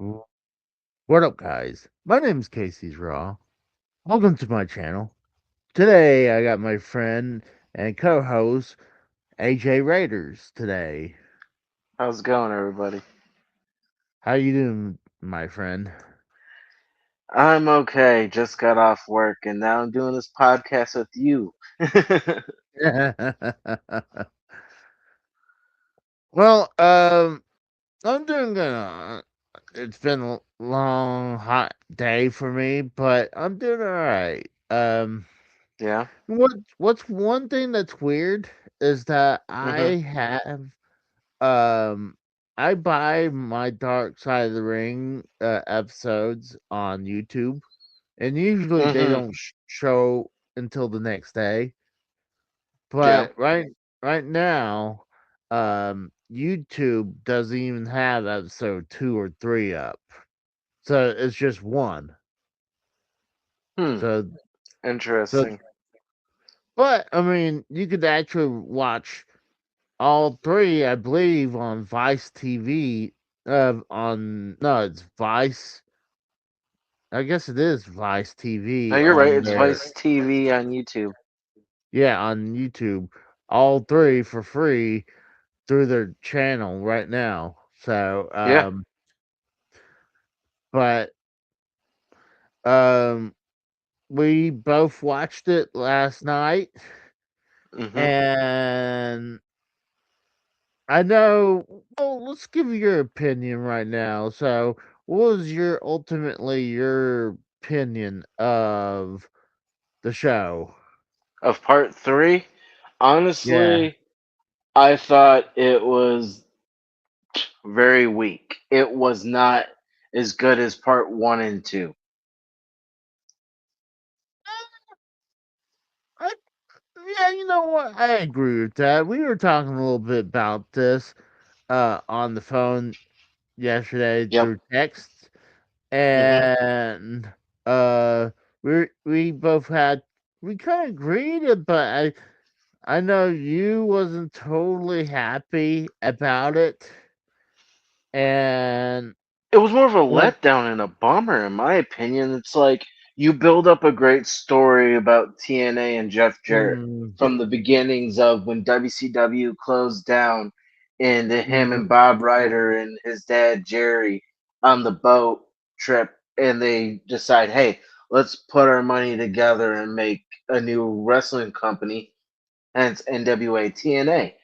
What up, guys? My name's Casey's Raw. Welcome to my channel. Today, I got my friend and co-host AJ Raiders. Today, How's it going, everybody? how you doing, my friend? I'm okay. Just got off work and now I'm doing this podcast with you. well, I'm doing good. It's been a long, hot day for me, but I'm doing all right. Yeah. What's one thing that's weird is that Mhm. Um, I buy my Dark Side of the Ring episodes on YouTube, and usually they Mhm. don't show until the next day. Yeah. But right now, YouTube doesn't even have episode 2 or 3 up, so it's just one. Hmm. So so, Interesting. but I mean, you could actually watch all three, I believe, on Vice TV. On no, it's Vice. I guess it is Vice No, TV you're right. on It's their Vice TV on YouTube. yeah on YouTube. All three for free through their channel right now. So Yeah. but um, we both watched it last night, Mhm. and I know. Well, let's give you your opinion right now. So, what was your opinion of the show? Of part 3, Yeah. honestly, I thought it was very weak. It was not as good as part 1 and 2. I, yeah, you know what? I agree with that. We were talking a little bit about this on the phone yesterday Yep. through text, Mhm. and we both had we kind of agreed, but I know you wasn't totally happy about it, and It was more of a what? letdown and a bummer, in my opinion. It's like you build up a great story about TNA and Jeff Jarrett Mm, from the beginnings of when WCW closed down, and him mm, and Bob Ryder and his dad Jerry on the boat trip, and they decide, hey, let's put our money together and make a new wrestling company, hence NWA TNA.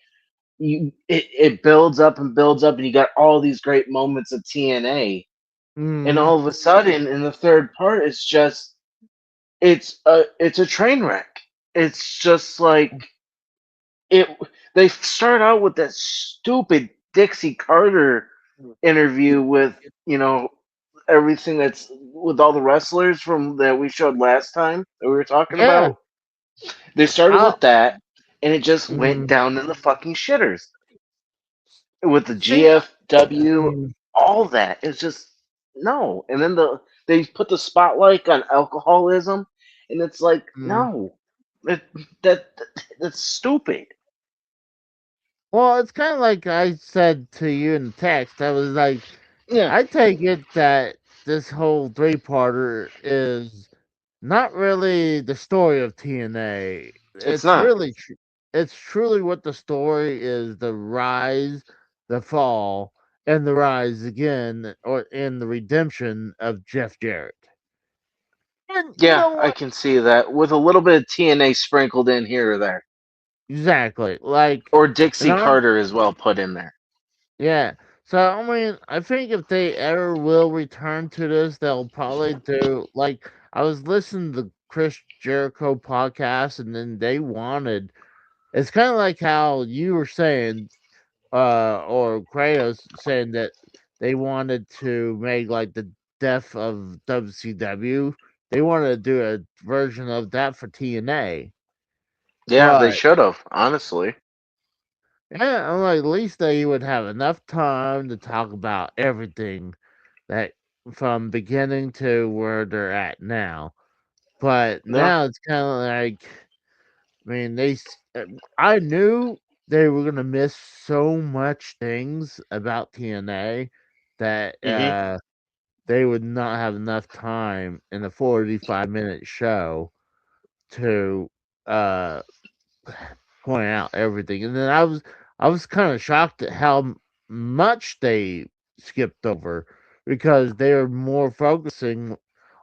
It builds up and builds up, and you got all these great moments of TNA, and mm, all of a sudden in the third part it's a train wreck. It's just like it they start out with that stupid Dixie Carter interview with, you know, everything that's with all the wrestlers from that we showed last time that we were talking yeah. about. They started I with that, and it just went mm, down in the fucking shitters with the see. GFW, Mm, all that. It's just no. And then they put the spotlight on alcoholism, and it's like mm. no, it, that that's stupid. Well, it's kind of like I said to you in the text. I was like, Yeah, I take it that this whole three-parter is not really the story of TNA. it's not. It's truly what the story is: the rise, the fall, and the rise again, or in the redemption of Jeff Jarrett. And you Yeah, know I what? can see that with a little bit of TNA sprinkled in here or there, Exactly. Like, or and Dixie I'm Carter as well put in there. yeah. So I mean, I think if they ever will return to this, they'll probably do like I was listening to the Chris Jericho podcast, and then they wanted. It's kind of like how you were saying, or Kratos saying that they wanted to make like the death of WCW. They wanted to do a version of that for TNA, Yeah, they but should have, honestly. yeah, I'm like at least they would have enough time to talk about everything that from beginning to where they're at now. But No. now it's kind of like, I mean, I knew they were gonna miss so much things about TNA that Mhm. they would not have enough time in a 45-minute show to uh point out everything. And then I was kind of shocked at how much they skipped over because they are more focusing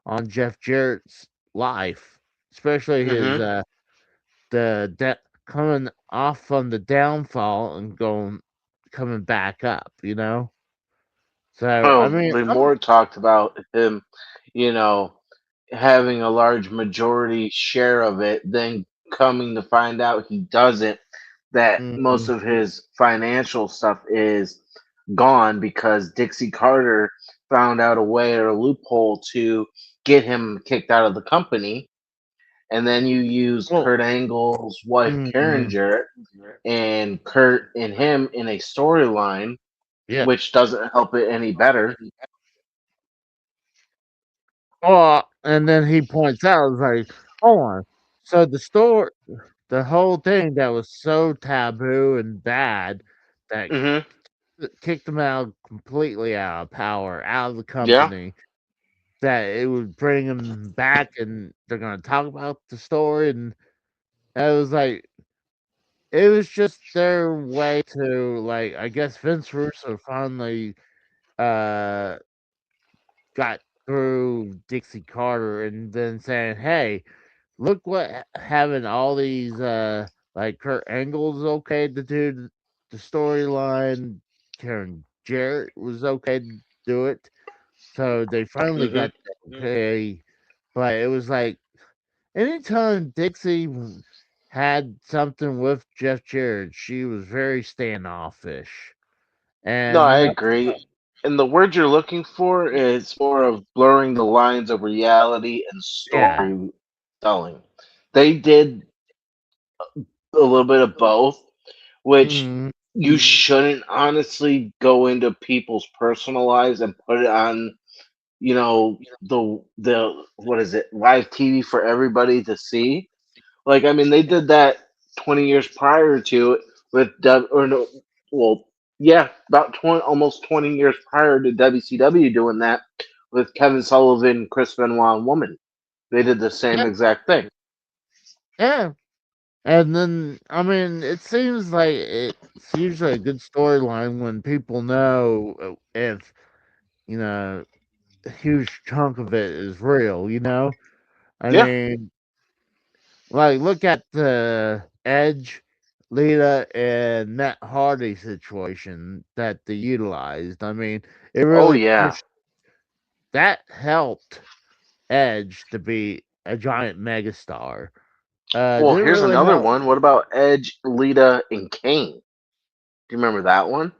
on Jeff Jarrett's life, especially his Hmm. coming off from the downfall and going coming back up, you know. So I Well, mean, they more talked about him, you know, having a large majority share of it, then coming to find out he doesn't, that most mhm. of his financial stuff is gone because Dixie Carter found out a way or a loophole to get him kicked out of the company. And then you use Well, Kurt Angle's wife, Karen mhm. Jarrett, and Kurt and him in a storyline, Yeah. which doesn't help it any better. Well, and then he points out, it's like, hold on. So the whole thing that was so taboo and bad that Hmm. kicked him out completely out of power, out of the Yeah. company, that it would bring him back and they're gonna talk about the story and it was like it was just their way to like I guess Vince Russo finally uh got through Dixie Carter and then saying, "Hey, look what having all these like Kurt Angle's okay to do the storyline. Karen Jarrett was okay to do it, so they finally Hmm. got that okay. But it was like anytime Dixie had something with Jeff Jarrett, she was very standoffish, No, I and agree. And the word you're looking for is more of blurring the lines of reality and yeah, storytelling. They did a little bit of both, which mm, you shouldn't honestly go into people's personal lives and put it on, the what is it, live TV for everybody to see. Like, I mean, they did that 20 years prior to it with or no, well, yeah, about 20, almost 20 years prior to WCW doing that with Kevin Sullivan, Chris Benoit, and Woman. They did the yeah, same exact thing. yeah. And then, I mean, it seems like it's usually a good storyline when people know if, you know, a huge chunk of it is real, you know? I Yeah. mean, like, look at the Edge, Lita, and Matt Hardy situation that they utilized. I mean, it Oh really yeah. pushed that helped Edge to be a giant megastar. Well, Didn't here's really another help. one. What about Edge, Lita, and Kane? Do you remember that one?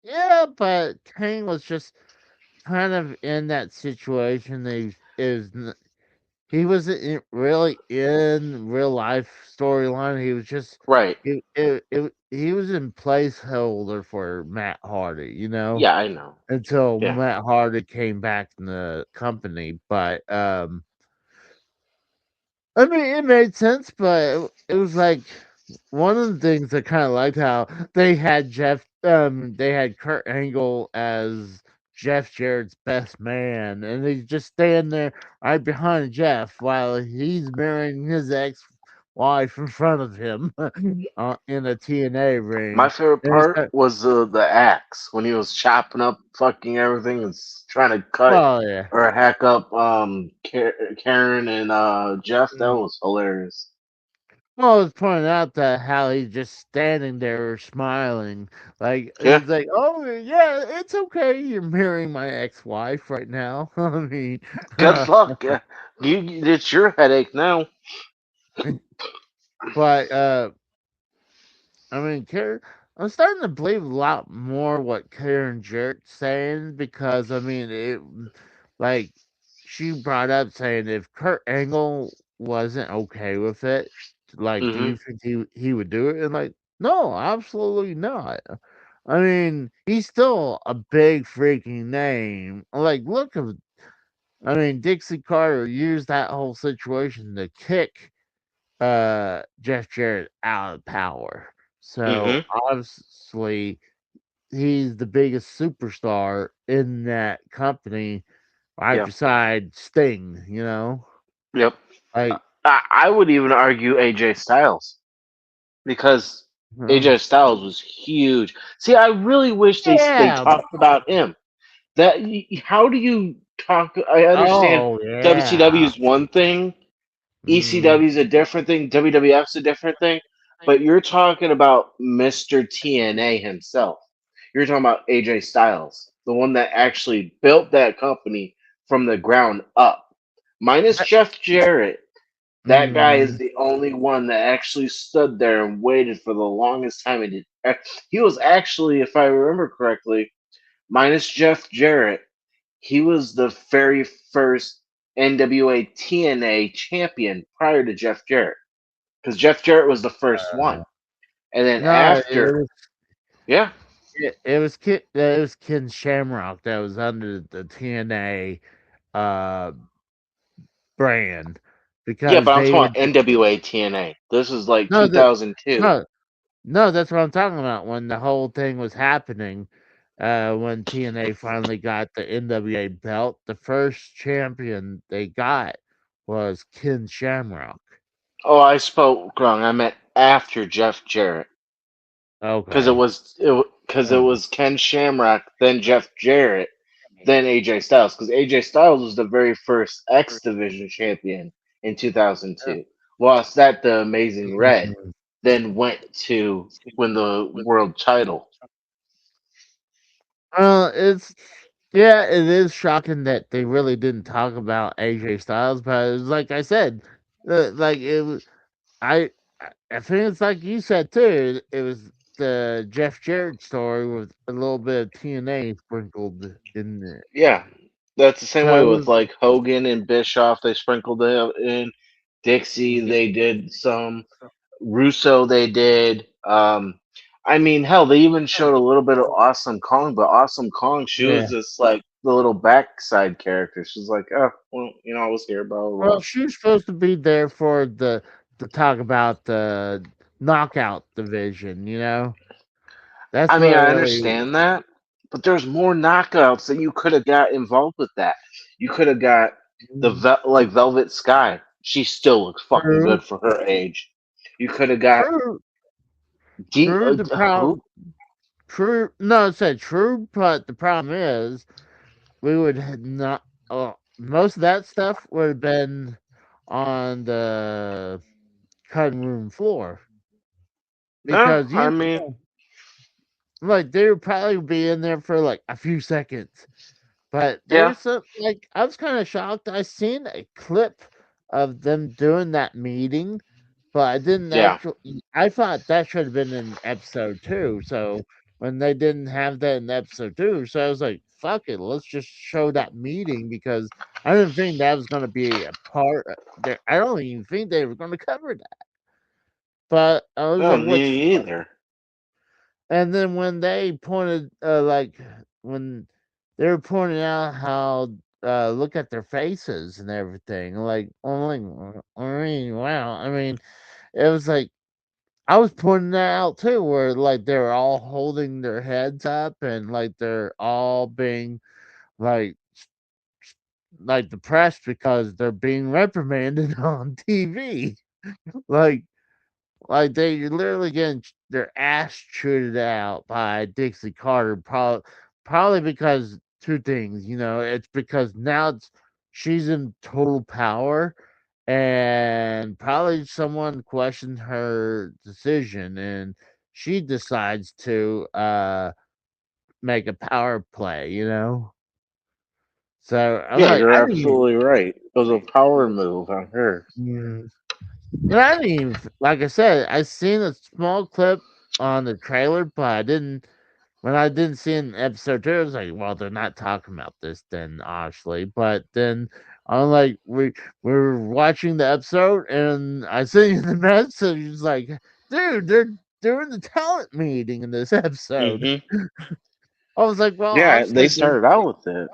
Yeah, but Kane was just kind of in that situation. He wasn't really in real life storyline. He was just Right. he was in placeholder for Matt Hardy, you know, Yeah, I know. until Yeah. Matt Hardy came back in the company. But I mean, it made sense, but it was like one of the things I kind of liked how they had Kurt Angle as Jeff Jarrett's best man, and they just stand there right behind Jeff while he's marrying his ex-wife in front of him in a TNA My ring. favorite And it's part was the axe when he was chopping up fucking everything and trying to cut well, yeah. or hack up Karen and Jeff. That was hilarious. Well, I was pointing out that how he's just standing there smiling, like Yeah. he's like, "Oh yeah, it's okay. You're marrying my ex-wife right now." I mean, Good luck. It's your headache now. but I mean, Karen, I'm starting to believe a lot more what Karen Jarrett's saying because I mean, like she brought up saying if Kurt Angle wasn't okay with it, like, do Hmm. you think he would do it? And like, no, absolutely not. I mean, he's still a big freaking name. Like, look at, I mean, Dixie Carter used that whole situation to kick Jeff Jarrett out of power. So Hmm. obviously he's the biggest superstar in that company right Yeah. beside Sting. You know, Yep. like I would even argue AJ Styles because AJ Styles was huge. See, I really wish they yeah. talked about him. That how do you talk? I understand Oh yeah. WCW is one thing, Mm. ECW is a different thing, WWF's a different thing, but you're talking about Mr. TNA himself. You're talking about AJ Styles, the one that actually built that company from the ground up. Minus I- Jeff Jarrett, that guy is Mm. the only one that actually stood there and waited for the longest time. He was actually, if I remember correctly, minus Jeff Jarrett, he was the very first NWA TNA champion prior to Jeff Jarrett, because Jeff Jarrett was the first one, and then No, after, yeah, it was Ken Shamrock that was under the TNA uh brand yeah, because but I'm they talking were about NWA TNA. This is like no that 2002. no no that's what I'm talking about when the whole thing was happening. When TNA finally got the NWA belt, the first champion they got was Ken Shamrock. Oh, I spoke wrong. I meant after Jeff Jarrett, because Okay. it Uh, was Ken Shamrock, then Jeff Jarrett, then AJ Styles, because AJ Styles was the very first X Division champion in 2002. Lost that to Amazing Red, mhm. then went to win the world title. It's yeah, it is shocking that they really didn't talk about AJ Styles, but it was like I said, like I I think it's like you said too. It was the Jeff Jarrett story with a little bit of TNA sprinkled in it. Yeah, that's the same So way it with was like Hogan and Bischoff. They sprinkled it in. Dixie, mm, they did some. Russo, they did. I mean, hell, they even showed a little bit of Awesome Kong, but Awesome Kong, she yeah. was just like the little backside character. She's like, oh, well, I was here, blah blah Well, blah. she was supposed to be there for the to talk about the knockout division. You know, that's I what mean, I really. understand that, but there's more knockouts that you could have got involved with that. You could have got Mm, like Velvet Sky. She still looks fucking true, good for her age. You could have got true, D. true. The Who? problem, true. No, I said true, but the problem is we would not. Most of that stuff would have been on the cutting room floor No, because I you mean, like they would probably be in there for like a few seconds. But yeah, there's some like I was kind of shocked. I seen a clip of them doing that meeting, but I didn't yeah. actually. I thought that should have been in episode two. So when they didn't have that in episode two, so I was like, "Fuck it, let's just show that meeting," because I didn't think that was going to be a part. There, I don't even think they were going to cover that. But I was No, like, me "What's either. And then when they pointed, like when they were pointing out how look at their faces and everything, like only I mean, wow, I mean, it was like I was pointing that out too, where like they're all holding their heads up and like they're all being like like depressed because they're being reprimanded on TV, like they literally getting their ass chewed out by Dixie Carter, probably because two things, you know, it's because now she's in total power, and probably someone questioned her decision, and she decides to make a power play, you know. So I'm Yeah, like, you're I didn't. absolutely right. It was a power move on her. Mm, and I didn't even, like I said, I seen a small clip on the trailer, but I didn't. When I didn't see an episode two, I was like, "Well, they're not talking about this then, obviously." But then I'm like, we were watching the episode, and I sent you the message. It's like, dude, they're doing the talent meeting in this episode. Hmm. I was like, well, Yeah, they obviously, there's started out with it.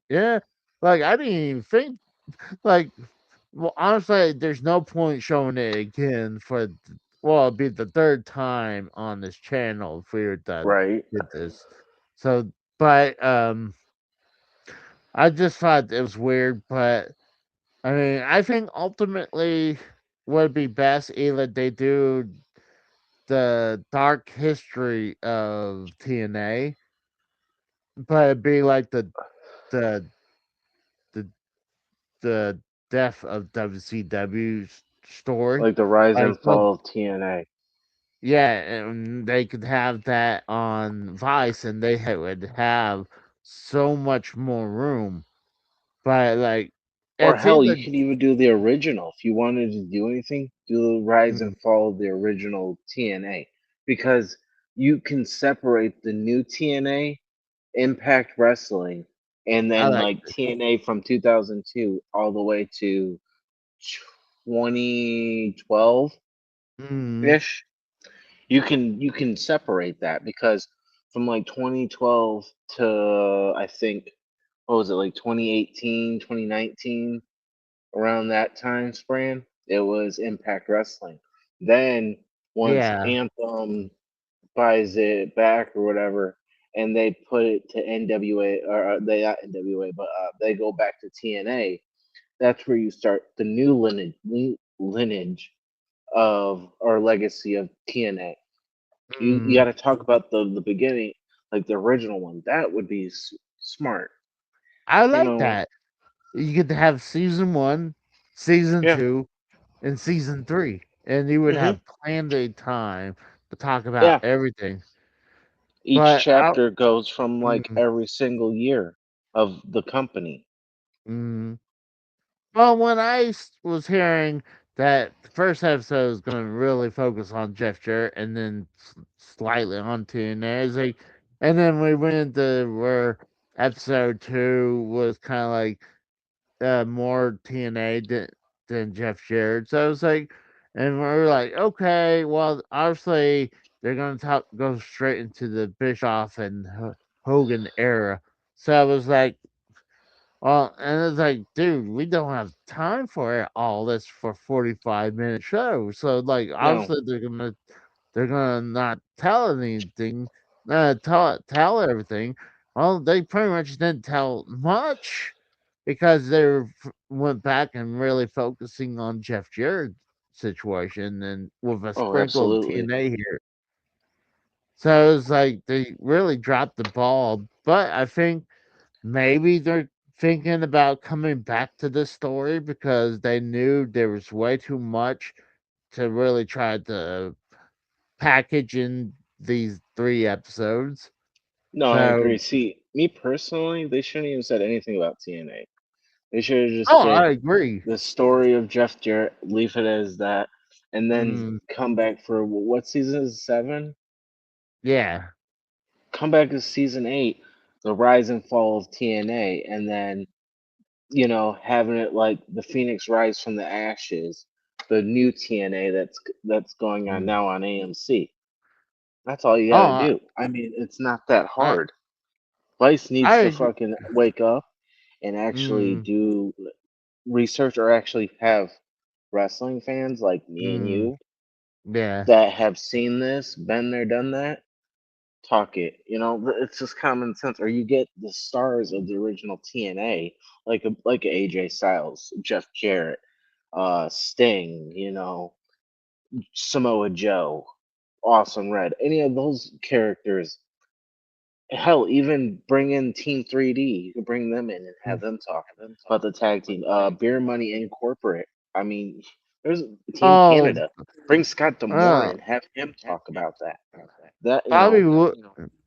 yeah, like I didn't even think like well, honestly, there's no point showing it again well, it'll be the third time on this channel if we were to Right. get this. So, but I just thought it was weird, but I mean, I think ultimately would be best either they do the dark history of TNA, but it'd be like the the the death of WCW's story. Like the rise Like, and fall of TNA. yeah, and they could have that on Vice, and would have so much more room. But like, Or it's hell, you either could even do the original. If you wanted to do anything, do the rise mm, and fall of the original TNA. Because you can separate the new TNA, Impact Wrestling, and I then like, like TNA from 2002 all the way to 2012 mm, ish. You can separate that because from like 2012 to I think what was it like 2018, 2019, around that time span, it was Impact Wrestling. Then once yeah, Anthem buys it back or whatever, and they put it to NWA or they not NWA, but they go back to TNA. That's where you start the new lineage of or legacy of TNA. You got mm, to talk about the beginning, like the original one. That would be smart, I you like know. that. You could have season 1, season Yeah. 2, and season 3, and you would Hmm. have plenty time to talk about Yeah. everything. Each But I chapter goes from like mm, every single year of the company. mm. Well, when was hearing that the first episode is going to really focus on Jeff Jarrett and then slightly on TNA, it's like, and then we went into where episode 2 was kind of like more TNA than Jeff Jarrett. So it was like, and we were like, okay, well, obviously they're going to go straight into the Bischoff and Hogan era. So I was like, well, and it's like, dude, we don't have time for all this for 45-minute show. So like, No. obviously they're gonna not tell anything, tell everything. Well, they pretty much didn't tell much because went back and really focusing on Jeff Jarrett's situation and with a Oh, sprinkle of absolutely. TNA here. So it's like they really dropped the ball. But I think maybe they're thinking about coming back to this story because they knew there was way too much to really try to package in these 3 episodes. No, I So, agree. See, me personally, they shouldn't even said anything about TNA. They should have just oh, did I agree. the story of Jeff Jarrett, leave it as that, and then Mm, come back for what season is 7? yeah. Come back to season 8, the rise and fall of TNA, and then having it like the Phoenix rise from the ashes, the new TNA that's going on Mm. now on AMC. That's all you got to Oh, do. I mean, it's not that I, hard. Vice I needs to agree. fucking wake up and actually Mm, do research or actually have wrestling fans like me and mm, you yeah. that have seen this, been there, done that, talk it. It's just common sense. Or you get the stars of the original TNA, like a AJ Styles, Jeff Jarrett, Sting, Samoa Joe, Awesome Red, any of those characters. Hell, even bring in Team 3D. You could bring them in and have Mm. them talk about the tag team. Beer Money Incorporate. I mean, there's Team Oh, Canada. Bring Scott Demore uh, in. Have him talk about that. That Bobby Wo-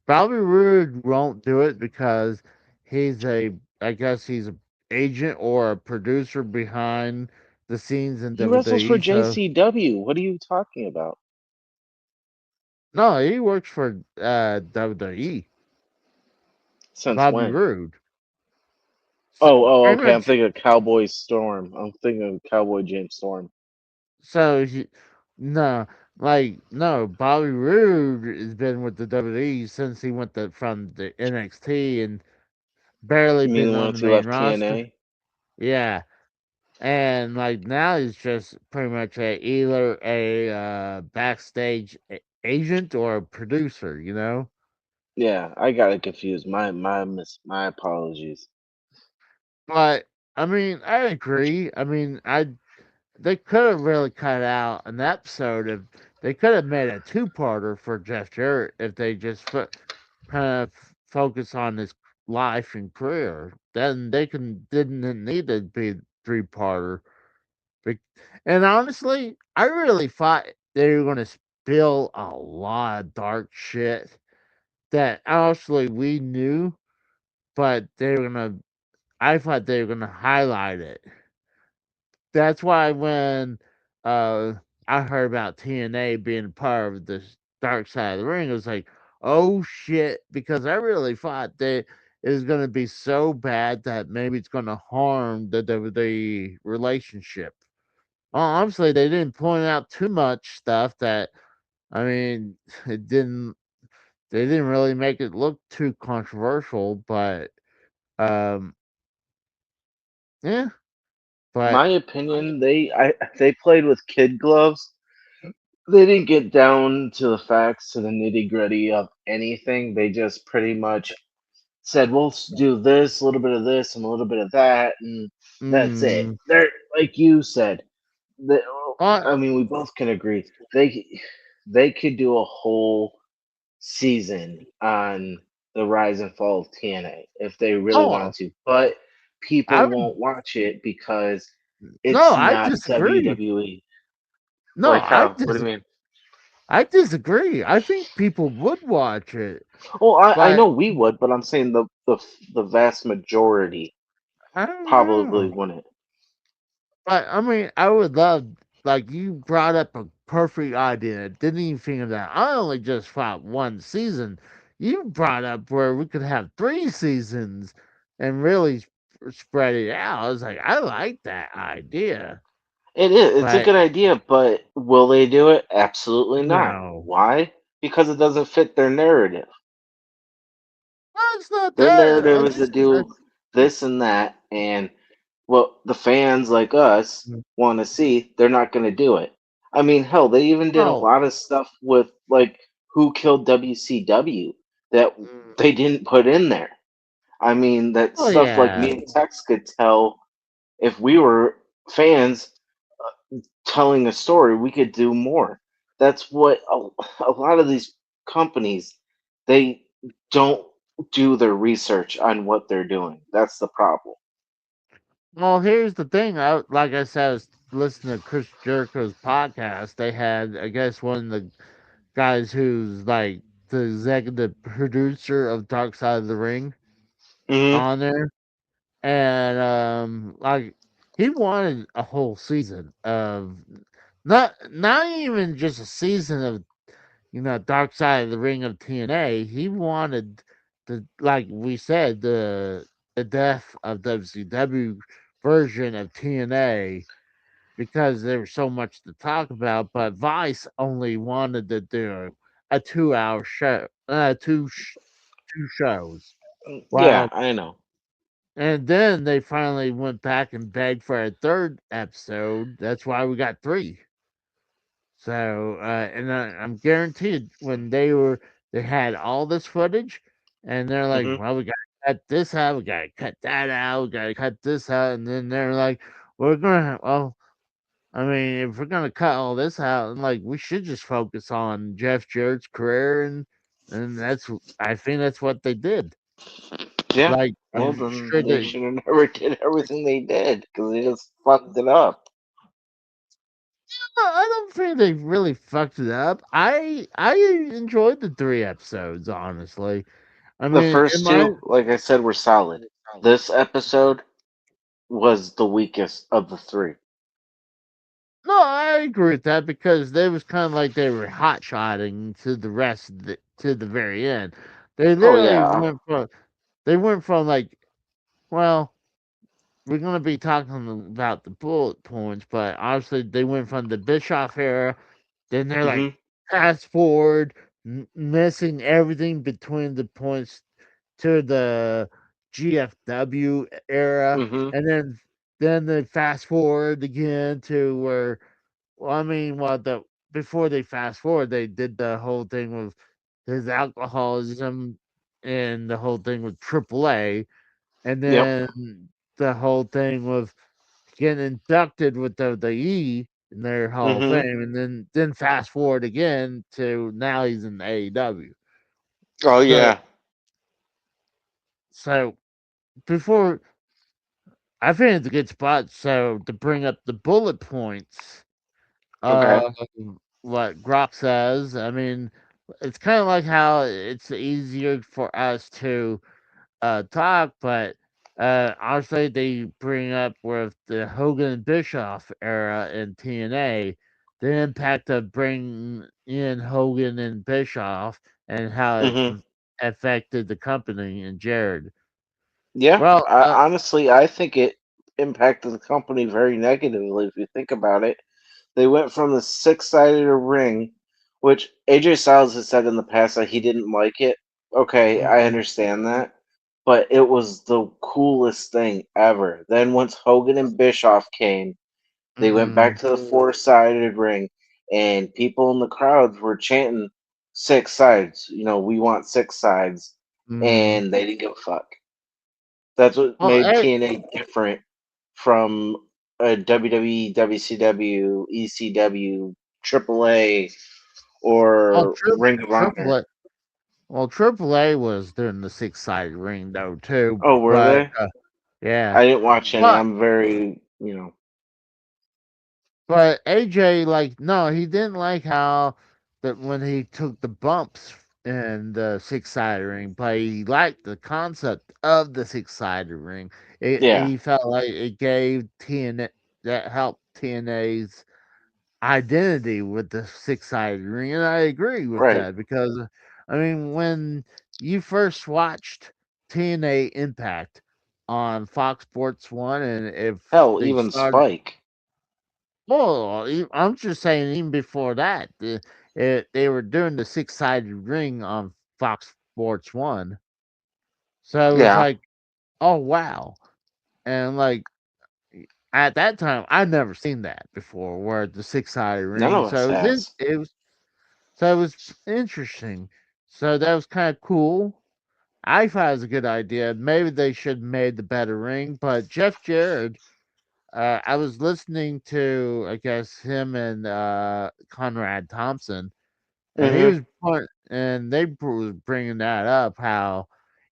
Bobby Roode won't do it because he's I guess he's a agent or a producer behind the scenes in he wrestles for WWE. So JCW. What are you talking about? no, he works for WWE. Since Bobby when? Roode. Oh, Pretty okay. I'm much. thinking of Cowboy Storm. I'm thinking of Cowboy James Storm. So no, no. Bobby Roode has been with the WWE since he went from the NXT and barely You been mean on the once he main left roster. TNA? Yeah. And like now he's just pretty much either a backstage agent or a producer, you know. Yeah, I got it confused. My apologies. But I mean, I agree. I mean, I they could have really cut out an episode of. They could have made a two-parter for Jeff Jarrett if they just kind of focus on his life and career. Then they didn't need to be three-parter. Bec- And honestly, I really thought they were going to spill a lot of dark shit that actually we knew, but they were gonna. I thought they were gonna highlight it. That's why when uh, I heard about TNA being part of the Dark Side of the Ring, it was like, oh shit, because I really thought that it was gonna be so bad that maybe it's gonna harm the relationship. Obviously, they didn't point out too much stuff that I mean, it didn't. They didn't really make it look too controversial, but um, yeah, but My opinion, they played with kid gloves. They didn't get down to the facts, to the nitty gritty of anything. They just pretty much said, "We'll do this, a little bit of this, and a little bit of that, and that's it." mm, They're like you said. They, uh, I mean, we both can agree they could do a whole season on the rise and fall of TNA if they really oh, wanted to, but I people would won't watch it because no, it's I not disagree. WWE. No, Like how? What do you mean? I disagree. I think people would watch it, Well, I but know we would, but I'm saying the vast majority I don't probably know. wouldn't. But I mean, I would love like you brought up a perfect idea. Didn't even think of that. I only just thought one season. You brought up where we could have three seasons and really spread it out. I was like, I like that idea, It is. It's a but good idea, but will they do it? Absolutely not. no, Why? Because it doesn't fit their narrative. no, it's not Their that. narrative is to do this and that, and what the fans like us want to see, they're not going to do it. I mean, hell, they even did a no. lot of stuff with like who killed WCW that Mm, they didn't put in there. I mean, that oh stuff like yeah. me and Tex could tell if we were fans telling a story, we could do more. That's what a lot of these companies they don't do their research on what they're doing. That's the problem. Well, here's the thing. Like I said, I was listening to Chris Jericho's podcast. They had, I guess, one of the guys who's like the executive producer of Dark Side of the Ring Hmm. on there, and like he wanted a whole season of not even just a season of Dark Side of the Ring of TNA. He wanted the like we said the death of WCW version of TNA because there was so much to talk about. But Vice only wanted to do a 2 hour show, two shows. Yeah, While I know. and then they finally went back and begged for a third episode. That's why we got three. So, I'm guaranteed when they had all this footage, and they're like, Hmm. "Well, we gotta cut this out, we gotta cut that out, we gotta cut this out," and then they're like, "We're gonna well, I mean, if we're gonna cut all this out, and like we should just focus on Jeff Jarrett's career," and I think that's what they did. Yeah. Like, Well, I'm then sure they they. should have never did everything they did because they just fucked it up. I don't think they really fucked it up. I enjoyed the three episodes, honestly. I The mean, in first my two, like I said, were solid. This episode was the weakest of the three. no, I agree with that because they was kind of like they were hot shotting to the rest of to the very end. They Oh literally yeah. went from like, well, we're gonna be talking about the bullet points, but obviously they went from the Bischoff era, then they're like Hmm. fast forward, missing everything between the points to the GFW era, Hmm. and then they fast forward again to where well, I mean, well, before they fast forward, they did the whole thing with his alcoholism and the whole thing with AAA, and Yep. then the whole thing with getting inducted with the E in their Hall of Hmm. Fame, and then fast forward again to now he's in AEW. Oh So yeah. so before I think it's a good spot. So to bring up the bullet points Okay. of what Brock says, I mean, it's kind of like how it's easier for us to talk, but honestly, they bring up with the Hogan and Bischoff era in TNA, the impact of bringing in Hogan and Bischoff and how it Hmm. affected the company and Jared. Yeah. Well, Honestly, I think it impacted the company very negatively. If you think about it, they went from the six-sided ring, which AJ Styles has said in the past that he didn't like it. Okay, I mm, understand that, but it was the coolest thing ever. Then once Hogan and Bischoff came, they went back mm, to the four-sided ring, and people in the crowds were chanting six sides. You know, we want six sides, mm. and they didn't give a fuck. That's what Well, made TNA different from WWE, WCW, ECW, AAA, well, or Ring of Triple Honor. A, well, Triple A was doing the six-sided ring though too, Oh, were but they? yeah, I didn't watch any. but I'm very, you know. But AJ, like, no, he didn't like how that when he took the bumps in the six-sided ring, but he liked the concept of the six-sided ring. Yeah, He felt like it gave TNA that helped TNA's identity with the six-sided ring, and I agree with right. that because, I mean, when you first watched TNA Impact on Fox Sports One, and if Hell, they even started Spike. well, I'm just saying, even before that, they were doing the six-sided ring on Fox Sports One, so it was Yeah, like, oh wow, and like at that time, I'd never seen that before, where the six-sided none ring. of us So has. it was interesting. So that was kind of cool. I thought it was a good idea. Maybe they should have made the better ring, but Jeff Jarrett. I was listening to, I guess, him and Conrad Thompson, and he Hmm. was and they was bringing that up how,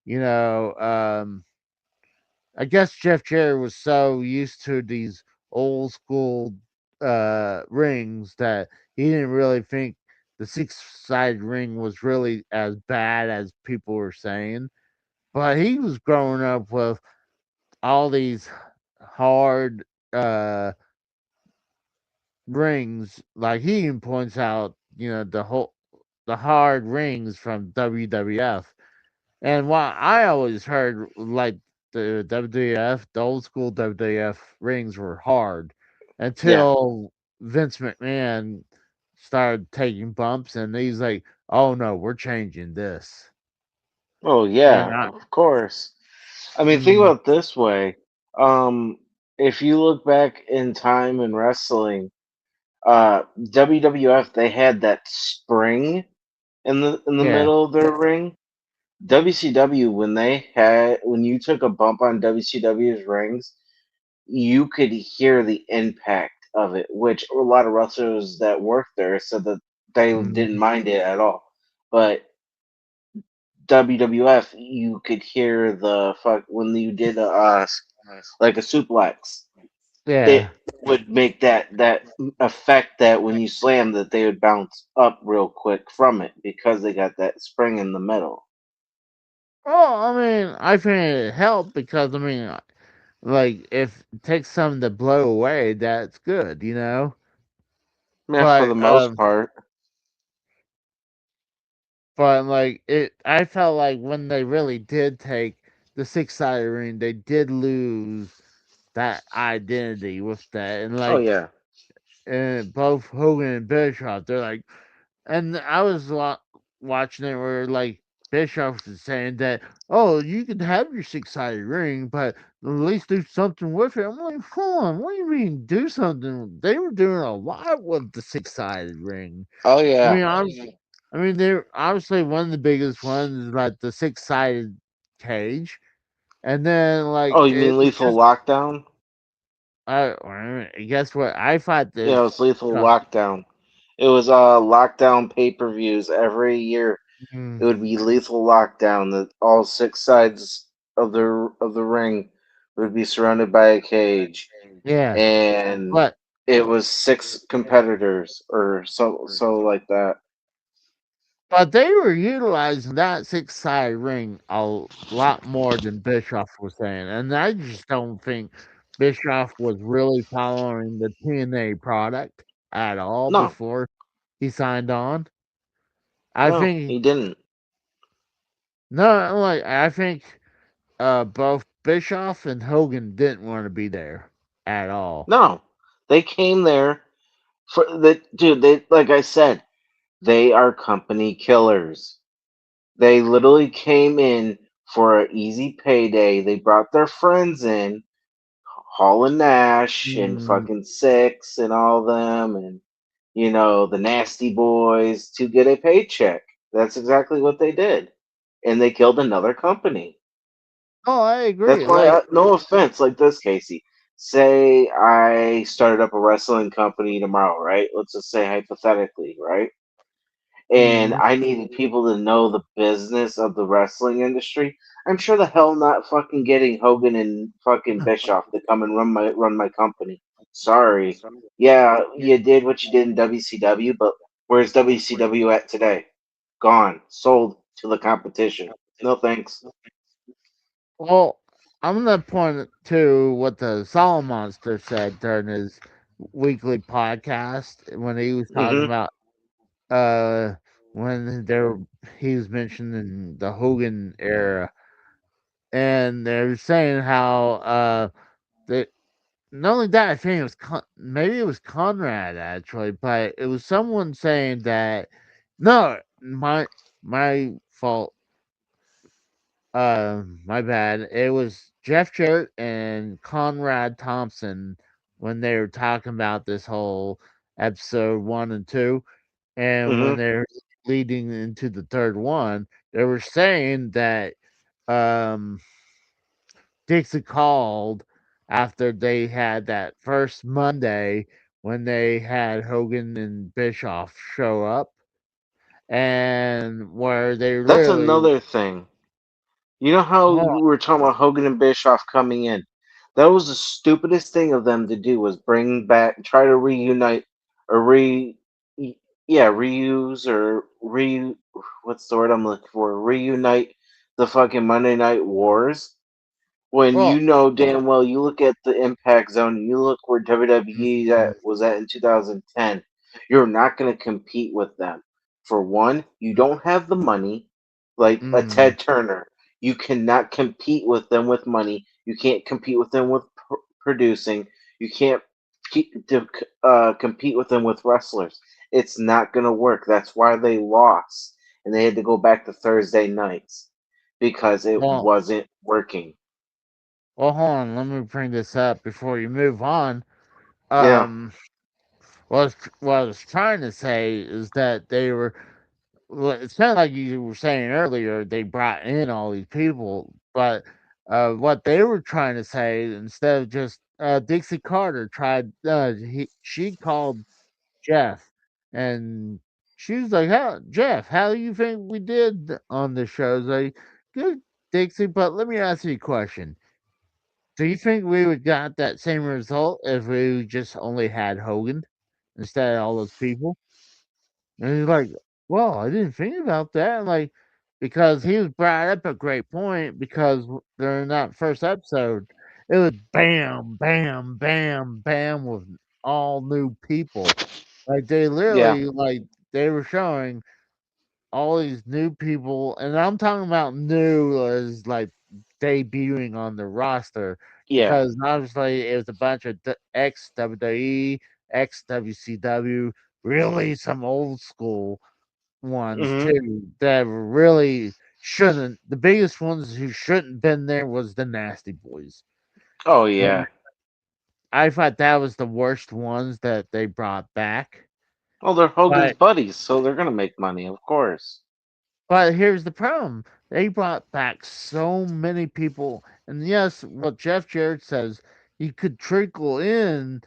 you know, I guess Jeff Jarrett was so used to these old school rings that he didn't really think the six-sided ring was really as bad as people were saying. But he was growing up with all these hard uh rings, like he even points out, the hard rings from WWF. And what I always heard, like the WWF, the old school WWF rings were hard Yeah. until Vince McMahon started taking bumps, and he's like, "Oh no, we're changing this." Oh, And yeah, of course. I mean, think mm, about it this way. Um, if you look back in time in wrestling, WWF, they had that spring in the yeah, middle of their ring. WCW, when you took a bump on WCW's rings, you could hear the impact of it, which a lot of wrestlers that worked there said that they didn't mm, mind it at all. But WWF, you could hear the fuck when you did like a suplex. yeah. It would make that effect that when you slam that they would bounce up real quick from it because they got that spring in the middle. Well, I mean, I think it helped because I mean, like if it takes something to blow away, that's good. Yeah, for But the most part. like I felt like when they really did take the six-sided ring, they did lose that identity with that, and Oh like yeah. and both Hogan and Bischoff, they're like, and I was watching it where like Bischoff was saying that, oh, you can have your six-sided ring, but at least do something with it. I'm like, hold on, what do you mean do something? They were doing a lot with the six-sided ring. Oh I yeah. mean, I mean, they're obviously one of the biggest ones is like the six-sided cage, And then like Oh, you it mean was Lethal just Lockdown? guess what? I thought Yeah, it this was Lethal com- Lockdown. It was lockdown pay-per-views every year. mm, It would be Lethal Lockdown. That all six sides of the ring would be surrounded by a cage, yeah, and but it was six competitors or so like that. they were utilizing that six-side ring a lot more than Bischoff was saying, and I just don't think Bischoff was really following the TNA product at all No, before he signed on. I no, think he didn't. no, like I think both Bischoff and Hogan didn't want to be there at all. No, they came there for the dude. They like I said, they are company killers. They literally came in for an easy payday. They brought their friends in, Hall and Nash and Mm, fucking Six and all them, and the Nasty Boys to get a paycheck. That's exactly what they did, and they killed another company. oh, I That's agree. why, Like, no offense, like this, Casey. Say I started up a wrestling company tomorrow, right? Let's just say hypothetically, right? And mhm. I needed people to know the business of the wrestling industry. I'm sure the hell not fucking getting Hogan and fucking Bischoff to come and run my company. Sorry. Yeah, Yeah. you did what you did in WCW, but where's WCW at today? Gone. Sold to the competition. No thanks. Well, I'm gonna point to what the Solid Monster said during his weekly podcast when he was talking Mm-hmm. about uh when there he was mentioning the Hogan era, and they were saying how that not only that, I think it was maybe it was Conrad actually, but it was someone saying that no, my fault. My bad. It was Jeff Jarrett and Conrad Thompson when they were talking about this whole episode 1 and 2, and when Mm-hmm. they're leading into the 3rd one, they were saying that, um, Dixie called after they had that first Monday when they had Hogan and Bischoff show up, and where they That's literally another thing. You know how well, we were talking about Hogan and Bischoff coming in? That was the stupidest thing of them to do was bring back, try to reunite, or yeah, reuse or what's the word I'm looking for? Reunite the fucking Monday Night Wars when well, you know damn well you look at the impact zone and you look where WWE mhm, was at in 2010, you're not going to compete with them. For one, you don't have the money like a mhm. Ted Turner. You cannot compete with them with money. You can't compete with them with producing. You can't compete with them with wrestlers. It's not going to work. That's why they lost and they had to go back to Thursday nights because it Well, wasn't working. hold on, let me bring this up before you move on. Yeah. Um, what I was trying to say is that they were. Well, it sounded like you were saying earlier they brought in all these people, but what they were trying to say instead of just Dixie Carter tried. She called Jeff, and she was like, "How Jeff? How do you think we did on the show?" I was like, "Good, Dixie, but let me ask you a question. Do you think we would got that same result if we just only had Hogan instead of all those people?" And he's like, "Well, I didn't think about that." Like, because he was brought up a great point because during that first episode, it was bam, bam, bam, bam with all new people. Like they Yeah. literally like they were showing all these new people, and I'm talking about new as like debuting on the roster Yeah. because obviously it was a bunch of ex WWE, ex WCW, really some old school ones Hmm. too that really shouldn't. The biggest ones who shouldn't been there was the Nasty Boys. Oh And yeah. I thought that was the worst ones that they brought back. Well, they're Hogan's But buddies, so they're gonna make money, of course. But here's the problem. They brought back so many people. And yes, what Jeff Jarrett says, you could trickle in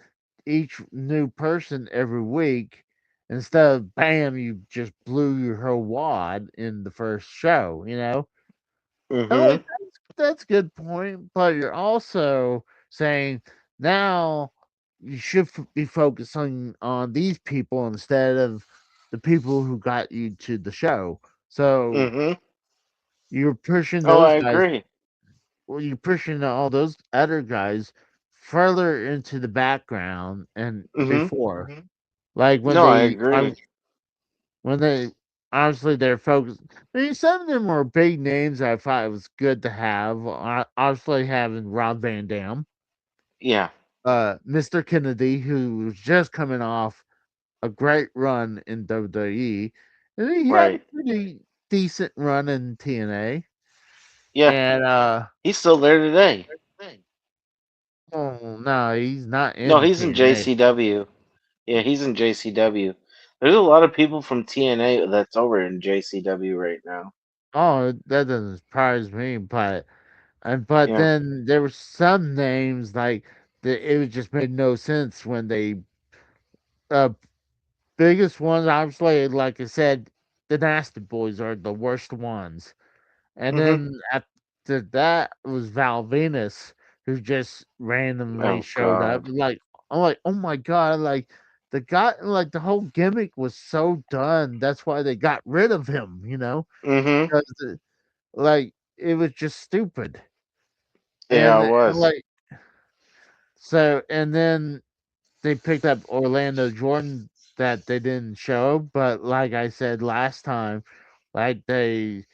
each new person every week instead of bam, you just blew your whole wad in the first show, you know? I'm Mm-hmm. like, that's a good point. But you're also saying now you should be focusing on these people instead of the people who got you to the show. So Mm-hmm. you're pushing Oh, those I guys, agree. well, you're pushing all those other guys further into the background and Mm-hmm. before. Like No, I agree. when they honestly they're focused. I mean, some of them were big names. I thought it was good to have. Obviously, having Rob Van Dam, Yeah. Mr. Kennedy, who was just coming off a great run in WWE, and he had a Right. pretty decent run in TNA. Yeah. And He's still there today. oh no, he's not No, in he's in TNA. JCW. Yeah, he's in JCW. There's a lot of people from TNA that's over in JCW right now. Oh, that doesn't surprise me, but Yeah. then there were some names like that. It just made no sense when they uh biggest ones. Obviously, like I said, the Nasty Boys are the worst ones, and Mm-hmm. then after that was Val Venus, who just randomly Oh showed up. God. Like I'm like, oh my god, like the guy, like the whole gimmick was so done. That's why they got rid of him. Mm-hmm. Because like it was just stupid. Yeah, And it was. like so, and then they picked up Orlando Jordan that they didn't show, but like I said last time, like they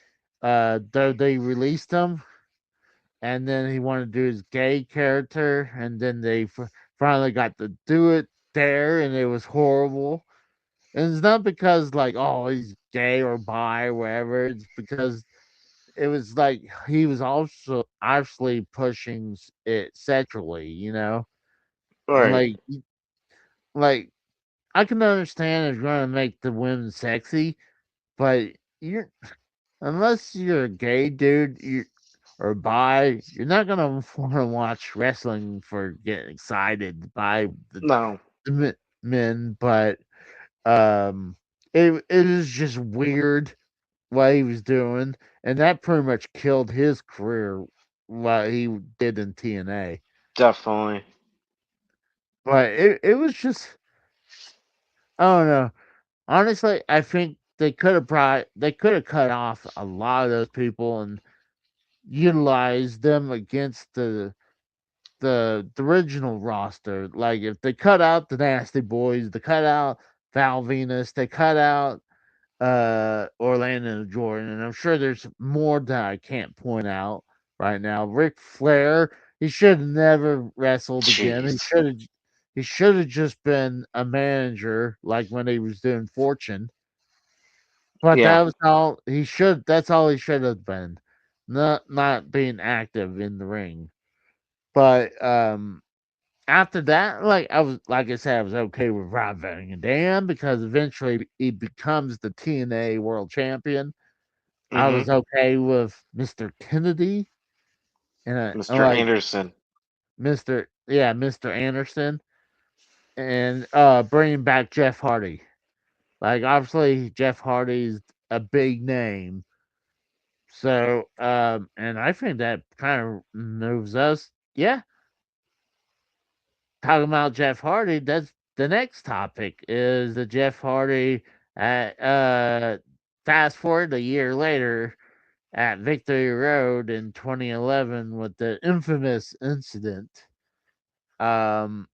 released him, and then he wanted to do his gay character, and then they finally got to do it there, and it was horrible. And it's not because like oh he's gay or bi or whatever. It's because it was like he was also obviously pushing it sexually, and Right. like I can understand if you're gonna make the women sexy, but you're unless you're a gay dude, or bi, you're not gonna want to watch wrestling for getting excited by No. men. But it is just weird what he was doing, and that pretty much killed his career. What he did in TNA, Definitely. but it was just I don't know. Honestly, I think they could have cut off a lot of those people and utilized them against the original roster. Like if they cut out the Nasty Boys, they cut out Val Venus, they cut out Orlando Jordan, and I'm sure there's more that I can't point out right now. Ric Flair, he should have never wrestled again. Jeez. He should have just been a manager like when he was doing Fortune. But Yeah. that was all he should. That's all he should have been, not being active in the ring. But after that, like I said, I was okay with Rob Van Dam because eventually he becomes the TNA World Champion. I Mm-hmm. was okay with Mr. Kennedy and Mr. Anderson. Mr. Anderson and bringing back Jeff Hardy. Like obviously Jeff Hardy's a big name. So, and I think that kind of moves us. Yeah, talking about Jeff Hardy. That's the next topic. Is the Jeff Hardy at fast forward a year later at Victory Road in 2011 with the infamous incident. Um,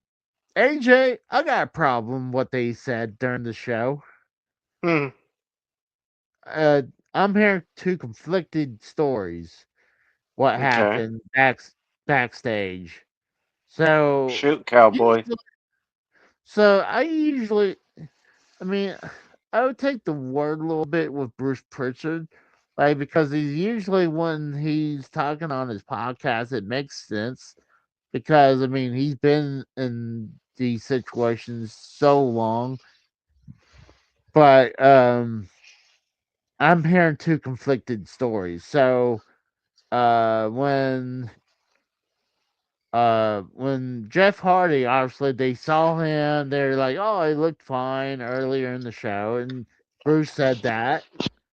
AJ, I got a problem. What they said during the show. Hmm. Uh, I'm hearing two conflicted stories. What Okay. happened backstage? So, Shoot, cowboy. usually so I mean, I would take the word a little bit with Bruce Pritchard, like, because he's usually when he's talking on his podcast, it makes sense because, I mean, he's been in these situations so long, but, I'm hearing two conflicted stories. So uh when when Jeff Hardy, obviously they saw him, they're like, oh, he looked fine earlier in the show, and Bruce said that,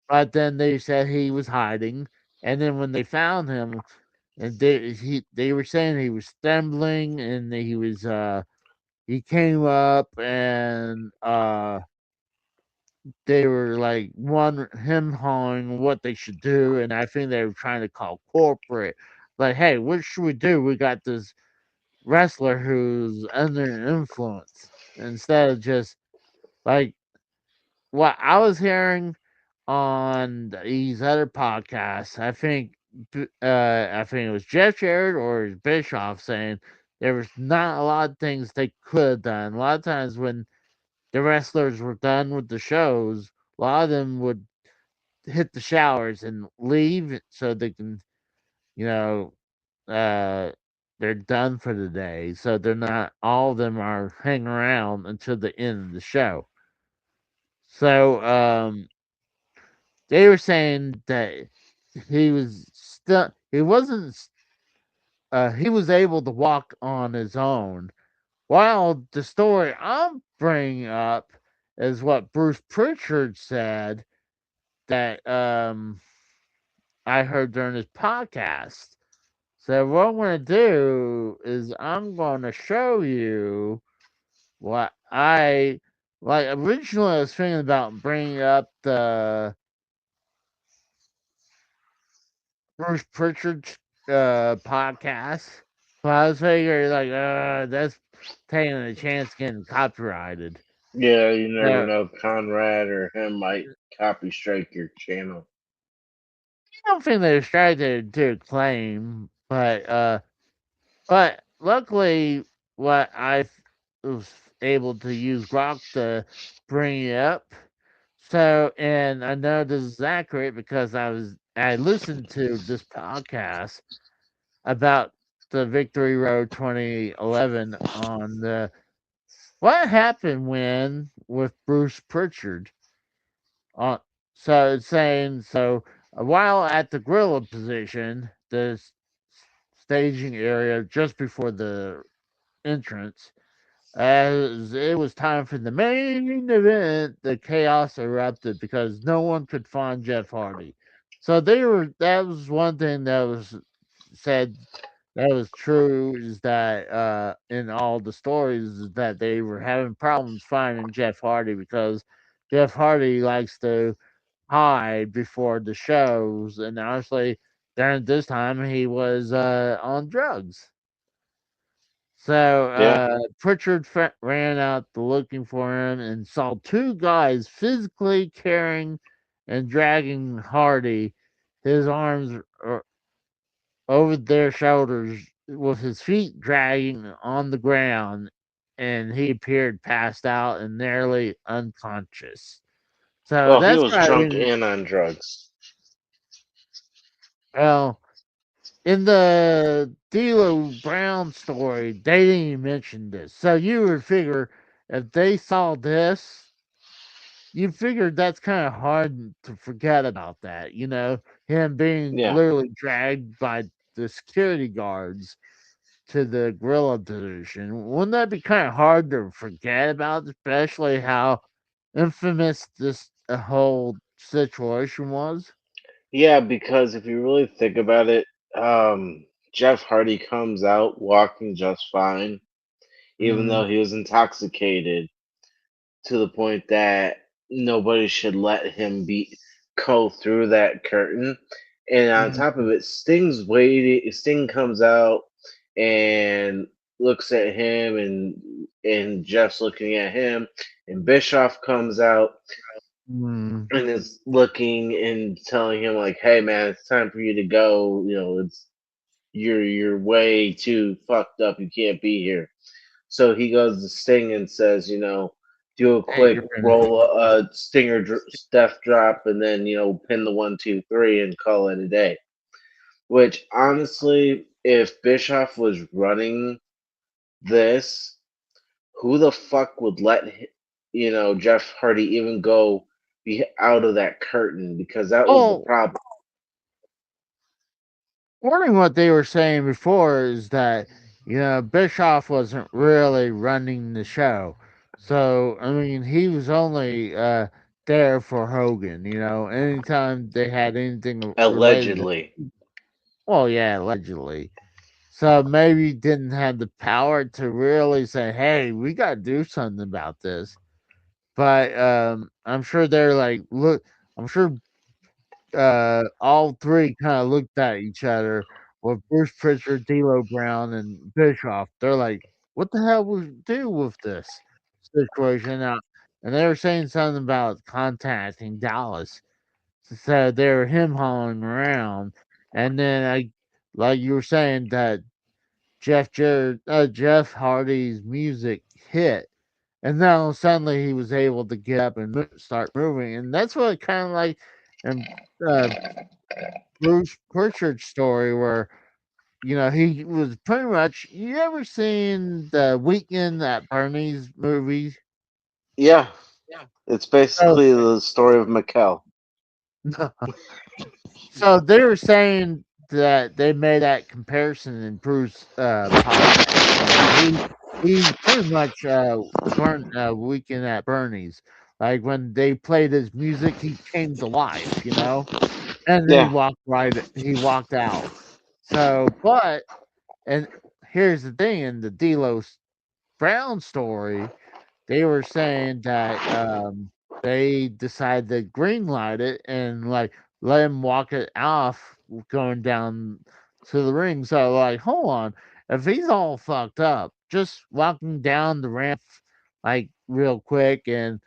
but then they said he was hiding, and then when they found him, and they were saying he was stumbling, and he came up, and they were like one him hawing what they should do, and I think they were trying to call corporate, like, hey, what should we do? We got this wrestler who's under influence, instead of just like what I was hearing on these other podcasts. I think it was Jeff Jarrett or Bischoff saying there was not a lot of things they could have done. A lot of times when the wrestlers were done with the shows, a lot of them would hit the showers and leave so they can, you know, uh, they're done for the day. So they're not, all of them are hanging around until the end of the show. So they were saying that he wasn't, he was able to walk on his own. While the story I'm bringing up is what Bruce Pritchard said that I heard during his podcast. So what I'm going to do is I'm going to show you what I like. Originally, I was thinking about bringing up the Bruce Pritchard podcast, but I was figuring like, that's taking a chance getting copyrighted. Yeah, you never So know. Conrad or him might copy strike your channel. I don't think they're trying to do a claim, but luckily, what was able to use Grok to bring it up. So, and I know this is accurate because I listened to this podcast about the Victory Road 2011 on the what happened when with Bruce Pritchard. Uh, so it's saying so a while at the gorilla position, the staging area just before the entrance, as it was time for the main event, the chaos erupted because no one could find Jeff Hardy. So that was one thing that was said that was true, is that in all the stories is that they were having problems finding Jeff Hardy because Jeff Hardy likes to hide before the shows, and honestly during this time he was on drugs. So Yeah. Pritchard ran out looking for him and saw two guys physically carrying and dragging Hardy, his arms over their shoulders, with his feet dragging on the ground, and he appeared passed out and nearly unconscious. So Well, he that's was drunk right. and on drugs. Well, in the D'Lo Brown story, they didn't even mention this. So you would figure if they saw this, you figured that's kind of hard to forget about that. You know, him being Yeah. literally dragged by the security guards to the gorilla position. Wouldn't that be kind of hard to forget about, especially how infamous this whole situation was? Yeah, because if you really think about it, Jeff Hardy comes out walking just fine, even Mm, though he was intoxicated to the point that nobody should let him be go through that curtain. And on top of mm, it, Sting's waiting. Sting comes out and looks at him, and Jeff's looking at him, and Bischoff comes out mm. and is looking and telling him like, "Hey man, it's time for you to go. You know, it's you're way too fucked up. You can't be here." So he goes to Sting and says, do a Hey, quick you're finished. roll, Stinger death drop, and then pin the 1, 2, 3 and call it a day. Which honestly, if Bischoff was running this, who the fuck would let Jeff Hardy even go be out of that curtain because that was the Oh, problem. according to what they were saying before is that Bischoff wasn't really running the show, so I mean he was only there for Hogan. Anytime they had anything related to, Allegedly. well, yeah, allegedly. So maybe didn't have the power to really say, "Hey, we got to do something about this." But I'm sure they're like, look. I'm sure all three kind of looked at each other with Bruce Pritchard, D'Lo Brown, and Bischoff. They're like, "What the hell we do with this situation now?" And they were saying something about contacting Dallas. So they were him hauling around, and then like you were saying that Jeff Hardy's music hit, and now suddenly he was able to get up and start moving, and that's what kind of like and uh, Bruce Pritchard's story where he was pretty much. You ever seen the Weekend at Bernie's movies? Yeah, it's So, basically the story of Mikkel. so they were saying that they made that comparison in Bruce podcast. He pretty much Weekend at Bernie's. Like when they played his music, he came to life, and then Yeah, he walked out. So, and here's the thing in the Delos Brown story, they were saying that they decided to greenlight it and like let him walk it off going down to the ring. So like, hold on, if he's all fucked up, just walking down the ramp like real quick and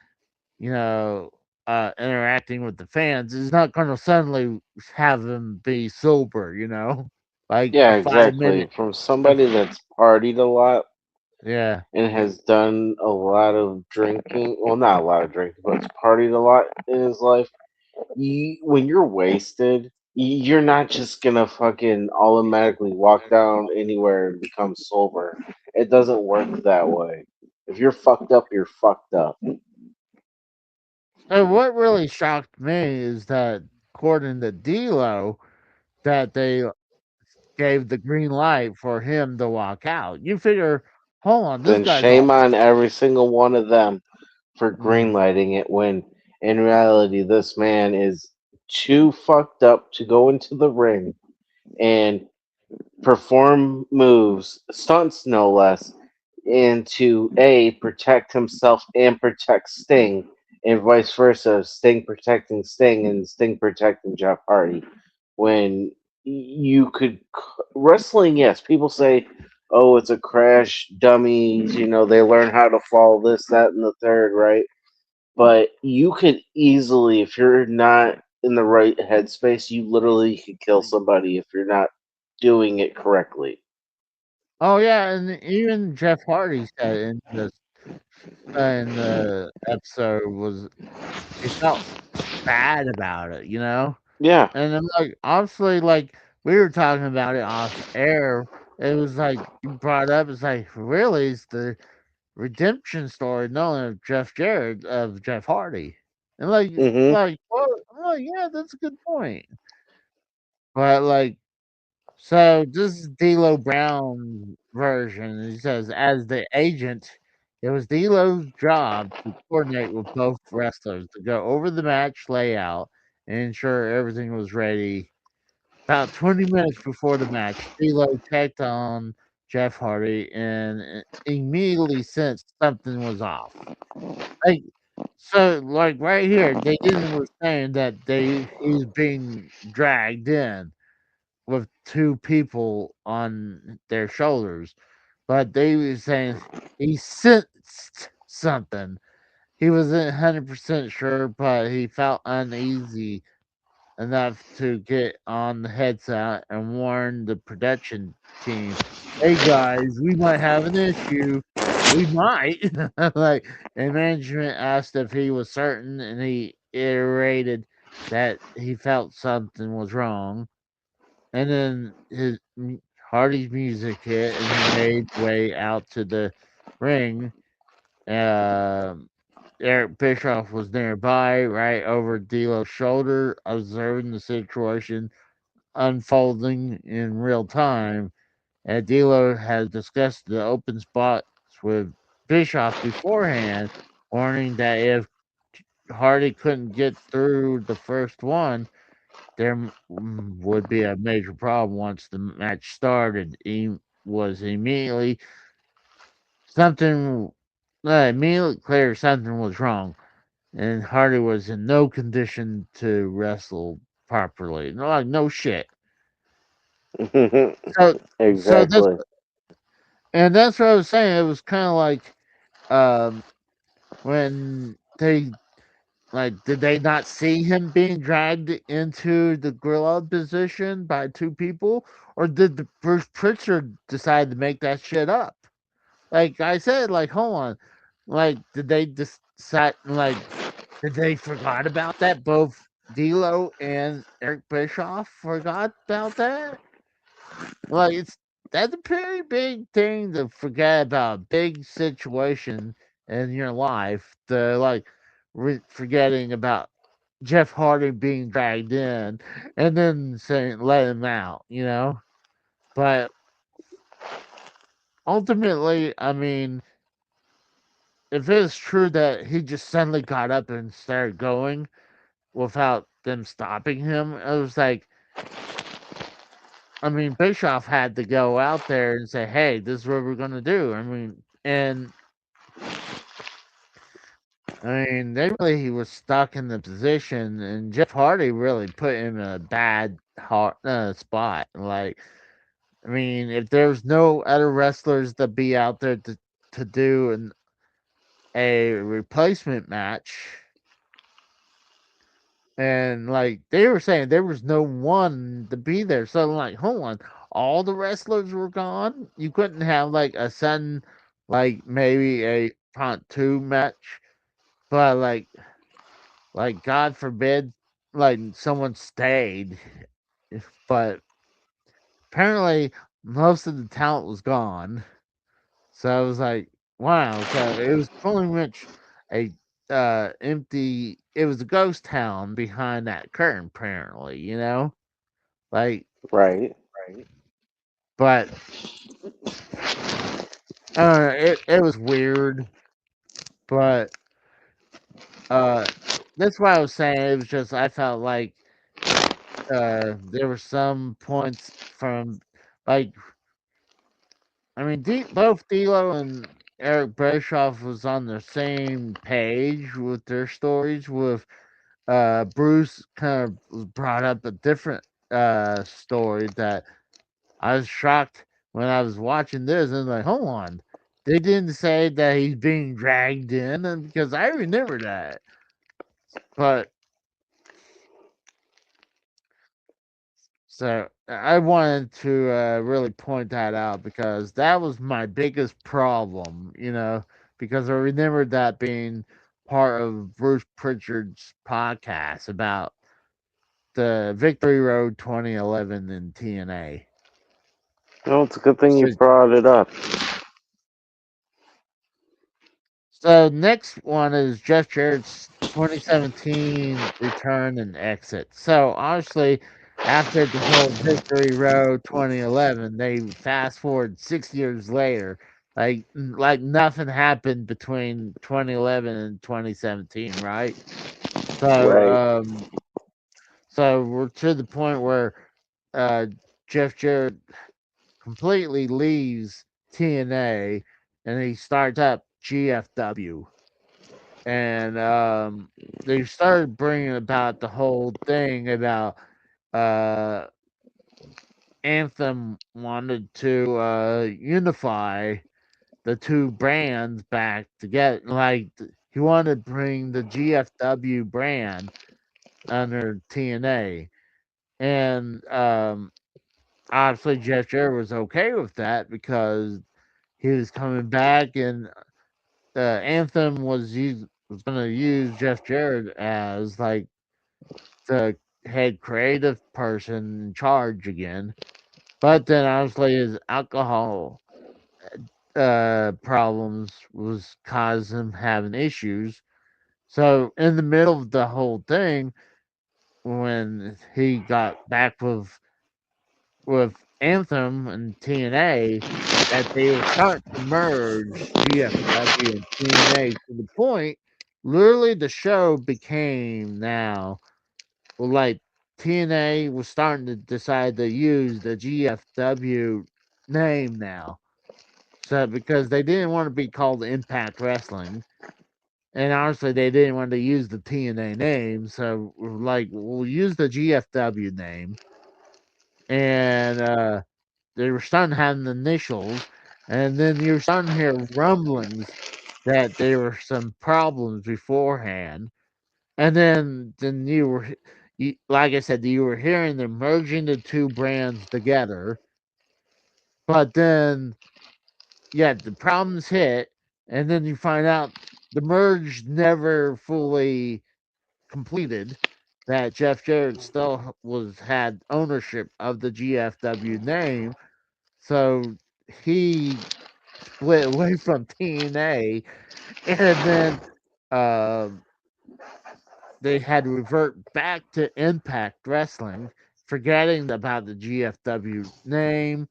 you know interacting with the fans is not going to suddenly have him be sober. Like a yeah, 5 minute. exactly. From somebody that's partied a lot Yeah. and has done a lot of drinking, well, not a lot of drinking, but has partied a lot in his life. When you're wasted, you're not just gonna fucking automatically walk down anywhere and become sober. It doesn't work that way. If you're fucked up, you're fucked up. So what really shocked me is that according to D'Lo, that they gave the green light for him to walk out. You figure, hold on, this Then guy's all. shame on every single one of them for Mm. greenlighting it when in reality this man is too fucked up to go into the ring and perform moves, stunts no less, and to A, protect himself and protect Sting, and vice versa, Sting protecting Sting and Sting protecting Jeff Hardy. When you could, wrestling, yes, people say, oh, it's a crash, dummies, they learn how to fall, this, that, and the third, right? But you could easily, if you're not in the right headspace, you literally could kill somebody if you're not doing it correctly. Oh yeah, and even Jeff Hardy said in the episode was he felt bad about it. Yeah. And I'm like, obviously, like we were talking about it off air. It was like you brought up. It's like really, it's the redemption story, not only of Jeff Jarrett of Jeff Hardy. And Hmm. well, I'm like, yeah, that's a good point. But like, so this is D'Lo Brown's version. He says, as the agent, it was D'Lo's job to coordinate with both wrestlers to go over the match layout and ensure everything was ready. About 20 minutes before the match, D'Lo checked on Jeff Hardy and immediately sensed something was off. Like, so, like right here, they didn't was saying that he's being dragged in with two people on their shoulders, but they were saying he sensed something. He wasn't 100% sure, but he felt uneasy enough to get on the headset and warn the production team, "Hey guys, we might have an issue. We might." Like, and management asked if he was certain, and he iterated that he felt something was wrong. And then Hardy's music hit, and he made way out to the ring. Um, Eric Bischoff was nearby, right over D'Lo's shoulder, observing the situation unfolding in real time. And D'Lo had discussed the open spots with Bischoff beforehand, warning that if Hardy couldn't get through the first one, there would be a major problem once the match started. He was something immediately clear something was wrong, and Hardy was in no condition to wrestle properly. No, like no shit. So, so that's Exactly. and that's what I was saying. It was kind of like um, when they did they not see him being dragged into the gorilla position by two people, or did the Bruce Pritchard decide to make that shit up? Like I said, like hold on, did they decide did they forgot about that? Both D'Lo and Eric Bischoff forgot about that. It's that's a pretty big thing to forget about a big situation in your life. To forgetting about Jeff Hardy being dragged in and then saying let him out, you know. But ultimately, I mean, if it's true that he just suddenly got up and started going without them stopping him, it was like, I mean, Bischoff had to go out there and say, "Hey, this is what we're gonna do." They really he was stuck in the position, and Jeff Hardy really put him in a bad spot. If there's no other wrestlers to be out there to do a replacement match, and they were saying there was no one to be there, so I'm like, hold on, all the wrestlers were gone. You couldn't have like a sudden, maybe a pontoon match, but God forbid, someone stayed, but apparently most of the talent was gone. So I was like, wow. So it was pretty much a empty. It was a ghost town behind that curtain, apparently. Like, Right. but it was weird, but uh, that's why I was saying it was just I felt like there were some points from like both D'Lo and Eric Bischoff was on the same page with their stories. With Bruce kind of was brought up a different story that I was shocked when I was watching this and like, hold on, they didn't say that he's being dragged in, and because I remember that, but so I wanted to really point that out because that was my biggest problem, because I remembered that being part of Bruce Pritchard's podcast about the Victory Road 2011 in TNA. Well, it's a good thing you So, brought it up. so next one is Jeff Jarrett's 2017 return and exit. So obviously, after the whole Victory Road 2011, they fast forward 6 years later. Like nothing happened between 2011 and 2017, right? So Right. so we're to the point where uh, Jeff Jarrett completely leaves TNA and he starts up GFW. And they started bringing about the whole thing about uh, Anthem wanted to unify the two brands back together. He wanted to bring the GFW brand under TNA. And obviously, Jeff Jarrett was okay with that because he was coming back, and Anthem was going to use Jeff Jarrett as the head creative person in charge again. But then obviously his alcohol problems was causing him having issues. So in the middle of the whole thing, when he got back with Anthem and TNA, that they were starting to merge GFW and TNA to the point, literally the show became now like TNA was starting to decide to use the GFW name now. So because they didn't want to be called Impact Wrestling, and honestly, they didn't want to use the TNA name, so we're like, we'll use the GFW name, and they were starting having initials, and then you were starting to hear rumblings that there were some problems beforehand, and then like I said, you were hearing them merging the two brands together, but then yeah, the problems hit, and then you find out the merge never fully completed. That Jeff Jarrett still was had ownership of the GFW name, so he split away from TNA, and then uh, they had to revert back to Impact Wrestling, forgetting about the GFW name.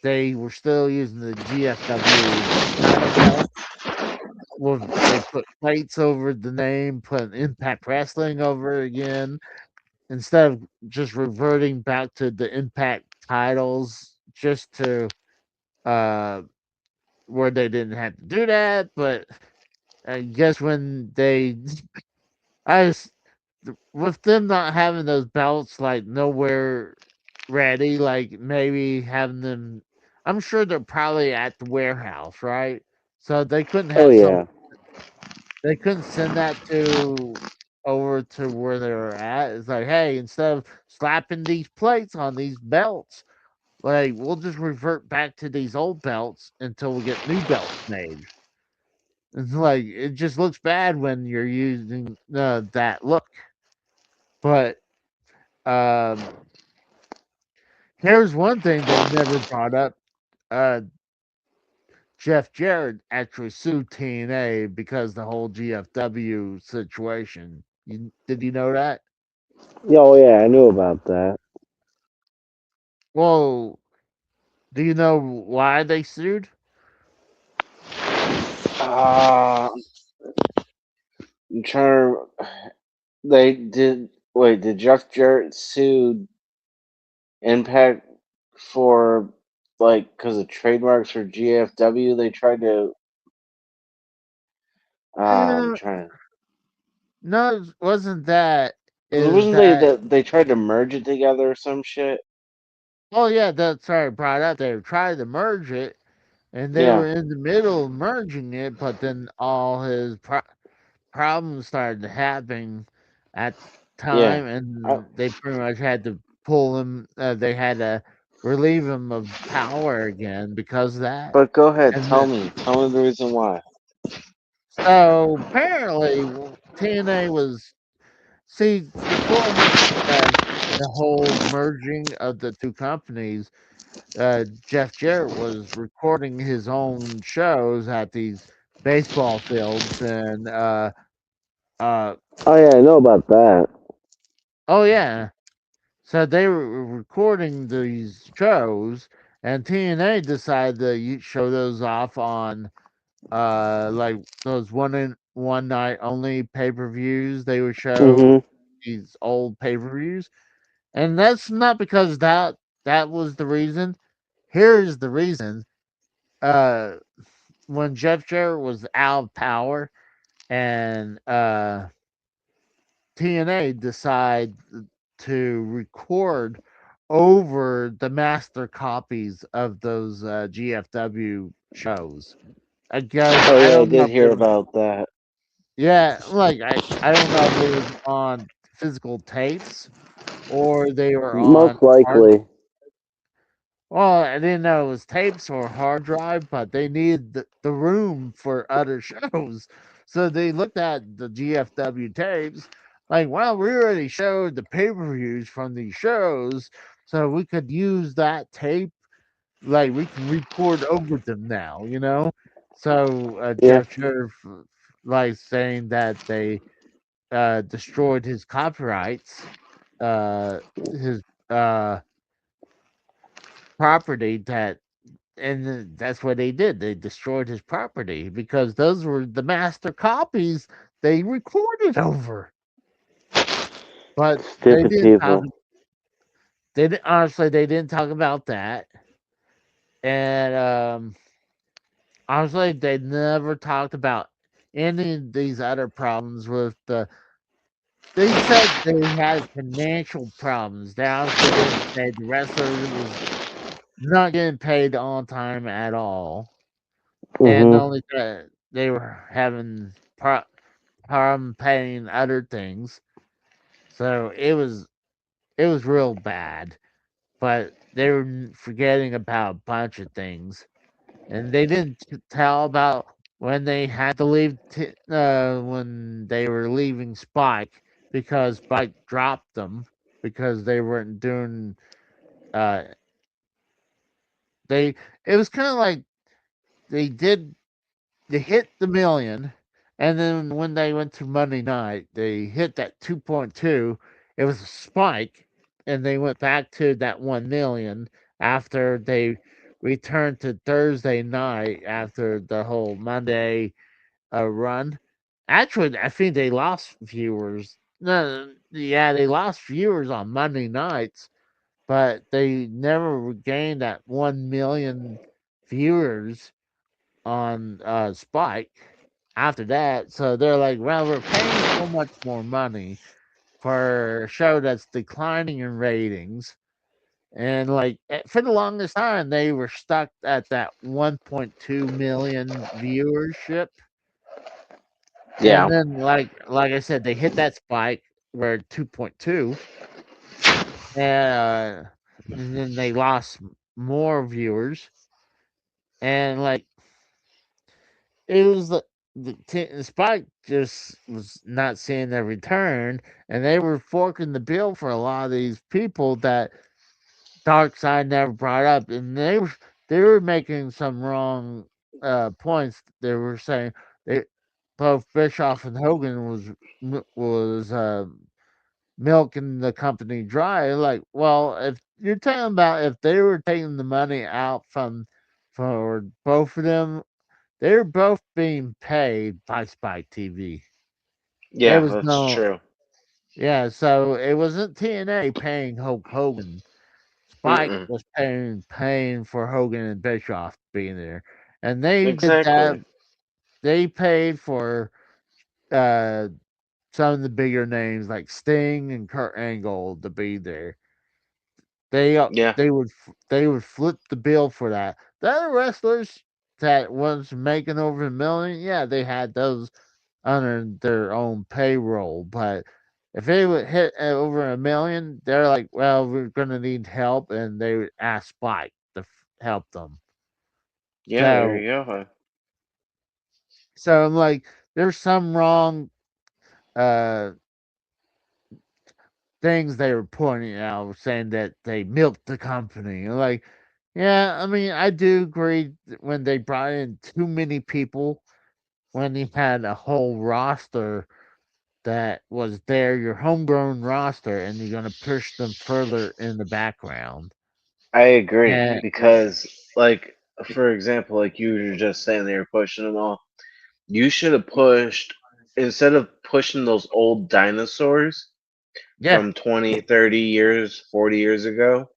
They were still using the GFW title belt. Well, they put plates over the name, put Impact Wrestling over it again, instead of just reverting back to the Impact titles, just to uh, where they didn't have to do that. But I guess when they, I just, with them not having those belts like nowhere ready, like maybe having them, I'm sure they're probably at the warehouse, right? So they couldn't Oh have some, yeah. they couldn't send that to over to where they were at. It's like, hey, instead of slapping these plates on these belts, like we'll just revert back to these old belts until we get new belts made. It's like it just looks bad when you're using that look. But um, here's one thing they never brought up. Uh, Jeff Jarrett actually sued TNA because the whole GFW situation. Did you know that? Yeah, oh yeah, I knew about that. Well, do you know why they sued? Uh, I'm trying to. They did. Wait, did Jeff Jarrett sue Impact for like because of trademarks for GFW? They tried to. I'm Uh, trying. no, it wasn't that. Is Wasn't they that that they tried to merge it together or some shit? Oh yeah, that's right. Brought up. They tried to merge it, and they Yeah, were in the middle of merging it, but then all his problems started happening at the yeah. time, I, and they pretty much had to pull him. They had to relieve him of power again because of that. but go ahead, And then, tell me the reason why. so apparently, TNA was before uh, the whole merging of the two companies. Jeff Jarrett was recording his own shows at these baseball fields, and uh, Oh yeah, I know about that. oh yeah, so they were recording these shows, and TNA decided to show those off on like those one night only pay per views. They would show Mhm. these old pay per views, and that's not because that was the reason. Here's the reason. Uh, when Jeff Jarrett was out of power and TNA decide to record over the master copies of those GFW shows. I guess Oh I yeah, I don't know did if it hear was about that. yeah, like I don't know if it was on physical tapes or they were on Most hard. likely. Well, I didn't know it was tapes or hard drive, but they needed the room for other shows. So they looked at the GFW tapes, like, well, we already showed the pay per views from these shows, so we could use that tape. Like, we can record over them now, you know? So Yeah. Jeff Jarrett like saying that they destroyed his copyrights, his uh, property that that's what they did. They destroyed his property because those were the master copies they recorded over. But they Stupid didn't talk. people. Honestly, they didn't talk about that, and honestly, they never talked about any of these other problems with the. They said they had financial problems. They honestly didn't say the wrestler was not getting paid on time at all, and not Mhm. only that, they were having problem paying other things. So it was real bad. But they were forgetting about a bunch of things, and they didn't tell about when they had to leave when they were leaving Spike because Spike dropped them because they weren't doing uh they it was kind of like they did they hit the million, and then when they went to Monday night, they hit that 2.2. It was a spike, and they went back to that 1 million after they returned to Thursday night after the whole Monday run. Actually, I think they lost viewers. No, yeah, they lost viewers on Monday nights, but they never regained that 1 million viewers on Spike after that. So they're like, well, we're paying so much more money for a show that's declining in ratings. And like for the longest time, they were stuck at that 1.2 million viewership. And Yeah. then, like I said, they hit that spike where 2.2, and then they lost more viewers. And like it was the Spike just was not seeing their return, and they were forking the bill for a lot of these people that Darkseid never brought up, and they were making some wrong points. They were saying they both Bischoff and Hogan was milking the company dry. Like, well, if you're talking about if they were taking the money out from for both of them, they're both being paid by Spike TV. It Yeah, was that's no, true. yeah. So it wasn't TNA paying Hulk Hogan. Spike Mm-mm. was paying for Hogan and Bischoff being there, and they did that. Exactly. They paid for uh, some of the bigger names like Sting and Kurt Angle to be there. They uh, Yeah. they would they would flip the bill for that. The other wrestlers that was making over 1 million, yeah, they had those under their own payroll. But if they would hit over 1 million, they're like, well, we're gonna need help, and they would ask Spike to help them. Yeah, there So, you go. so I'm like, there's some wrong uh things they were pointing out, saying that they milked the company. And like, yeah, I mean, I do agree when they brought in too many people, when you had a whole roster that was there, your homegrown roster, and you're going to push them further in the background. I agree And because, like, for example, like you were just saying, they were pushing them all. You should have pushed instead of pushing those old dinosaurs yeah, from 20, 30 years, 40 years ago.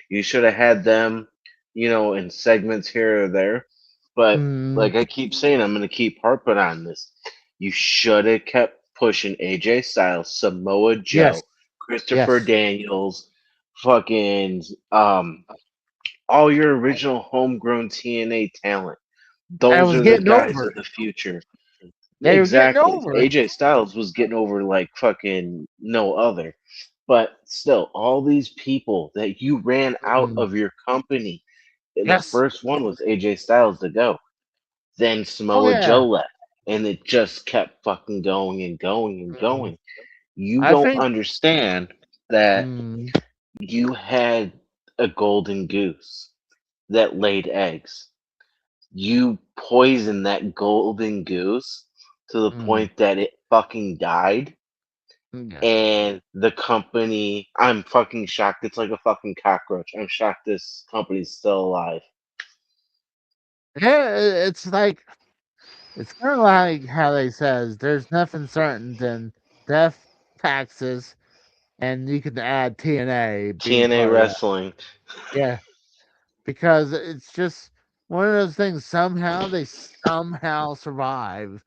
You should have had them, in segments here or there. But mm, like I keep saying, I'm going to keep harping on this. You should have kept pushing AJ Styles, Samoa yes, Joe, Christopher yes. Daniels, fucking all your original homegrown TNA talent. I Those was are the getting guys of over. the future. They were getting Exactly. over. AJ Styles was getting over like fucking no other. But still, all these people that you ran out Mm, of your company, and the yes. first one was AJ Styles to go. Then Oh Samoa yeah. Joe left, and it just kept fucking going and going and Mm, going. You I don't think. understand that Mm, you had a golden goose that laid eggs. You poisoned that golden goose to the Mm, point that it fucking died. yeah. And the company, I'm fucking shocked. It's like a fucking cockroach. I'm shocked this company's still alive. Yeah, it's kind of like how they says there's nothing certain than death, taxes, and you can add TNA being TNA part of that. Wrestling. Yeah, because it's just one of those things. Somehow they somehow survive.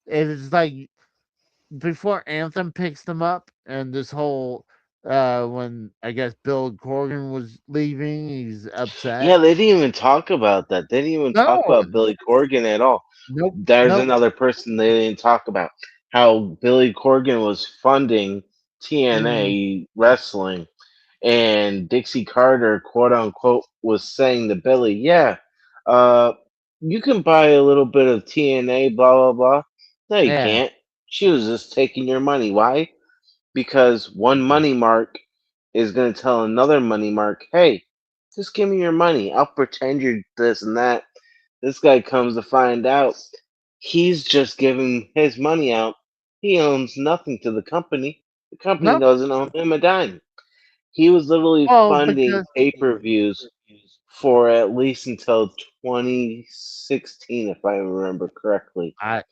It's like before Anthem picks them up, and this whole when I guess Bill Corgan was leaving, he's Yeah, upset. they didn't even talk about that. They didn't even talk No, about Billy Corgan at all. nope, There's nope. another person they didn't talk about. How Billy Corgan was funding Mm, TNA Wrestling, and Dixie Carter, quote unquote, was saying to Billy, "Yeah, uh, you can buy a little bit of TNA, blah blah blah." No, you yeah, can't. She was just taking your money. Why? Because one money mark is going to tell another money mark, "Hey, just give me your money. I'll pretend you're this and that." This guy comes to find out he's just giving his money out. He owns nothing to the company. The company no. doesn't own him a dime. He was literally Well, funding because pay per views for at least until 2016, if I remember correctly. I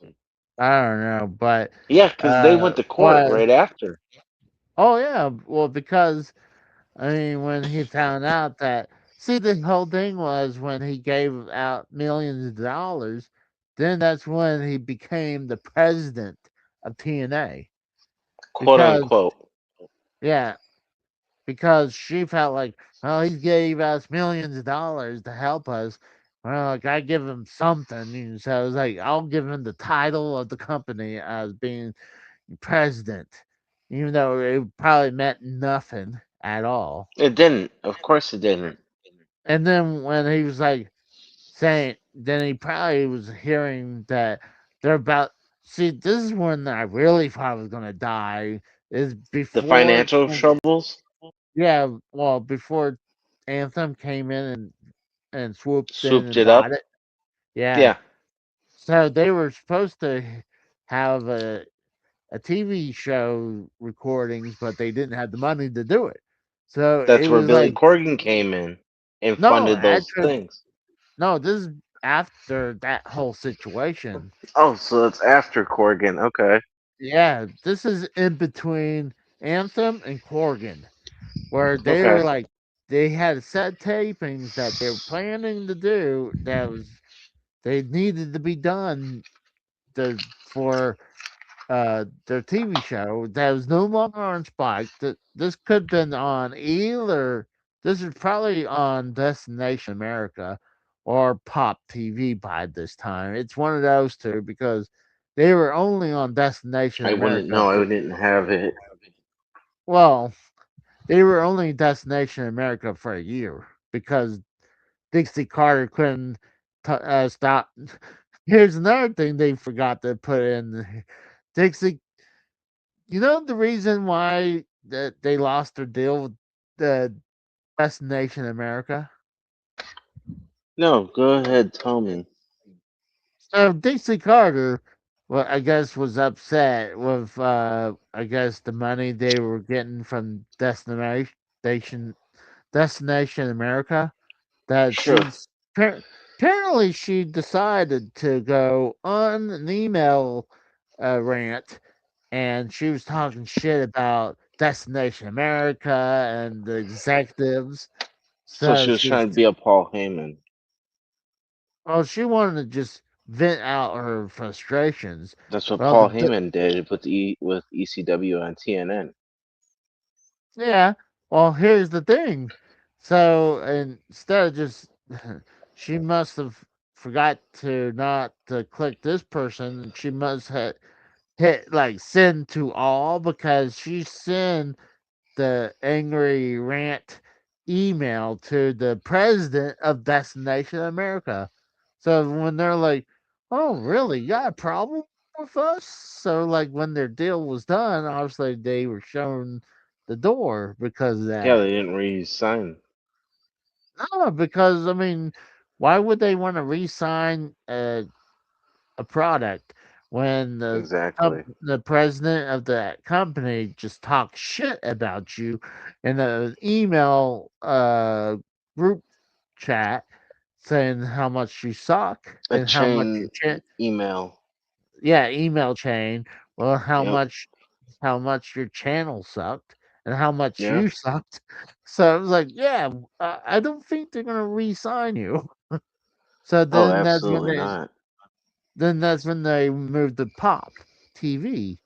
don't know, but Yeah, because they went to court what? right after. Oh yeah, well because I mean when he found out that see the whole thing was when he gave out millions of dollars, then that's when he became the president of TNA Quote because unquote. yeah because she felt like, well, he gave us millions of dollars to help us. Well, like I give him something, so I was like, I'll give him the title of the company as being president, even though it probably meant nothing at all. It didn't. Of course it didn't. And then when he was like saying, then he probably was hearing that they're about. See, this is when I really thought I was gonna die. Is The before financial troubles yeah, well, before Anthem came in and swooped in swooped and it bought up. it. Yeah. Yeah, So they were supposed to have a TV show recordings, but they didn't have the money to do it. So it that's where was Billy like, Corgan came in and no, funded those actually, things. no, this is after that whole situation. Oh, so that's after Corgan. Okay. Yeah, this is in between Anthem and Corgan, where they Okay. were like, they had set tapings that they were planning to do that was they needed to be done for their TV show that was no longer on Spike. That this could have been on either. This is probably on Destination America or Pop TV by this time. It's one of those two because they were only on Destination I wouldn't America know. I for didn't have it. well, they were only Destination America for a year because Dixie Carter couldn't stop. Here's another thing they forgot to put in. Dixie, you know the reason why that they lost their deal with the Destination America? No, go ahead. Tell me. So Dixie Carter, well, I guess was upset with I guess the money they were getting from Destination America. That Sure. apparently she decided to go on an email rant, and she was talking shit about Destination America and the executives. So So she was she was, trying to be a Paul Heyman. well, she wanted to just vent out her frustrations. That's what Well, Paul Heyman did with with ECW and TNN. yeah. Well, here's the thing. So instead of just, she must have forgot to not to click this person. She must have hit like send to all because she sent the angry rant email to the president of Destination America. So when they're like, "Oh, really? You got a problem with us?" So like when their deal was done, obviously they were shown the door because of Yeah, that. they didn't re-sign. No, because I mean, why would they want to re-sign a product when Exactly. the president of the company just talks shit about you in an email group chat saying how much you suck A and how much you chain email. yeah, email chain, well Yep. how much your channel sucked and how much Yeah. you sucked. So I was like, yeah, I don't think they're gonna re-sign you. So Oh, absolutely not. then that's when they moved to Pop TV,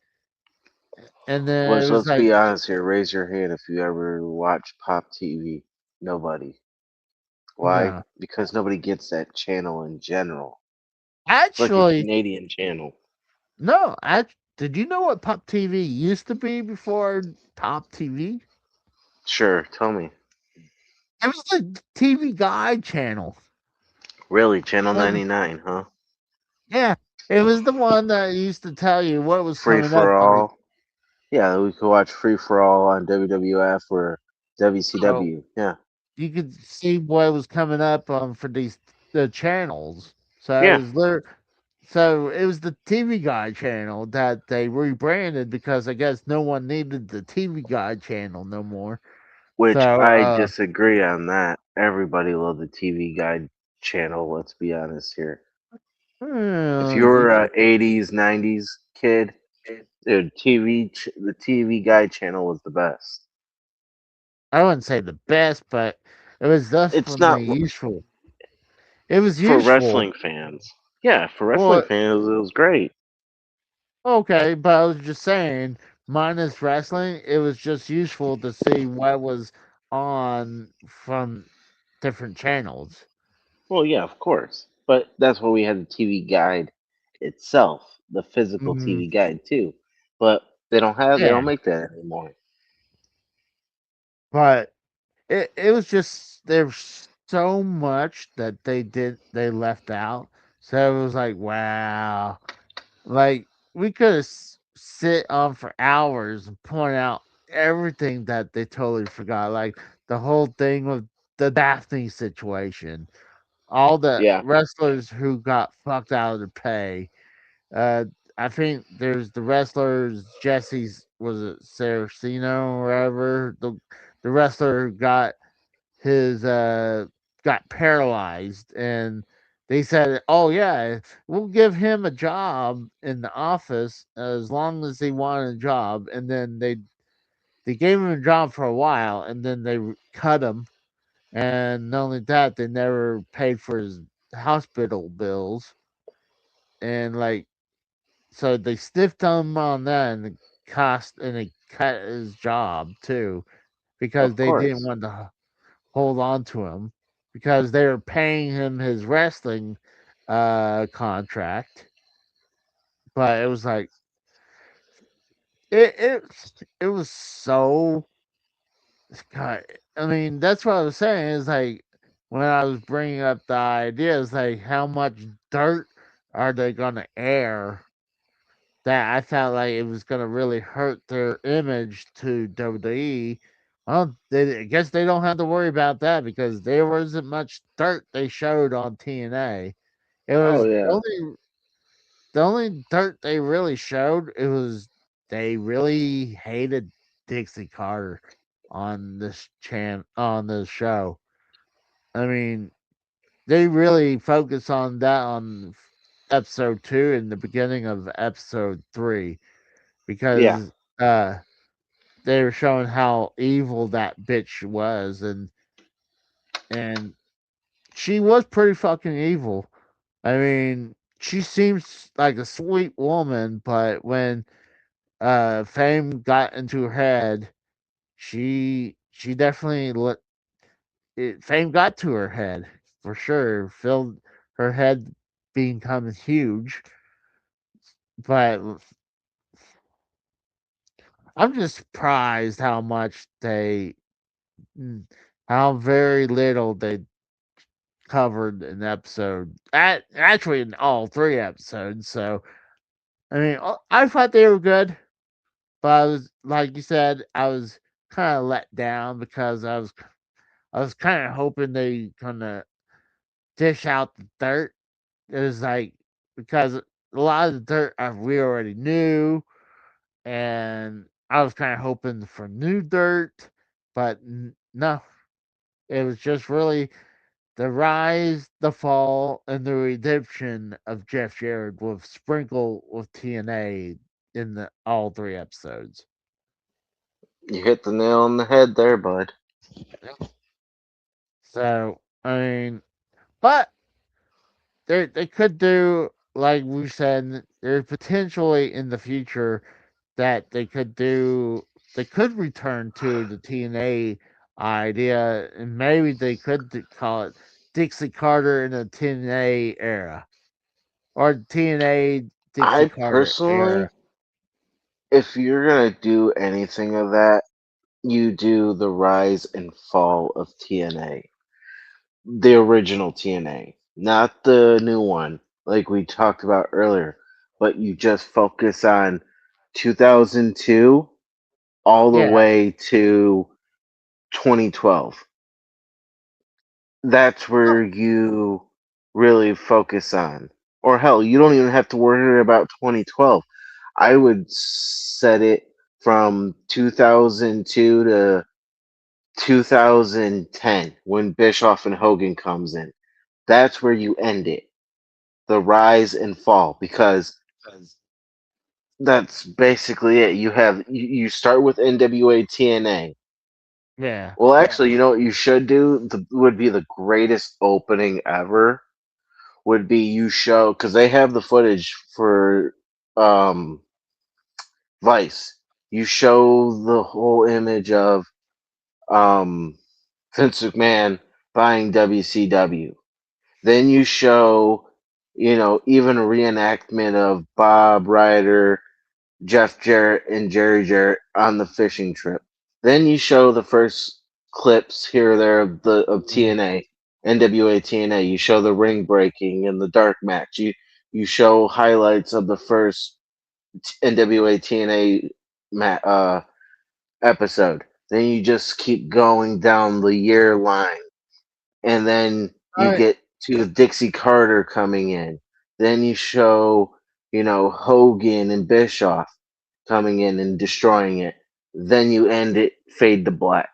and then it Which, was let's like, be honest here. Raise your hand if you ever watch Pop TV. Nobody. Why? no, Because nobody gets that channel in general. It's like a actually, Canadian channel. no. Did you know what Pop TV used to be before Pop TV? Sure, tell me. It was the TV Guide channel. Really, Channel Um, 99, huh? yeah, it was the one that used to tell you what was Free coming up for on. all. Yeah, we could watch Free for All on WWF or So WCW. Yeah. you could see what was coming up for these the channels. Yeah. So it was the TV Guide channel that they rebranded because I guess no one needed the TV Guide channel no more. Which So I disagree on that. Everybody loved the TV Guide channel, let's be honest here. If you you were a could, 80s, 90s kid, dude, the TV Guide channel was the best. I wouldn't say the best, but it was It's not definitely useful. It was for useful. wrestling fans. Yeah, for wrestling Well, fans, it was great. okay, but I was just saying, minus wrestling, it was just useful to see what was on from different channels. Well, yeah, of course. But that's why we had the TV Guide itself, the physical Mm, TV Guide too. But they yeah, don't make that anymore. but it was just there's so much that they left out. So it was like, wow, like we could have sit on for hours and point out everything that they totally forgot, like the whole thing with the Daphne situation, all the Yeah, wrestlers who got fucked out of their pay. Uh, I think there's the wrestlers Jesse's was it Saraceno or whatever the wrestler who his got paralyzed and they said, "Oh yeah, we'll give him a job in the office as long as he wanted a job." And then they gave him a job for a while, and then cut him. And not only that, they never paid for his hospital bills, and like so they stiffed him on that, and they cut his job too because of they didn't course. want to hold on to him because they were paying him his wrestling contract. But it was like it it was so God, I mean that's what I was saying is like when I was bringing up the idea is like how much dirt are they gonna air that I felt like it was gonna really hurt their image to WWE. Well, I guess they don't have to worry about that because there wasn't much dirt they showed on TNA. It Oh was yeah, the only dirt they really showed. It was they really hated Dixie Carter on on the show. I mean, they really focus on that on episode 2 and the beginning of episode 3 yeah, because they were showing how evil that bitch was and she was pretty fucking evil. I mean, she seems like a sweet woman, but when fame got into her head, she definitely fame got to her head for sure, filled her head becoming huge. But I'm just surprised how much how very little they covered an episode. Actually, in all 3 episodes. So I mean, I thought they were good, but I was like you said, I was kind of let down because I was kind of hoping they kind of dish out the dirt. It was like because a lot of the dirt we already knew, and I was kind of hoping for new dirt, but no, it was just really the rise, the fall, and the redemption of Jeff Jarrett with sprinkle with TNA in the all three episodes. You hit the nail on the head there, bud. So I mean, but they could do like we said. There's potentially in the future that they could return to the TNA idea, and maybe they could call it Dixie Carter in the TNA era or TNA I Dixie Carter personally, era. if you're gonna do anything of that, you do the rise and fall of TNA, the original TNA, not the new one like we talked about earlier, but you just focus on 2002 all the Yeah, way to 2012. That's oh, where you really focus on. Or hell, you don't even have to worry about 2012. I would set it from 2002 to 2010 when Bischoff and Hogan comes in. That's where you end it. The rise and fall, because that's basically it. You start with NWA TNA. yeah. Well, actually, you know what you should do? Would be the greatest opening ever. Would be you show, because they have the footage for um Vice. You show the whole image of um Vince McMahon buying WCW. Then you show, even a reenactment of Bob Ryder, Jeff Jarrett, and Jerry Jarrett on the fishing trip. Then you show the first clips here or there of Mm, TNA, NWA TNA. You show the ring breaking and the dark match. You show highlights of the first NWA TNA episode. Then you just keep going down the year line, and then all you right. get to Dixie Carter coming in. Then you show, Hogan and Bischoff coming in and destroying it. Then you end it, fade to black.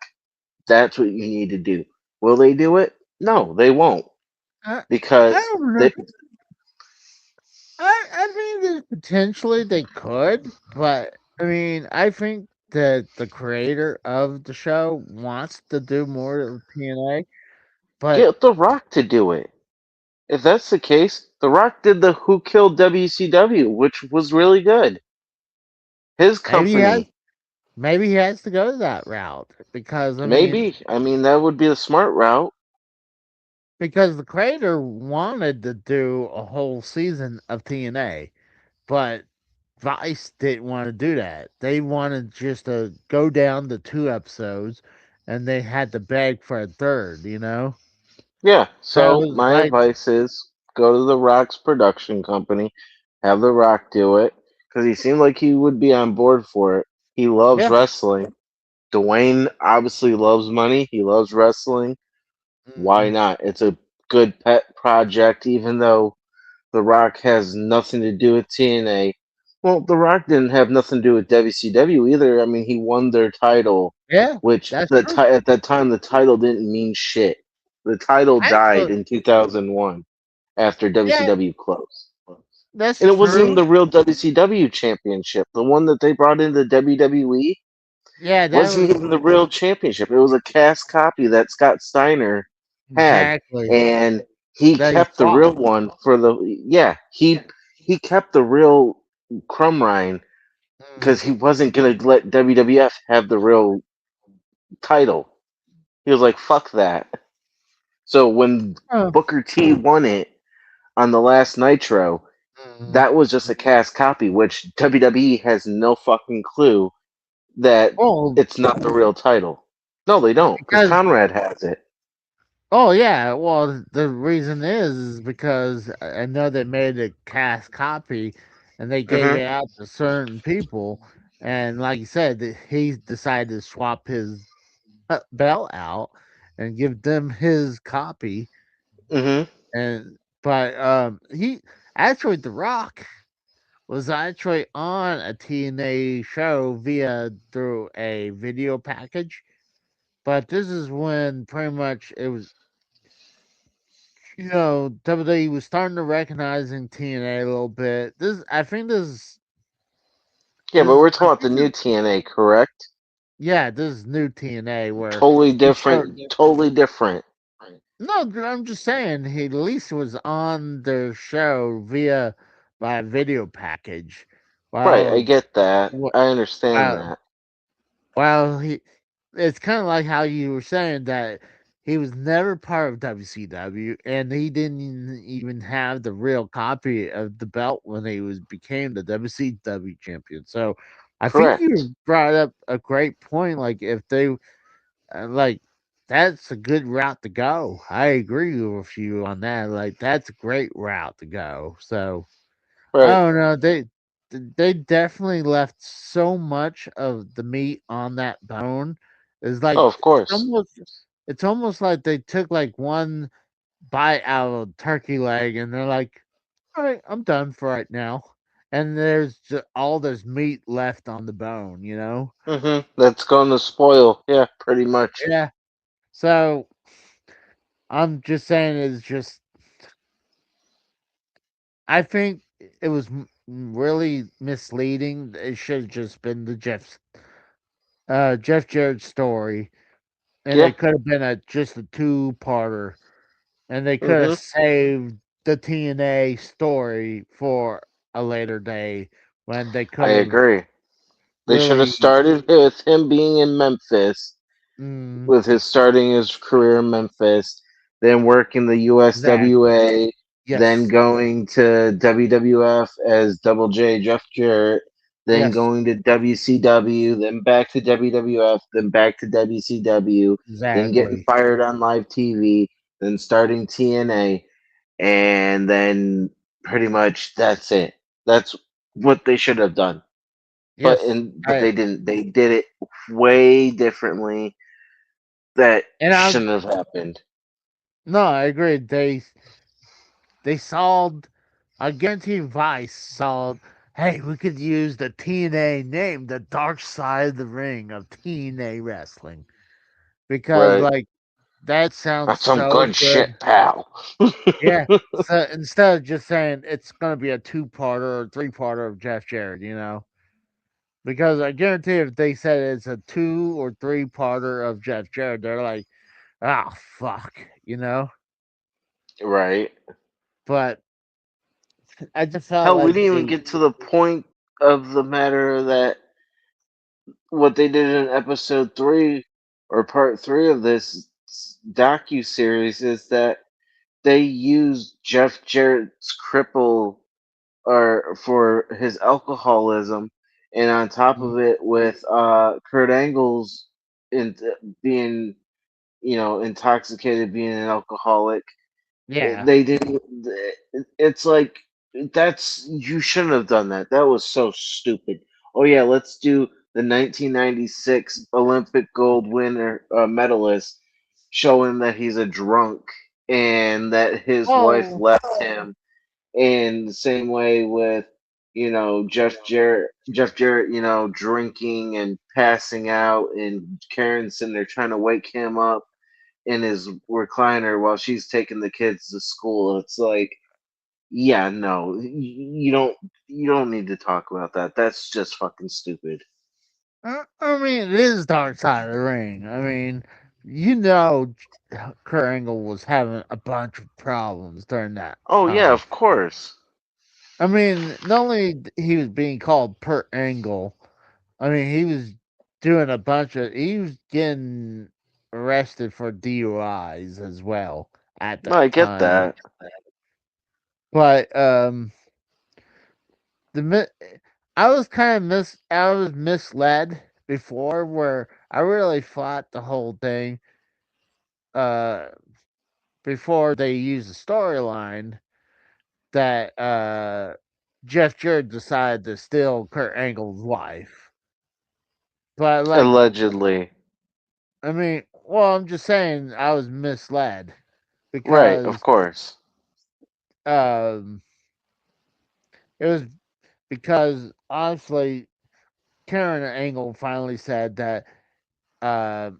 That's what you need to do. Will they do it? No, they won't, I, I because don't know. they I think that potentially they could, but I mean, I think that the creator of the show wants to do more of TNA, but get The Rock to do it. If that's the case, The Rock did the Who Killed WCW, which was really good. His maybe he has company, maybe he has to go that route because I mean, maybe. I mean, that would be the smart route. because the creator wanted to do a whole season of TNA, but Vice didn't want to do that. They wanted just to go down to two episodes, and they had to beg for a third. Yeah, So it so was my like, advice is go to The Rock's production company, have The Rock do it, because he seemed like he would be on board for it. He loves yeah. wrestling. Dwayne obviously loves money. He loves wrestling. Why Mhm. not? It's a good pet project, even though The Rock has nothing to do with TNA. Well, The Rock didn't have nothing to do with WCW either. I mean, he won their title, Yeah, which that's true. at that time the title didn't mean shit. The title died Actually, in 2001 after yeah, WCW closed. that's And it wasn't even true. the real WCW championship. The one that they brought into WWE Yeah, that wasn't was even the real championship. It was a cast copy that Scott Steiner had, exactly and he that he kept the fought. real one for the yeah. He kept the real Crumb Ryan Mm. because he wasn't gonna let WWF have the real title. He was like, "Fuck that." So when Oh. Booker T won it on the last Nitro, Mhm. that was just a cast copy, which WWE has no fucking clue that Oh, it's not the real title. No, they don't, because because Conrad has it. oh yeah, well the reason is because I know they made a cast copy, and they gave Hmm. it out to certain people, and like you said, he decided to swap his belt out and give them his copy. Hmm. And but he actually, The Rock. was actually on a TNA show via through a video package. But this is when pretty much it was, WWE was starting to recognizing TNA a little bit. I think Yeah, but we're I talking about the think new TNA, correct? yeah, this is new TNA where Totally he showed. different. Totally different. No, I'm just saying he at least was on their show via by video package, Right, I while get that. wh- I understand while that. while he it's kind of like how you were saying that he was never part of WCW and he didn't even have the real copy of the belt when he was became the WCW champion. So I think Correct. you brought up a great point. Like if they like that's a good route to go. I agree with you on that. Like that's a great route to go. So I Right. don't know. They definitely left so much of the meat on that bone. It's like Oh, of course. it's almost like they took like one bite out of a turkey leg and they're like, all right, I'm done for right now. And there's all this meat left on the bone, you know? That's going to spoil. Yeah, pretty much. Yeah. So I'm just saying it's just I think it was really misleading. It should have just been the Jeff Jarrett story, and Yeah. it could have been a just a two-parter, and they could have hmm saved the TNA story for a later day when they I could have agree. They should have really. started with him being in Memphis, Mm, with his starting his career in Memphis, then working the exactly. USWA, then Yes. going to WWF as Double J Jeff Jarrett, then Yes. going to WCW, then back to WWF, then back to WCW, then getting Exactly. fired on live TV, then starting TNA, and then pretty much that's it. That's what they should have done. Yes. But they didn't. They did it way differently. That And I shouldn't have happened. no, I agree. They solved. I guarantee Vice solved. Hey, we could use the TNA name, the Dark Side of the Ring of TNA Wrestling, because Right. like that sounds That's some so good good. shit, pal. Yeah. So instead of just saying it's gonna be a two-parter or three-parter of Jeff Jarrett, because I guarantee if they said it's a two or three-parter of Jeff Jarrett, they're like, "Ah, fuck," you know. Right. But I just felt Hell, we like didn't even they, get to the point of the matter that what they did in episode 3 or part 3 of this docu series is that they used Jeff Jarrett's cripple or for his alcoholism, and on top mm, of it with Kurt Angle's in being intoxicated, being an alcoholic. yeah. They didn't. It's like that's you shouldn't have done that. That was so stupid. Oh yeah, let's do the 1996 Olympic gold winner medalist, showing that he's a drunk and that his wife Oh, left him. And the same way with Jeff Jarrett, drinking and passing out, and Karen sitting there trying to wake him up in his recliner while she's taking the kids to school. It's like, yeah, no, you don't need to talk about that. That's just fucking stupid. I mean, it is Dark Side of the Ring. I mean, Kurt Angle was having a bunch of problems during that Oh yeah, time. of course. I mean, not only he was being called Kurt Angle, I mean, he was getting arrested for DUIs as well at No, that I get time. that. But the mi- I was misled before where I really thought the whole thing uh before they used the storyline that Jeff Jarrett decided to steal Kurt Angle's wife. But like Allegedly. I mean, well, I'm just saying I was misled Right, of because course. um it was because honestly, Karen Angle finally said that uh,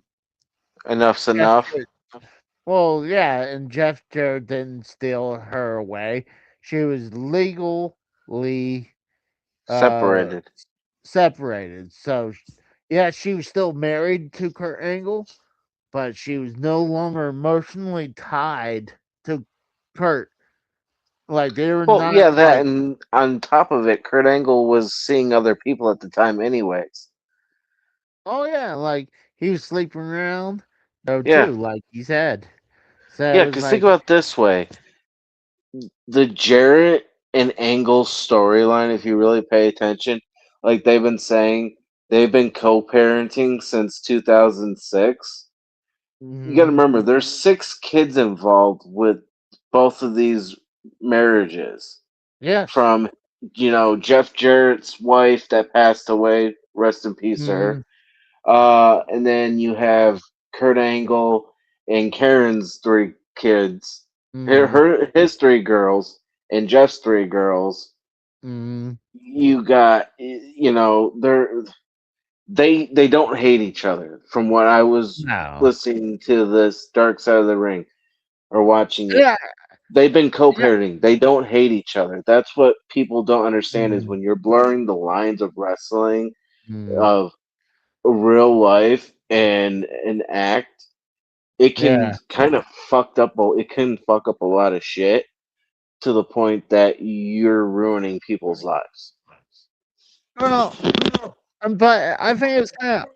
Enough's Jeff. enough. Well, yeah, and Jeff Jarrett didn't steal her away. She was legally uh Separated. separated. So yeah, she was still married to Kurt Angle, but she was no longer emotionally tied to Kurt. Like they were Well, not yeah, that like, and on top of it, Kurt Angle was seeing other people at the time, anyways. oh yeah, like he was sleeping around though Yeah, too, like he said. yeah. So it was Because think like, about it this way: the Jarrett and Angle storyline, if you really pay attention, like they've been saying, they've been co-parenting since 2006. You got to mm, remember, there's 6 kids involved with both of these marriages. yes, From Jeff Jarrett's wife that passed away, rest in peace to her. mm, And then you have Kurt Angle and Karen's 3 kids, mm, his 3 girls, and Jeff's 3 girls. mm, You got they don't hate each other. From what I was no, listening to this Dark Side of the Ring or watching it, yeah, they've been yeah, co-parenting. They don't hate each other. That's what people don't understand is mm, when you're blurring the lines of wrestling, mm, of real life and an act, it can yeah. kind of it can fuck up a lot of shit to the point that you're ruining people's lives. Well, but I think it's kind of,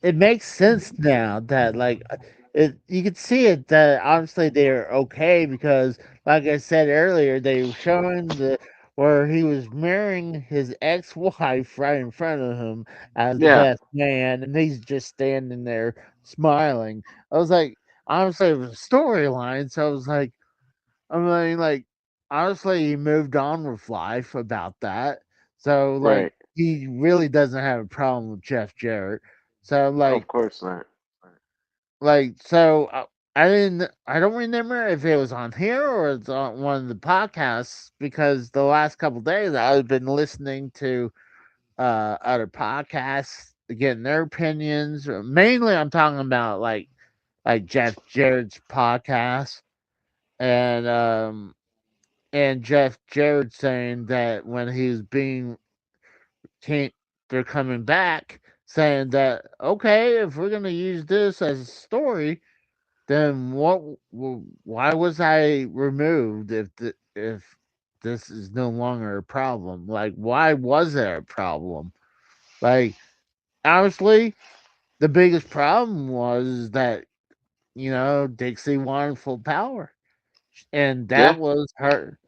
it makes sense now that like it, you could see it that obviously they're okay because like I said earlier, they were showing the where he was marrying his ex-wife right in front of him as the Yeah, best man, and he's just standing there smiling. I was like, honestly, it was a storyline, so I was like, I mean, like, honestly, he moved on with life about that. So, like, right. he really doesn't have a problem with Jeff Jarrett. So, Of course not. I don't remember if it was on here or it's on one of the podcasts because the last couple days I've been listening to other podcasts, getting their opinions. Mainly, I'm talking about like Jeff Jarrett's podcast and Jeff Jarrett saying that when he was being came, they're coming back, saying that okay, if we're gonna use this as a story, then why was I removed if this is no longer a problem? Like, why was there a problem? Like, honestly, the biggest problem was that Dixie wanted full power, and Yeah. that was her.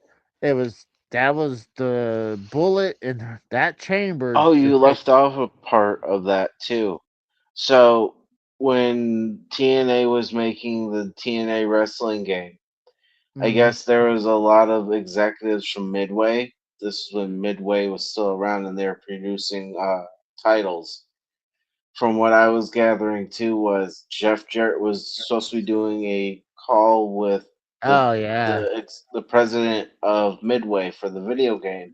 It was that was the bullet in that chamber. Oh, To you take. left off a part of that too. So when TNA was making the TNA wrestling game, I Mm, guess there was a lot of executives from Midway. This is when Midway was still around and they were producing titles. From what I was gathering too, was Jeff Jarrett was supposed to be doing a call with the oh yeah. the president of Midway for the video game,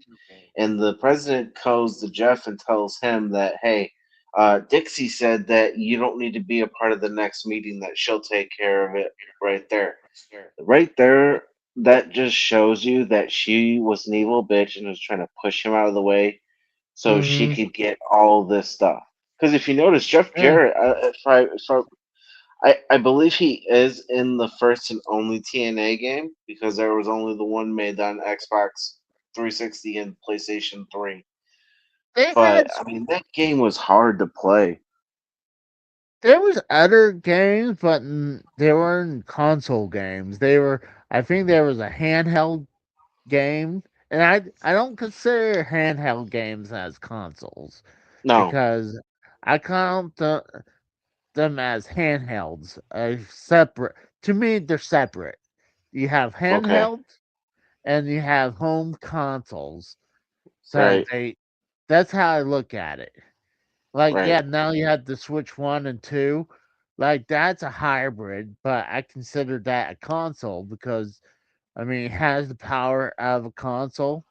and the president goes to Jeff and tells him that, hey, Dixie said that you don't need to be a part of the next meeting; that she'll take care of it right there. Right there, that just shows you that she was an evil bitch and was trying to push him out of the way so she Hmm. could get all this stuff. Because if you notice, Jeff Yeah. Jarrett, I believe he is in the first and only TNA game because there was only the one made on Xbox 360 and PlayStation 3. They But had I mean, that game was hard to play. there was other games, but they weren't console games. They were. I think there was a handheld game, and I don't consider handheld games as consoles No, because I count them as handhelds. Separate to me, they're separate. You have okay, handhelds and you have home consoles. So right, that's how I look at it. Like, right, yeah, now you have the Switch 1 and 2. Like, that's a hybrid, but I consider that a console because, I mean, it has the power of a console,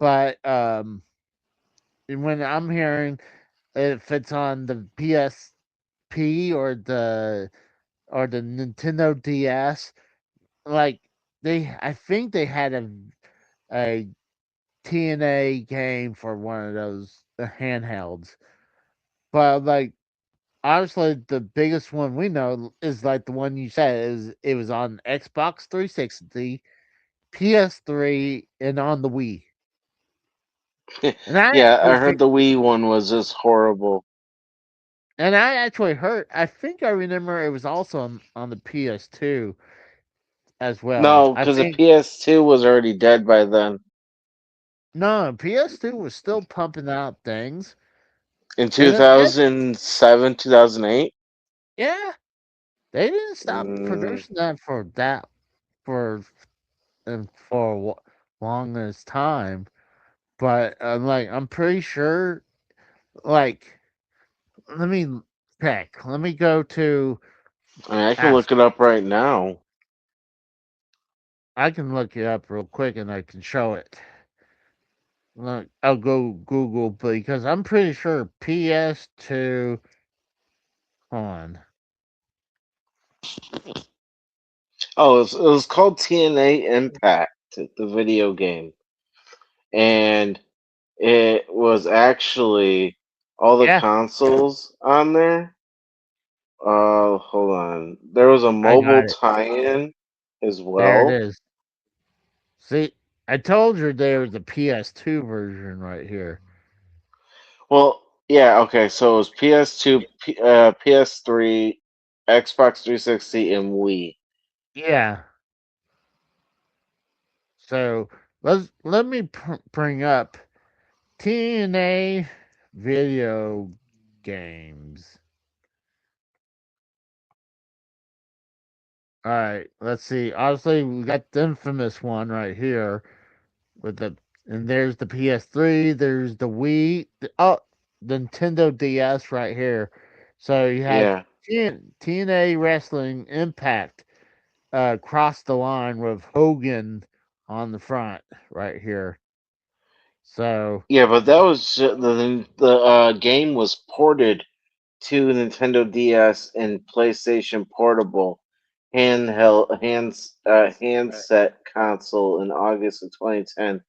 but when I'm hearing if it's on the PSP or the Nintendo DS, like I think they had a TNA game for one of those handhelds, but like honestly, the biggest one we know is like the one you said is it was on Xbox 360, PS3, and on the Wii. And I Yeah, I actually heard think, the Wii one was just horrible. and I actually heard. I think I remember it was also on the PS2 as well. No, I because the think PS2 was already dead by then. no, PS2 was still pumping out things, In and especially 2007, 2008. yeah, they didn't stop Mm, producing that for for longest time. But like I'm pretty sure, like let me check. Let me go to I mean, I can after. look it up right now. I can look it up real quick and I can show it. Look, I'll go Google because I'm pretty sure PS2. Hold on. Oh, it was called TNA Impact, the video game, and it was actually all the Yeah, consoles on there. Hold on. There was a I mobile got it. tie-in as There it well. is. See, I told you there was a PS2 version right here. Well, yeah, okay. So it was PS2, PS3, Xbox 360, and Wii. Yeah. So let me bring up TNA video games. All right, let's see. Obviously, we got the infamous one right here with and there's the PS3, there's the Wii, the Nintendo DS right here. So you had Yeah, TNA Wrestling Impact cross the line with Hogan on the front right here. So yeah, but that was the game was ported to Nintendo DS and PlayStation Portable handset console in August of 2010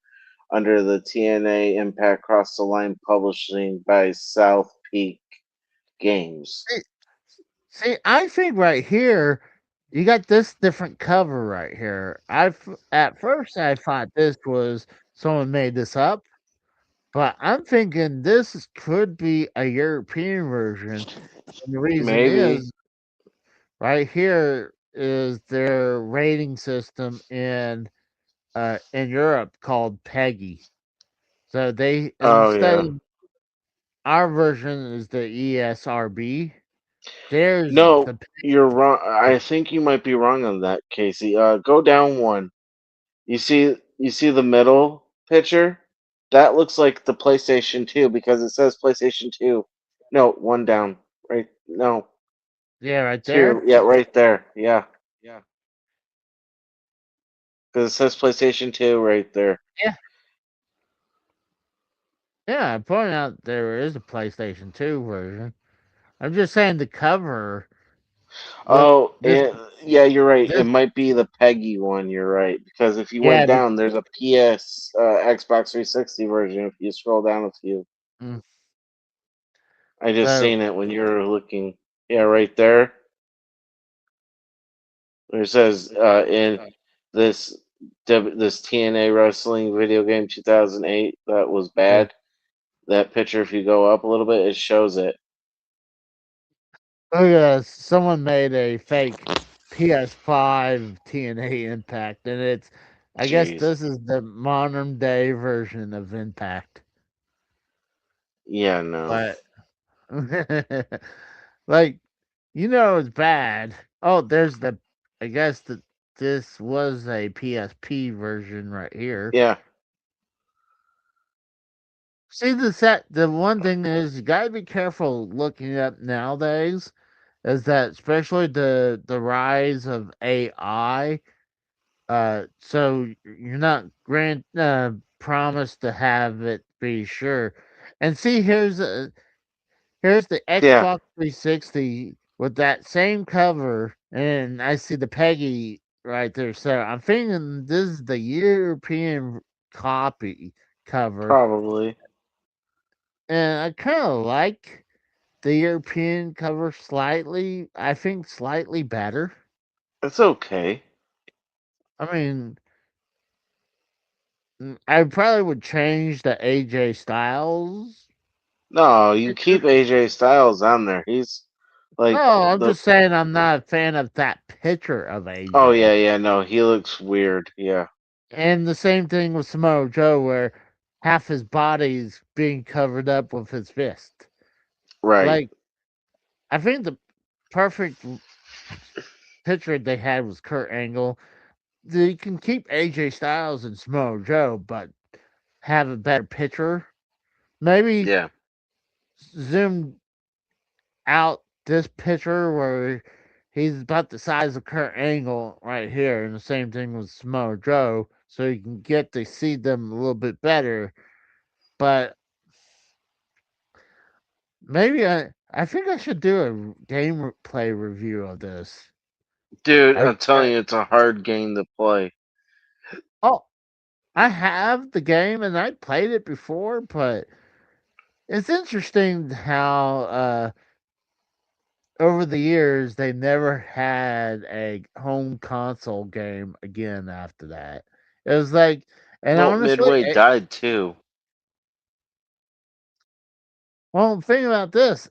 under the TNA Impact Cross the Line Publishing by South Peak Games. see, I think right here you got this different cover right here. At first I thought this was someone made this up. But I'm thinking could be a European version, and the reason Maybe. is right here is their rating system in Europe called Peggy. So they Oh instead yeah. of our version is the ESRB. There's No, the you're wrong. I think you might be wrong on that, Casey. Go down one. You see the middle picture? That looks like the PlayStation 2 because it says PlayStation 2. No, one down. Right. No. yeah right Two. there. Yeah, right there. Yeah. Because it says PlayStation 2 right there. Yeah, yeah. I pointed out there is a PlayStation 2 version. I'm just saying the cover. Look, Oh, yeah, you're right. It this might be the Peggy one. You're right. Because if you went yeah. down, there's a Xbox 360 version. If you scroll down a few, Mm, I just so seen it when you were looking. Yeah, right there. Where it says in this this TNA wrestling video game 2008 that was yeah. bad. That picture, if you go up a little bit, it shows it. Oh yeah, someone made a fake PS5 TNA Impact, and I guess Jeez. this is the modern day version of Impact. Yeah, no. But, like, it's bad. Oh, I guess this was a PSP version right here. Yeah. See, the one thing is, you gotta be careful looking up nowadays, is that especially the rise of AI. So you're not promise to have it be sure. And see, here's the Yeah, Xbox 360 with that same cover, and I see the Peggy right there. So I'm thinking this is the European copy cover, probably. and I kind of like the European cover slightly. I think slightly better. It's okay. I mean, I probably would change the AJ Styles No, you picture. keep AJ Styles on there. He's No, like I'm the. just saying I'm not a fan of that picture of Oh AJ. yeah, yeah. No, he looks weird. Yeah, And the same thing with Samoa Joe, where half his body's being covered up with his fist. right. Like, I think the perfect picture they had was Kurt Angle. You can keep AJ Styles and Samoa Joe, but have a better picture. Maybe Yeah. zoom out this picture where he's about the size of Kurt Angle right here, and the same thing with Samoa Joe, so you can get to see them a little bit better. But maybe I think I should do a gameplay review of this. Dude, I I'm telling you, it's a hard game to play. oh I have the game and I played it before, but it's interesting how over the years they never had a home console game again after that. It was like, and Well, honestly, Midway died too. well, think about this.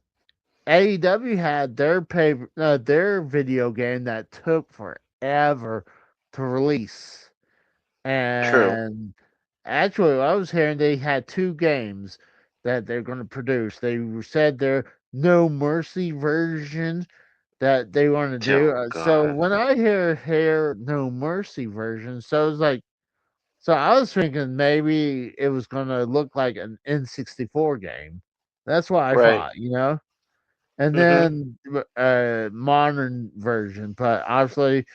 AEW had their video game that took forever to release. True. And actually, I was hearing they had two games that they're going to produce. They said their No Mercy version that they want to do. Oh So God. when I hear No Mercy version, so it's like, so I was thinking maybe it was going to look like an N64 game. That's what I Right. thought, you know. And Mhm. then modern version, but obviously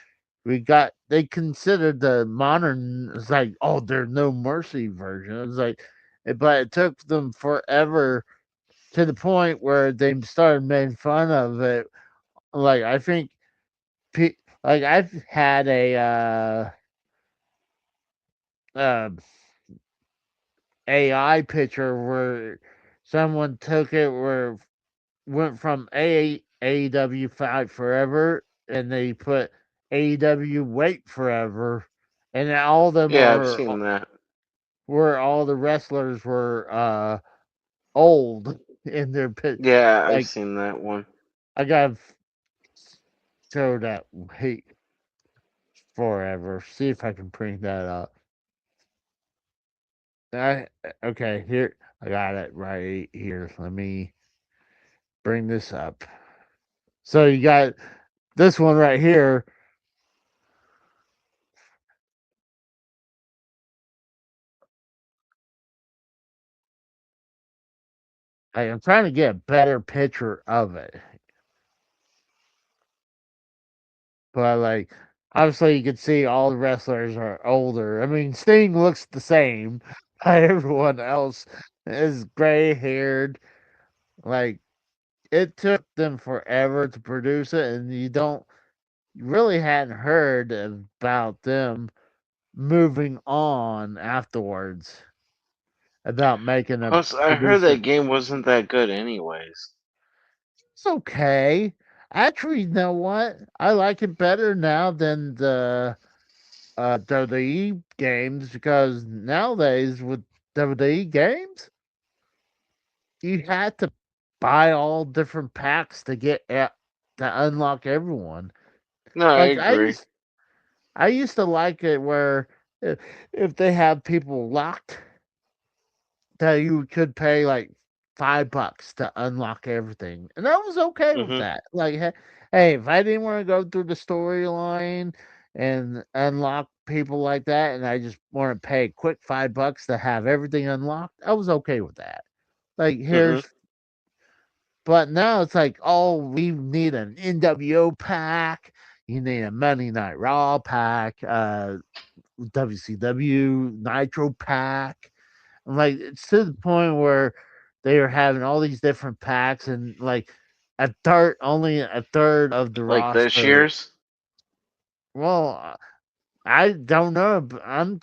they considered the modern. It's like, oh, there's no mercy version. It's like, but it took them forever to the point where they started making fun of it. Like I think, like I've had a uh, AI picture where someone took it where went from AEW Fight Forever and they put AEW Wait Forever, and all of them Yeah, I've are seen that. where all the wrestlers were old in their pit. Yeah, I've Like seen that one. I got show that Wait Forever. See if I can bring that up. I okay here. I got it right here. Let me bring this up. So you got this one right here. I'm trying to get a better picture of it, but like obviously you can see all the wrestlers are older. I mean, Sting looks the same. Everyone else is gray haired. Like it took them forever to produce it, and you really hadn't heard about them moving on afterwards about making a Plus, I heard producing. that game wasn't that good, anyways. It's okay. Actually, you know what? I like it better now than the WWE games because nowadays with WWE games, you had to buy all different packs to to unlock everyone. No, I Like agree. I used to like it where if they have people locked, that you could pay like $5 to unlock everything, and I was okay with Mhm. that. Like, hey, if I didn't want to go through the storyline and unlock people like that, and I just want to pay a quick $5 to have everything unlocked, I was okay with that. Like, Mhm. but now it's like, oh, we need an NWO pack. You need a Monday Night Raw pack. WCW Nitro Pack. And like it's to the point where they are having all these different packs and like only a third of the Like this roster. year's? Well, I don't know. But I'm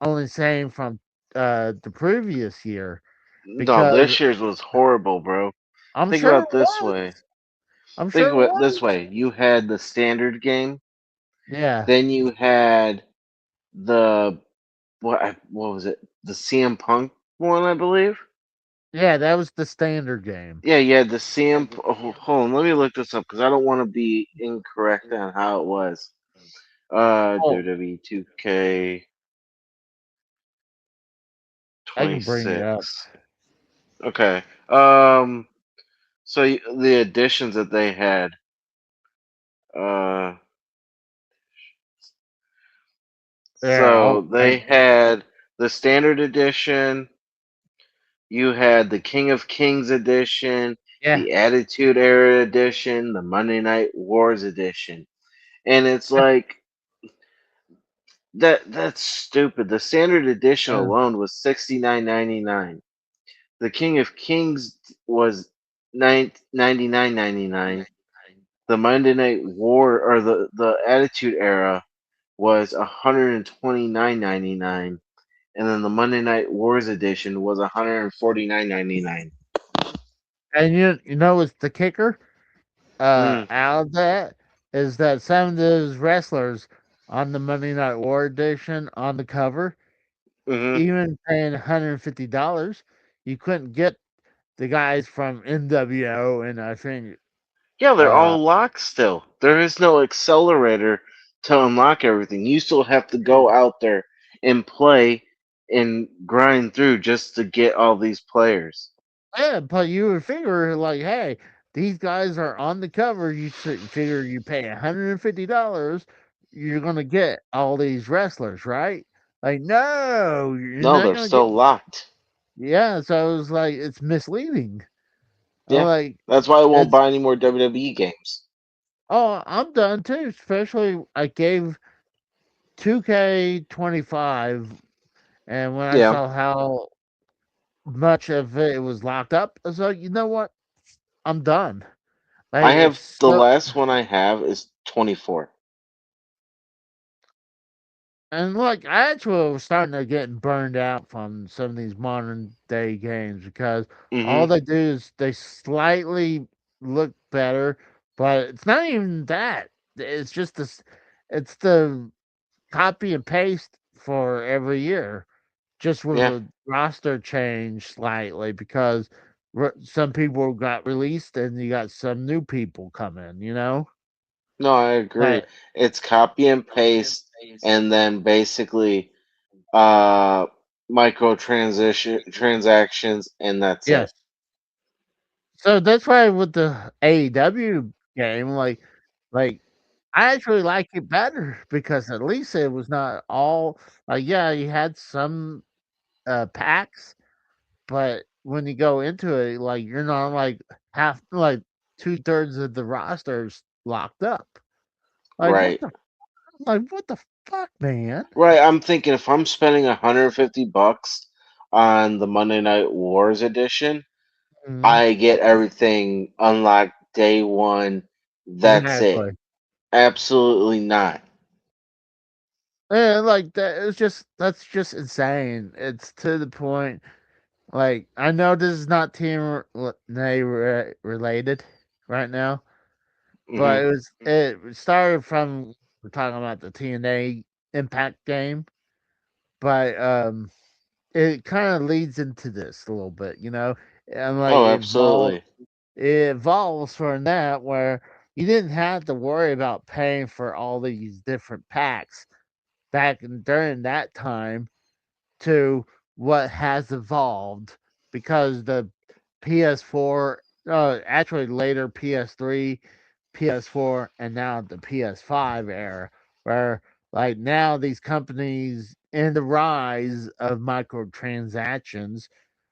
only saying from the previous year No, because this year's was horrible, bro. I'm Think sure about it it this was. way. I'm Think sure of it it this was. way. You had the standard game, Yeah, then you had the what was it? The CM Punk one, I believe. yeah, that was the standard game. Yeah, you had the CM. Hold on, let me look this up because I don't want to be incorrect on how it was. Oh, WWE 2K I can bring it up. 26. Okay. So the additions that they had. Uh, Yeah, so they had the standard edition. You had the King of Kings edition, yeah. the Attitude Era edition, the Monday Night Wars edition, and it's like that's stupid. The standard edition Uh, alone was $69.99. The King of Kings was $99.99. The Monday Night War or the Attitude Era was $129.99, and then the Monday Night Wars edition was $149.99. and you know what's the kicker? Mm, Out of that is that some of those wrestlers on the Monday Night War edition on the cover, hmm even paying $150, you couldn't get the guys from NWO and I think Yeah, they're uh all locked still. There is no accelerator to unlock everything. You still have to go out there and play and grind through just to get all these players. yeah, but you would figure like, hey, these guys are on the cover. Figure you pay $150, you're gonna get all these wrestlers, right? Like, no, you're No, not they're gonna get. still locked. Yeah, so it was like it's misleading. I'm Yeah. like, That's why I won't it's buy any more WWE games. oh, I'm done too. Especially I gave 2K25, and when I Yeah. saw how much of it was locked up, I was like, you know what? I'm done. I Like have it's the so. last one I have is 24. And look, I actually was starting to get burned out from some of these modern day games because all hmm they do is they slightly look better, but it's not even that. It's just this. It's the copy and paste for every year, just with Yeah. a roster change slightly because some people got released and you got some new people come in. You know, No, I agree. but It's copy and paste and then basically uh micro transition transactions and that's it. yes. So that's why with the AEW game, like I actually like it better because at least it was not all yeah, you had some packs, but when you go into it, like you're not like half like 2/3 of the rosters locked up. Like Right. what the fuck, man? Right. I'm thinking if I'm spending $150 on the Monday Night Wars edition, Mhm. I get everything unlocked day one. That's it. Exactly. Absolutely not. And like that it's just that's just insane. It's to the point. Like, I know this is not TNA related right now, hmm but it started from we're talking about the TNA Impact game, but it kind of leads into this a little bit, you know, and like Oh, absolutely. it evolves from that where you didn't have to worry about paying for all these different packs during that time to what has evolved because the PS4, actually later PS3, PS4, and now the PS5 era, where like now these companies in the rise of microtransactions,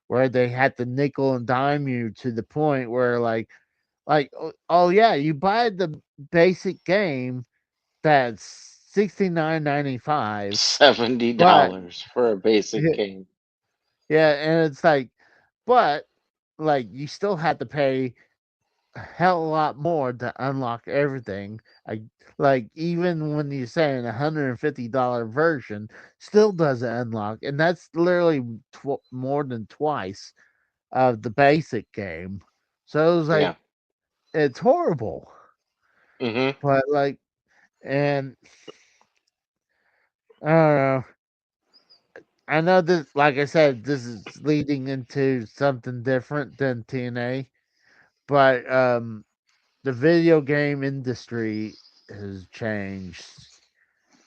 where they had to nickel and dime you to the point where oh yeah, you buy the basic game that's $69.95. $70 But for a basic yeah, game. yeah, and it's like, but like you still had to pay a hell of a lot more to unlock everything. Like even when you're saying $150 version still doesn't unlock, and that's literally more than twice of the basic game. So it was Yeah. like it's horrible. Mhm. But like, and I don't know. I know this, like I said, this is leading into something different than TNA, but the video game industry has changed,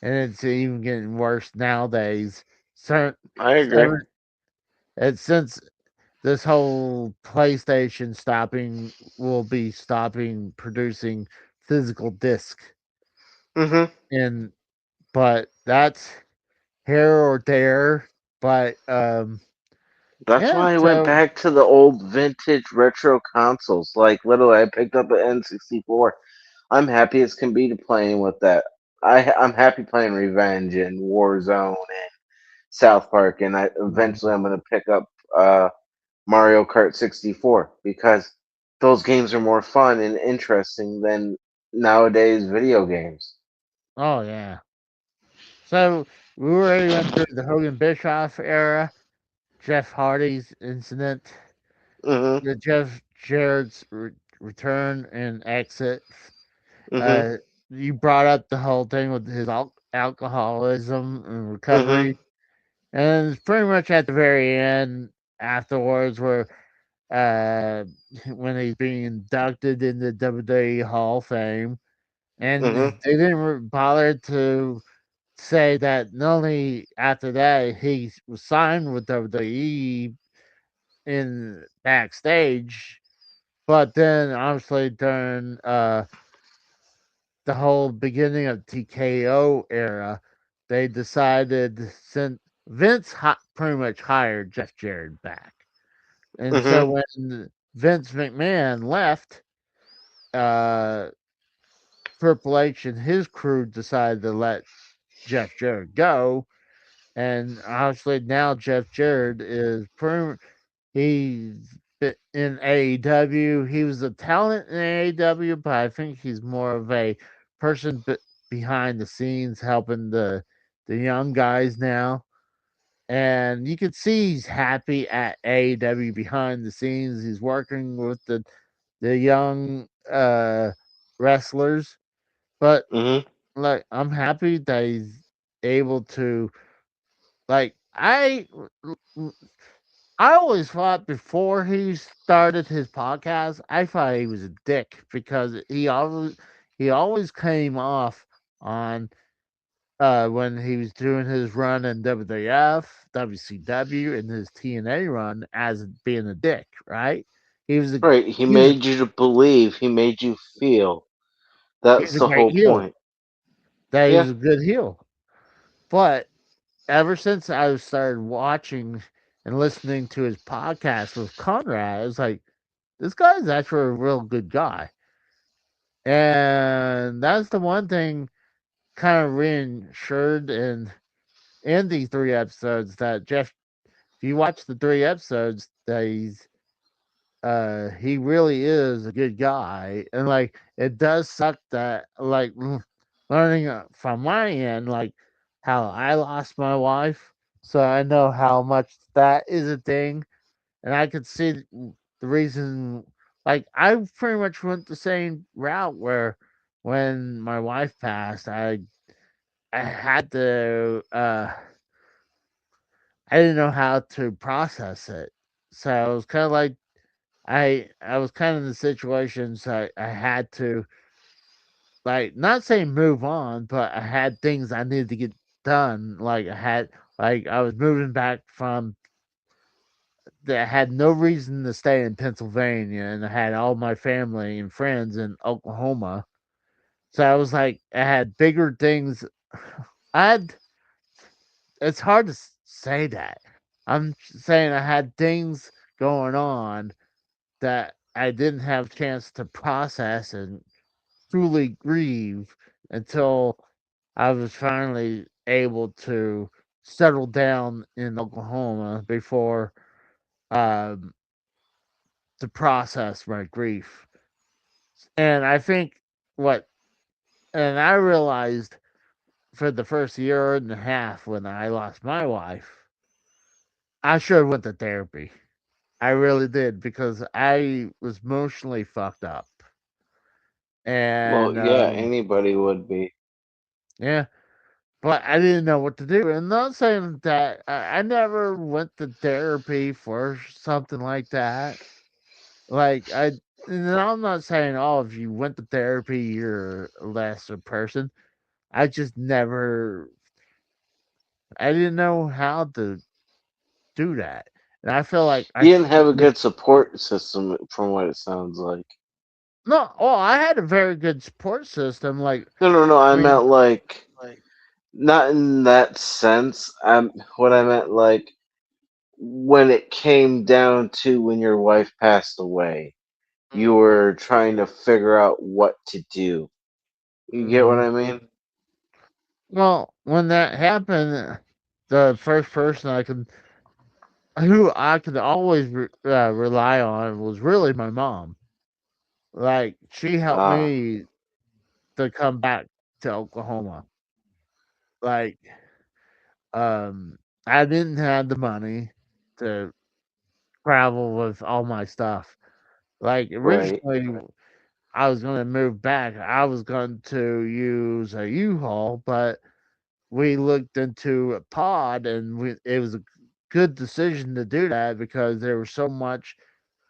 and it's even getting worse nowadays. Certain, I agree. ever, and since this whole PlayStation stopping will be stopping producing physical disc, Mhm. and but that's here or there. But That's yeah, why I went so back to the old vintage retro consoles. Like literally, I picked up an N64. I'm happy as can be to playing with that. I'm happy playing Revenge and Warzone and South Park, and I eventually I'm gonna pick up Mario Kart 64 because those games are more fun and interesting than nowadays video games. oh yeah. So we already went through the Hogan Bischoff era, Jeff Hardy's incident, Mhm. the Jeff Jarrett's return and exit. Mhm. Uh, you brought up the whole thing with his alcoholism and Mhm. recovery, and it's pretty much at the very end afterwards where uh when he's being inducted in the WWE Hall of Fame, and Mhm. they didn't bother to say that not only after that he was signed with WWE in backstage, but then obviously during the whole beginning of TKO era, they decided since pretty much hired Jeff Jarrett back, and Mhm. so when Vince McMahon left, uh, Triple H and his crew decided to let Jeff Jarrett go, and obviously now Jeff Jarrett is he's in AEW. He was a talent in AEW, but I think he's more of a person behind the scenes helping the young guys now. And you can see he's happy at AEW behind the scenes. He's working with the young wrestlers, but Mhm. like I'm happy that he's able to like I always thought before he started his podcast, I thought he was a dick because he always came off on when he was doing his run in WWF, WCW, and his TNA run as being a dick, right? He was a Right. He he was a made you to believe. He made you feel. he That's was a the great whole heel. point. That he Yeah. was a good heel. But ever since I started watching and listening to his podcast with Conrad, I was like, this guy's actually a real good guy. And that's the one thing kind of reassured in these three episodes that Jeff, if you watch the three episodes, that he really is a good guy. And like it does suck that like learning from my end, like how I lost my wife. So I know how much that is a thing. And I could see the reason. Like I pretty much went the same route where when my wife passed, I had to I didn't know how to process it. So I was kind of like I was kind of in the situation, so I had to like not saying move on, but I had things I needed to get done. I was moving back from that I had no reason to stay in Pennsylvania, and I had all my family and friends in Oklahoma. So I was like, I had bigger things. I had. It's hard to say that. I'm saying I had things going on that I didn't have a chance to process and truly grieve until I was finally able to settle down in Oklahoma before um, to process my grief. And I think what, and I realized for the first year and a half when I lost my wife, I should have went to therapy. I really did because I was emotionally fucked up. Well, And yeah, anybody would be. yeah, but I didn't know what to do. And not saying that I never went to therapy for something like that. Like and I'm not saying, oh, if you went to therapy, you're a lesser person. I just never, I didn't know how to do that, and I feel like You didn't have a good support system, from what it sounds like. no. Oh, I had a very good support system. Like, No, no, no. I I mean, meant like not in that sense. What I meant like when it came down to when your wife passed away, you were trying to figure out what to do. You get what mm-hmm. I mean? Well, when that happened, the first person who I could always rely on was really my mom. Like, she helped Ah, me to come back to Oklahoma. Like, um, I didn't have the money to travel with all my stuff. Like, right. originally, I was going to move back. I was going to use a U-Haul, but we looked into a pod, and it was a good decision to do that because there was so much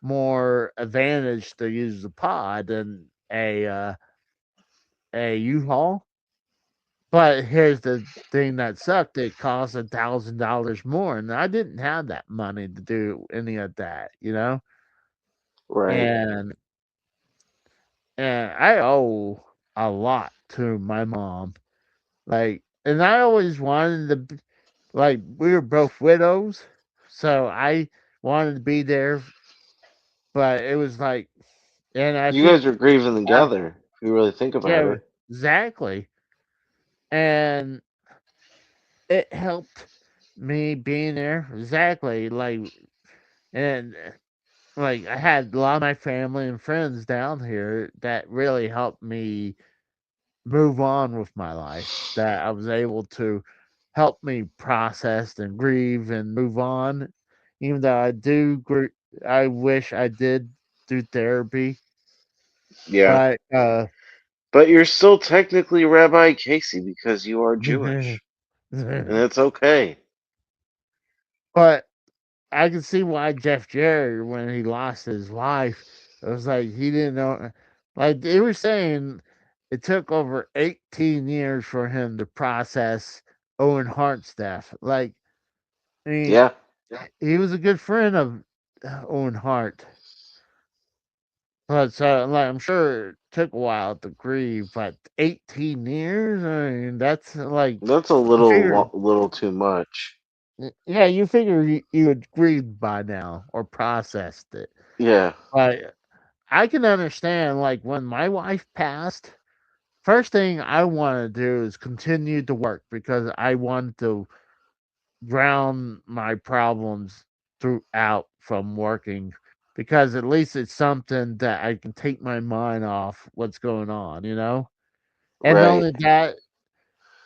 more advantage to use the pod than a U-Haul. But here's the thing that sucked: it cost $1,000 more, and I didn't have that money to do any of that, you know. Right. And I owe a lot to my mom. Like, and I always wanted to, like, we were both widows, so I wanted to be there, but it was like, and I You think, guys are grieving together, if you really think about yeah, it. exactly. And it helped me being there, exactly. Like, and like, I had a lot of my family and friends down here that really helped me move on with my life, that I was able to help me process and grieve and move on. Even though I wish I did do therapy, Yeah. but But you're still technically Rabbi Casey because you are Jewish. And it's okay. but I can see why Jeff Jarrett, when he lost his wife, it was like he didn't know. Like they were saying, it took over 18 years for him to process Owen Hart's death. Like, I mean, Yeah. he was a good friend of Owen Hart, but so like I'm sure it took a while to grieve. But 18 years, I mean, that's like That's a you figure, little too much. yeah, you figure you would grieve by now or processed it. Yeah. But I can understand, like, when my wife passed, first thing I want to do is continue to work because I want to drown my problems throughout from working, because at least it's something that I can take my mind off what's going on, you know? And not Right. only that,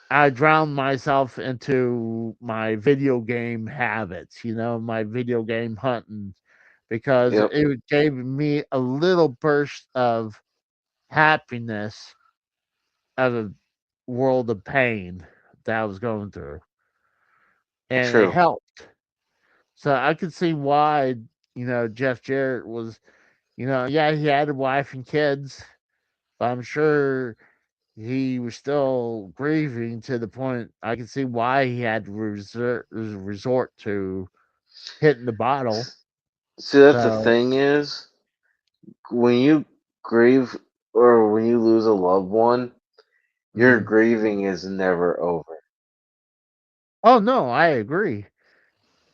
I drown myself into my video game habits, you know, my video game hunting, because Yep. it gave me a little burst of happiness of a world of pain that I was going through, and it True. helped. So I could see why, Jeff Jarrett was, yeah, he had a wife and kids, but I'm sure he was still grieving to the point I could see why he had to resort to hitting the bottle. See, that's the So, thing is, when you grieve or when you lose a loved one, your mhm. grieving is never over. Oh no, I agree.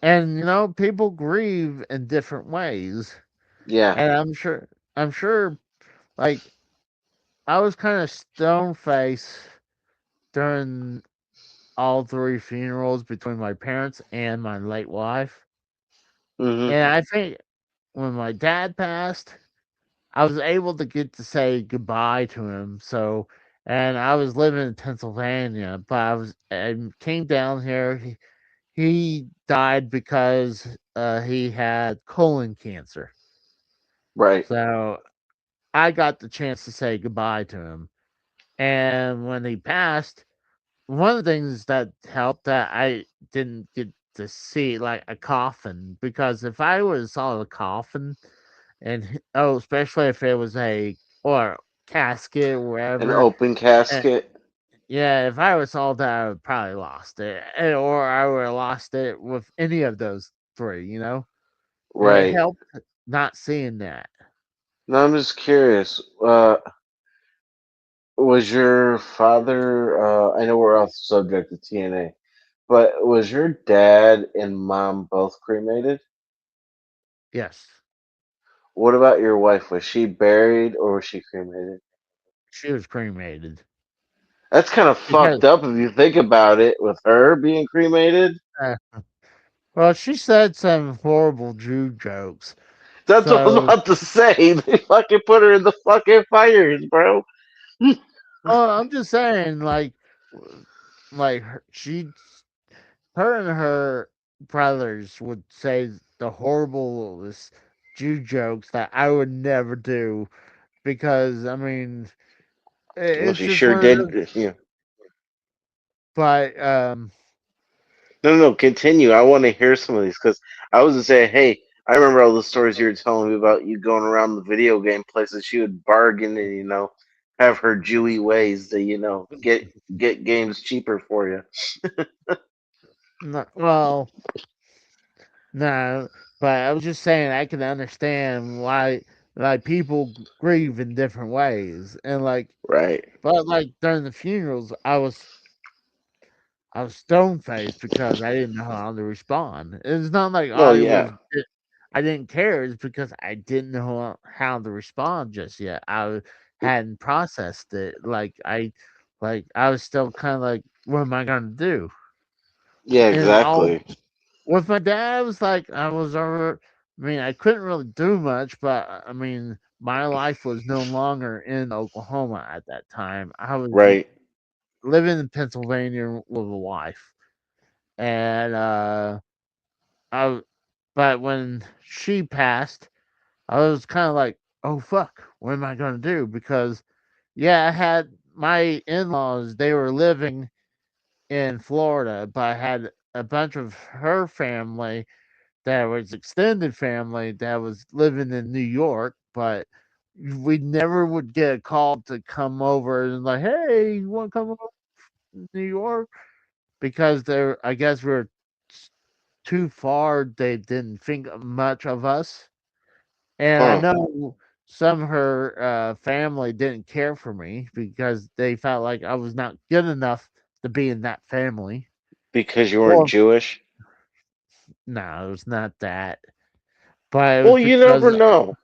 And people grieve in different ways, Yeah. and I'm sure, like, I was kind of stone faced during all three funerals between my parents and my late wife. Hmm. And I think when my dad passed, I was able to get to say goodbye to him. So, and I was living in Pennsylvania, but I came down here. He died because he had colon cancer. Right. So I got the chance to say goodbye to him. And when he passed, one of the things that helped that I didn't get to see like a coffin, because if I would have saw the coffin oh, especially if it was a or casket or An wherever, open eh, casket. yeah, if I would have saw that, I would probably lost it, or I would have lost it with any of those three, and it Right. helped not seeing that. Now I'm just curious. Was your father? I know we're off the subject of TNA, but was your dad and mom both cremated? Yes, What about your wife? Was she buried or was she cremated? she was cremated That's kind of because fucked up if you think about it, with her being cremated. uh, well, she said some horrible Jew jokes. That's what I was So, about to say. They fucking put her in the fucking fires, bro. oh, I'm just saying, like her and her brothers would say the horriblest Jew jokes that I would never do because I mean Well, it's she just sure one of did. those. But No, no, no, continue. I want to hear some of these because I was gonna say, hey, I remember all the stories you were telling me about you going around the video game places. She would bargain and have her Jewy ways to get games cheaper for you. no, well, no, but I was just saying I can understand why like people grieve in different ways and Right. but like during the funerals I was stone faced because I didn't know how to respond. It's not like No, yeah, I didn't care. It's because I didn't know how to respond just yet. Hadn't processed it. I was still kind of like, what am I gonna do? yeah, And all exactly. with my dad, it was like I was over. I mean, I couldn't really do much, but I mean, my life was no longer in Oklahoma at that time. I was Right. living in Pennsylvania with a wife, and I but when she passed, I was kind of like, "Oh fuck, what am I gonna do?" Because yeah, I had my in-laws; they were living in Florida, but I had a bunch of her family that was extended family that was living in New York, but we never would get a call to come over and like, "Hey, you want to come over to New York?" Because they're, I guess, we're too far. They didn't think much of us. And I Huh. know some of her family didn't care for me because they felt like I was not good enough to be in that family. Because you weren't Or Jewish? no, it was not that. But it was Well, you never because know.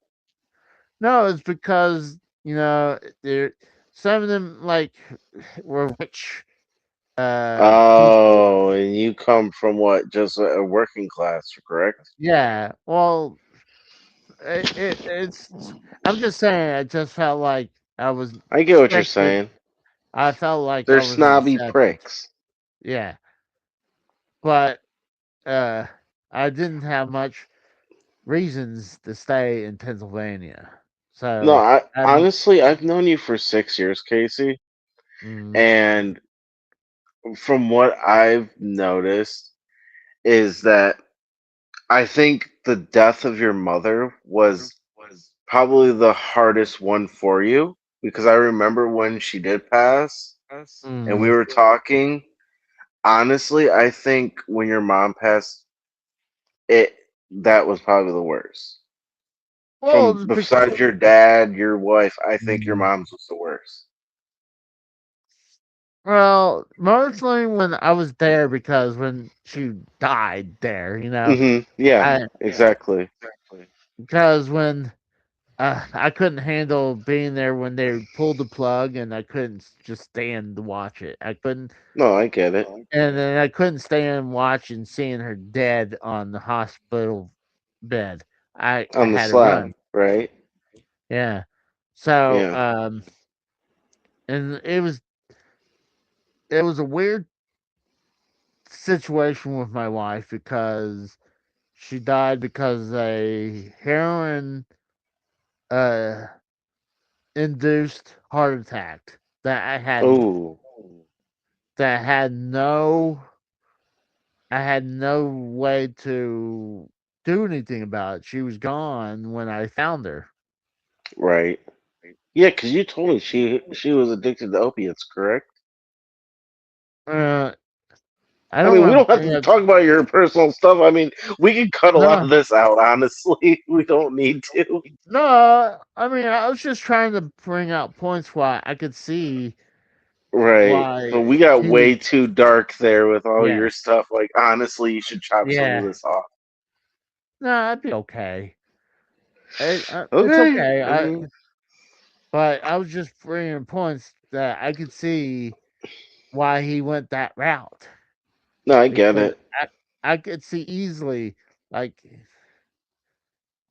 no, it's because there some of them were rich people. Oh, and you come from what? Just a working class, correct? Yeah, well, it's. I'm just saying. I just felt like I was I get what you're expected. saying. I felt like They're I was snobby accepted. pricks. Yeah, but uh, I didn't have much reasons to stay in Pennsylvania. No, So I I'm. honestly I've known you for 6 years, Casey, Mm, and from what I've noticed is that I think the death of your mother was probably the hardest one for you because I remember when she did pass and we mm. were talking. Honestly, I think when your mom passed, it that was probably the worst. Well, From it's besides your dad, your wife, I think your mm. mom's was the worst. Well, mostly when I was there because when she died there, Yeah, I exactly. because when I couldn't handle being there when they pulled the plug, and I couldn't just stand to watch it. I couldn't, No, I get it. and then I couldn't stand watching seeing her dead on the hospital bed. I On the had to slab, run. right? Yeah. So Yeah. and it was a weird situation with my wife because she died because a heroin uh induced heart attack that Oh, that had no I had no way to do anything about it. She was gone when I found her. right. Yeah, because you told me she was addicted to opiates, correct? Uh, I I don't mean, we want don't to have bring to up talk about your personal stuff. I mean, we can cut a lot no, of this out. Honestly, we don't need to. no. I mean, I was just trying to bring out points why I could see Right, but why we got he was. way too dark there with all Yeah, your stuff. Like, honestly, you should chop some of yeah. this off. No, I'd be okay. It's Okay. okay. I mean, But I was just bringing points that I could see why he went that route no, I get because it. I could see easily like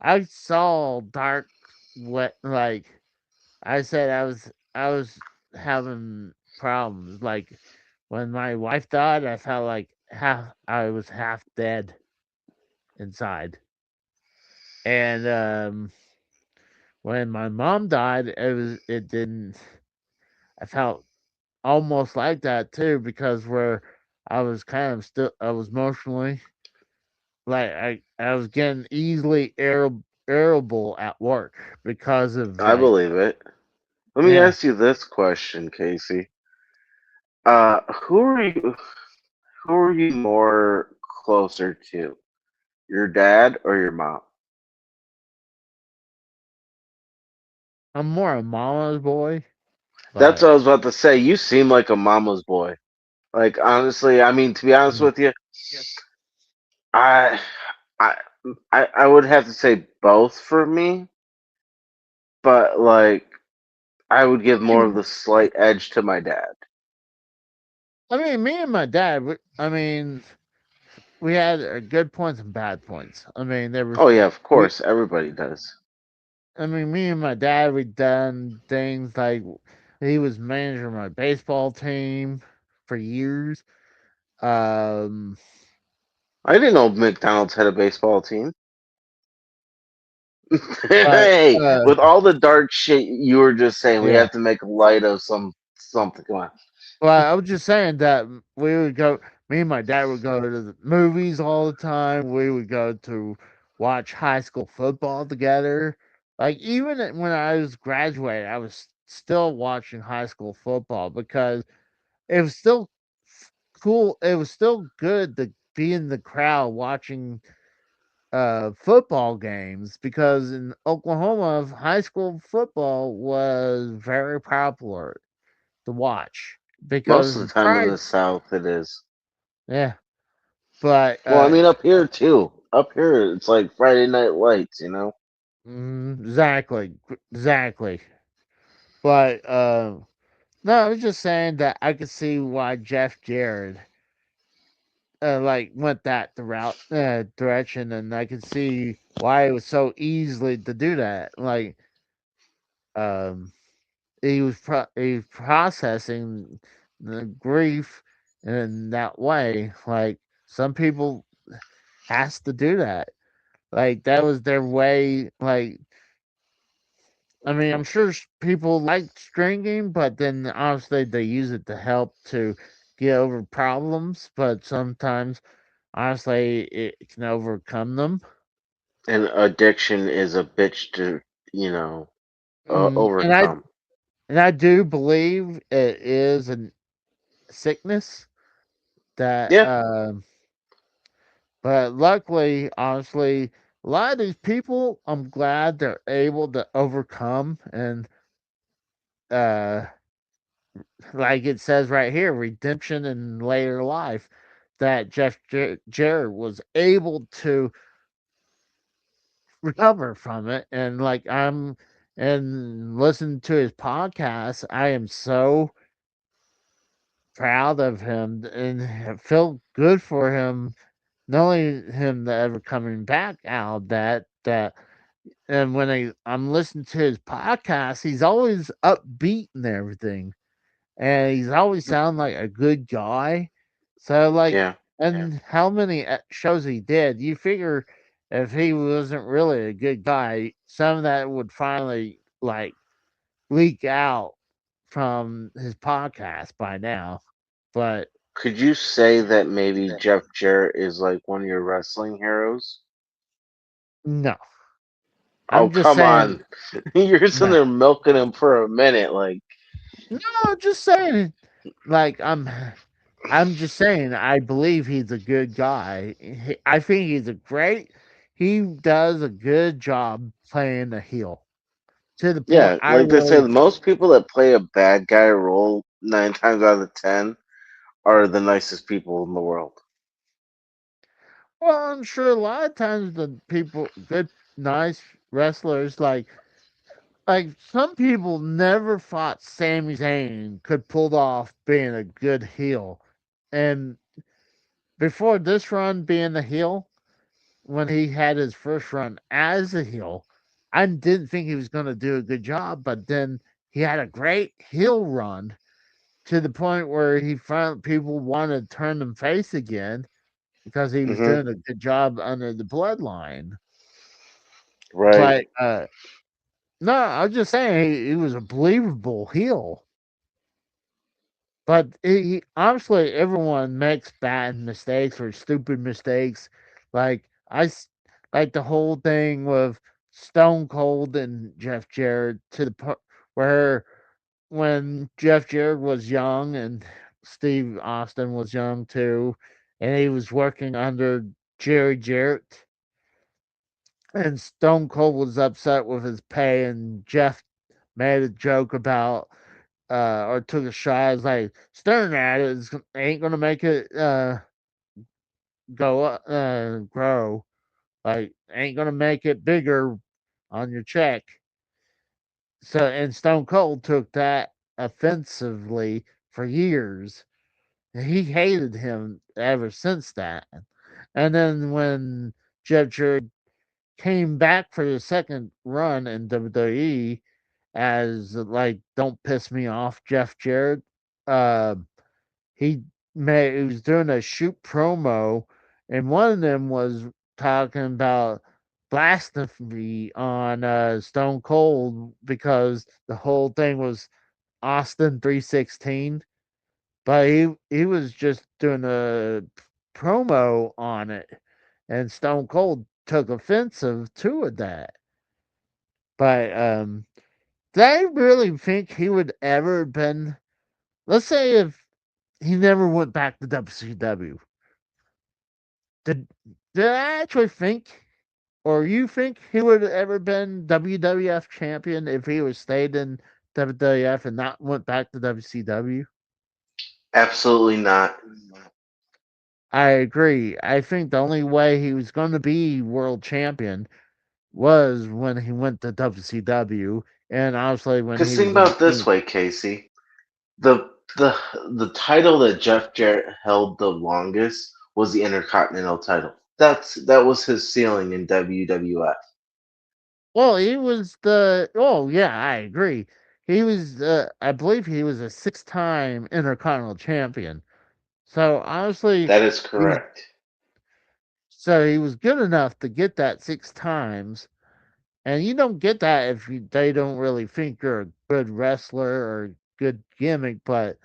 I saw dark what like I said I was having problems like when my wife died I felt like half I was half dead inside and when my mom died it didn't I felt almost like that too because where I was kind of still I was emotionally like I was getting easily irritable at work because of I like believe it. Let me yeah ask you this question, Casey. Who are you? Who are you more closer to, your dad or your mom? I'm more a mama's boy, That's but what I was about to say. You seem like a mama's boy. Like, honestly, I mean, to be honest mm, with you, I, I, I would have to say both for me, but like, I would give more of the slight edge to my dad. I mean me and my dad I mean we had good points and bad points. I mean there was Oh yeah, of we course, everybody does. I mean me and my dad we done things like he was manager of my baseball team for years. Um I didn't know McDonald's had a baseball team. but Hey, with all the dark shit you were just saying, we yeah. have to make light of something. Come on. Well, I was just saying that we would go. Me and my dad would go to the movies all the time. We would go to watch high school football together. Like even when I was graduating, I was still watching high school football because it was still cool. It was still good to be in the crowd watching football games because in Oklahoma, high school football was very popular to watch Most because of the the time in Friday. the South, it is. Yeah, but Well, I mean, up here too. Up here, it's like Friday Night Lights, you know. exactly, exactly. But no, I was just saying that I could see why Jeff Jarrett like went that the route direction, and I could see why it was so easily to do that. Like um, he was processing the grief in that way. Like some people has to do that. Like that was their way. Like I mean, I'm sure people like stringing, but then honestly, they use it to help to get over problems. But sometimes, honestly, it can overcome them. And addiction is a bitch to, you know, Mm, overcome. and I do believe it is a sickness that. Yeah, But luckily, honestly, a lot of these people, I'm glad they're able to overcome and uh like it says right here, redemption in later life, that Jarrett was able to recover from it. And like and listen to his podcast, I am so proud of him and feel good for him. Not only him that ever coming back out of that, and when I'm listening to his podcast, he's always upbeat and everything, and he's always sound like a good guy. So like, Yeah. and how many shows he did? You figure if he wasn't really a good guy, some of that would finally like leak out from his podcast by now. But Could you say that maybe Jeff Jarrett is like one of your wrestling heroes? no, Oh, I'm just come saying on. You're sitting no. there milking him for a minute. Like, No, just saying. Like I'm just saying. I believe he's a good guy. I think he's a great. He does a good job playing the heel to the point yeah, I like they say, really. most people that play a bad guy role 9 times out of 10 are the nicest people in the world. Well, I'm sure a lot of times the people, good, nice wrestlers, like some people never thought Sami Zayn could pull off being a good heel, and before this run being the heel, when he had his first run as a heel, I didn't think he was going to do a good job, but then he had a great heel run to the point where he found people wanted to turn him face again because he was Hmm. doing a good job under the bloodline. Right. But no, I was just saying he was a believable heel. But obviously everyone makes bad mistakes or stupid mistakes. Like like the whole thing with Stone Cold and Jeff Jarrett to the point where when Jeff Jarrett was young and Steve Austin was young too, and he was working under Jerry Jarrett, and Stone Cold was upset with his pay, and Jeff made a joke about or took a shot. It's like staring at it ain't gonna make it go up, grow. Like ain't gonna make it bigger on your check. So and Stone Cold took that offensively for years. He hated him ever since that. And then when Jeff Jarrett came back for the second run in WWE as like "Don't piss me off, Jeff Jarrett," uh, he was doing a shoot promo, and one of them was talking about blasphemy on Stone Cold because the whole thing was Austin 316, but he was just doing a promo on it, and Stone Cold took offensive to that. But did I really think he would ever been? Let's say if he never went back to WCW. Did did I actually think, or you think he would have ever been WWF champion if he was stayed in WWF and not went back to WCW? Absolutely not. I agree. I think the only way he was going to be world champion was when he went to WCW, and obviously when Because he think was in about the it this heat. way, Casey. The the the title that Jeff Jarrett held the longest was the Intercontinental title. That was his ceiling in WWF. Well, he was the. Oh yeah, I agree. He was. I believe he was a six-time Intercontinental champion. So honestly, That is he correct. so he was good enough to get that six times, and you don't get that if they don't really think you're a good wrestler or good gimmick. But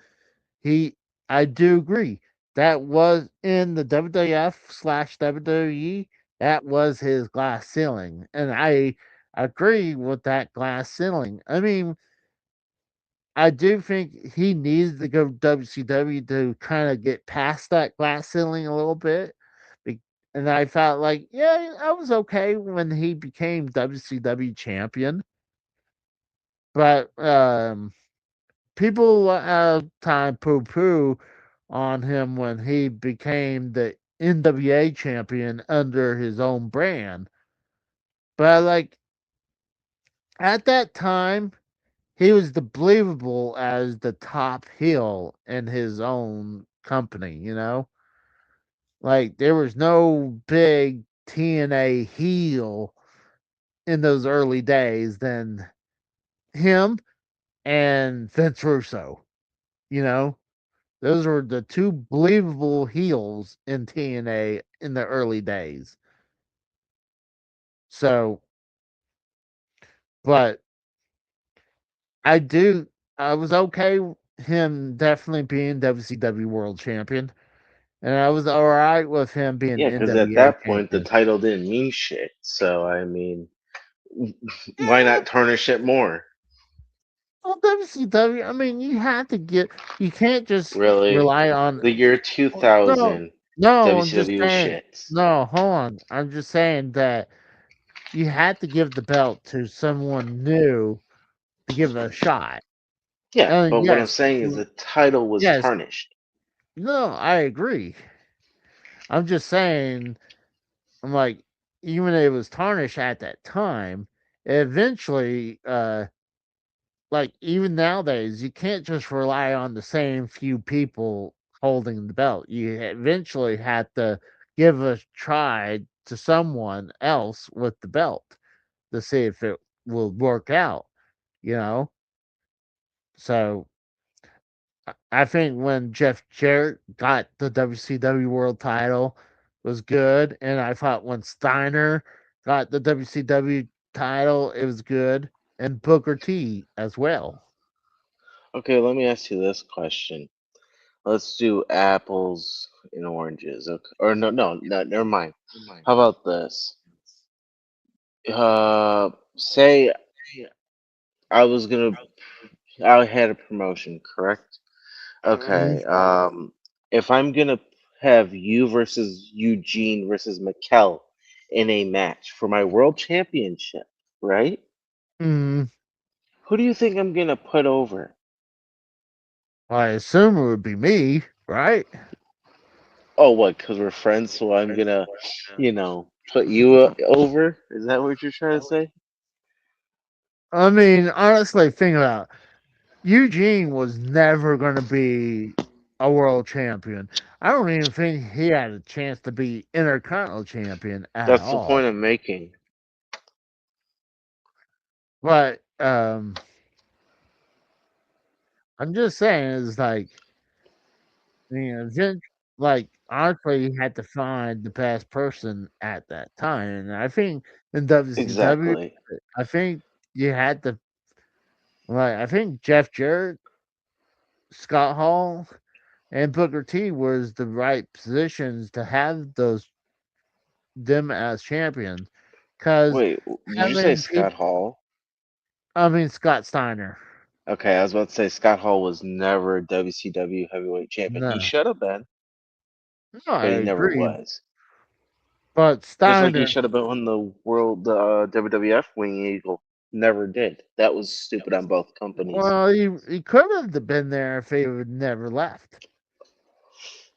he, I do agree that was in the WWF slash WWE. That was his glass ceiling, and I agree with that glass ceiling. I mean, I do think he needs to go WCW to kind of get past that glass ceiling a little bit. And I felt like, yeah, I was okay when he became WCW champion. But people time poo poo on him when he became the NWA champion under his own brand. But like at that time, he was the believable as the top heel in his own company. Like there was no big TNA heel in those early days than him and Vince Russo. You know, those were the two believable heels in TNA in the early days. So, but I do, I was okay with him definitely being WCW World Champion, and I was all right with him being Yeah, because at NWA that point the Champion. title didn't mean shit. So I mean, why Yeah, not tarnish it more? well, WCW. I mean, you can't just Really, rely on. the year No, 2000, no, I'm just WCW was saying. shits. No, hold on. I'm just saying that you had to give the belt to someone new to give it a shot. Yeah, And but what I'm saying is the title was yes, tarnished. no, I agree. I'm just saying, I'm like, even if it was tarnished at that time, eventually, like even nowadays, you can't just rely on the same few people holding the belt. You eventually have to give a try to someone else with the belt to see if it will work out. You know, so I think when Jeff Jarrett got the WCW World Title was good, and I thought when Steiner got the WCW title, it was good, and Booker T as well. Okay, let me ask you this question. Let's do apples and oranges. Okay. Or no, no, no, never mind. How about this? Say I was gonna, I had a promotion, correct? Mhm. Okay. If I'm gonna have you versus Eugene versus Mikkel in a match for my world championship, right? Mm, Who do you think I'm gonna put over? I assume it would be me, right? Oh, what? Because we're friends, so I'm gonna, put you over? Is that what you're trying to say? I mean, honestly, think about it. Eugene was never going to be a world champion. I don't even think he had a chance to be intercontinental champion at That's the all. point I'm making. But I'm just saying, it's like Vince, like honestly, you had to find the best person at that time, and I think in WCW, Exactly. I think you had to I think Jeff Jarrett, Scott Hall, and Booker T was the right positions to have those them as champions, because Wait, did you say having Scott people, Hall? I mean Scott Steiner, Okay, I was about to say Scott Hall was never WCW heavyweight champion. He no, should have been, no, I but he never agree, was. but Just like he Steiner, should have been on the WWF Wing Eagle. Never did. That was stupid on both companies. well, he could have been there if he would never left,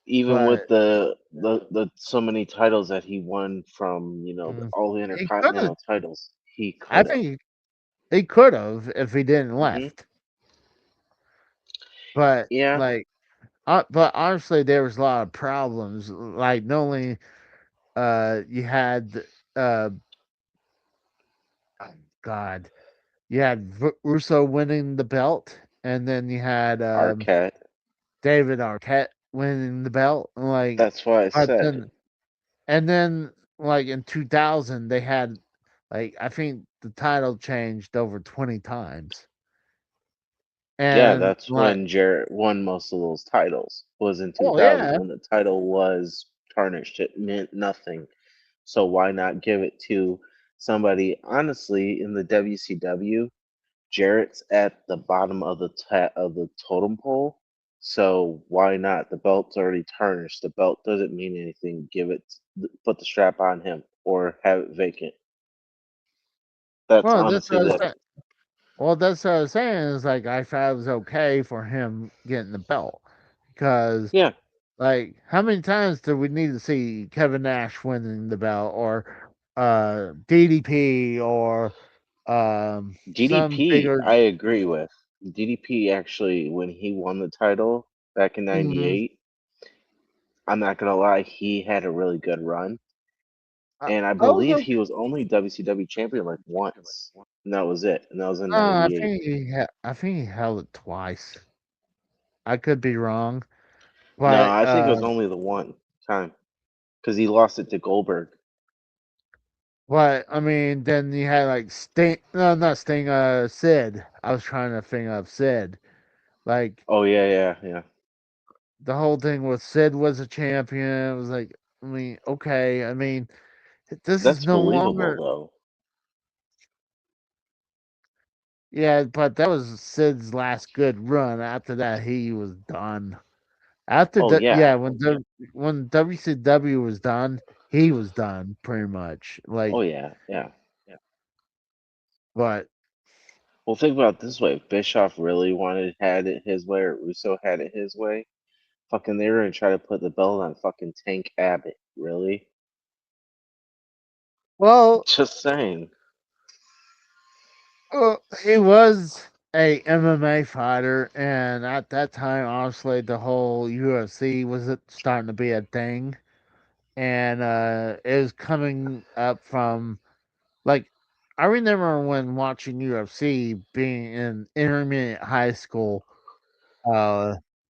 Even but with the so many titles that he won from, mm, all the he could have. Intercontinental titles, he I could have. think he could have if he didn't Hmm. left, but Yeah, but honestly, there was a lot of problems. Like not only you had uh oh, God, you had Russo winning the belt, and then you had Arquette. David Arquette winning the belt. Like, That's why I but said. then and then like in 2000, they had like I think the title changed over 20 times, Yeah, and that's like when Jarrett won most of those titles. Was in oh 2000 yeah, when the title was tarnished. It meant nothing. So why not give it to somebody? Honestly, in the WCW, Jarrett's at the bottom of the totem pole. So why not? The belt's already tarnished. The belt doesn't mean anything. Put the strap on him or have it vacant. That's well that's honestly what I was the saying. Well, that's what I was saying is like I thought it was okay for him getting the belt because yeah. like how many times do we need to see Kevin Nash winning the belt or DDP or some DDP, bigger. I agree with. DDP actually, when he won the title back in Mhm. '98, I'm not gonna lie, he had a really good run, and I I was believe okay. he was only WCW champion like once, and that was it, and that was in I '98. think I think he held it twice. I could be wrong, No, but I think it was only the one time because he lost it to Goldberg. I mean, then you had like Sting. No, not Sting. Sid. I was trying to think of Sid. Like Oh yeah, yeah, yeah. the whole thing with Sid was a champion. It was like, I mean, okay. I mean, this is That's no believable longer. though. Yeah, but that was Sid's last good run. After that, he was done. After Oh the yeah, yeah, when WCW was done, he was done pretty much. Like, oh yeah, yeah. but Well, think about it this way: if Bischoff really had it his way, or Russo had it his way, fucking they were gonna try to put the belt on fucking Tank Abbott. Really? well, Just saying. he was a MMA fighter, and at that time, honestly, the whole UFC was starting to be a thing, and it was coming up from like I remember when watching UFC, being in intermediate high school, uh,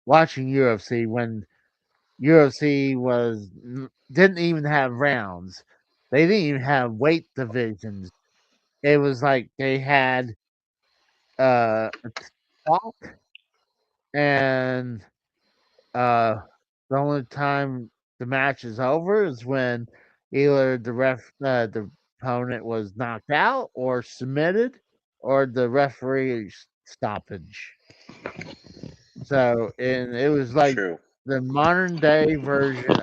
watching UFC when UFC didn't even have rounds. They didn't even have weight divisions. It was like they had a talk, and uh, the only time the match is over is when either the opponent was knocked out or submitted, or the referee's stoppage. So, and it was like True. the modern day version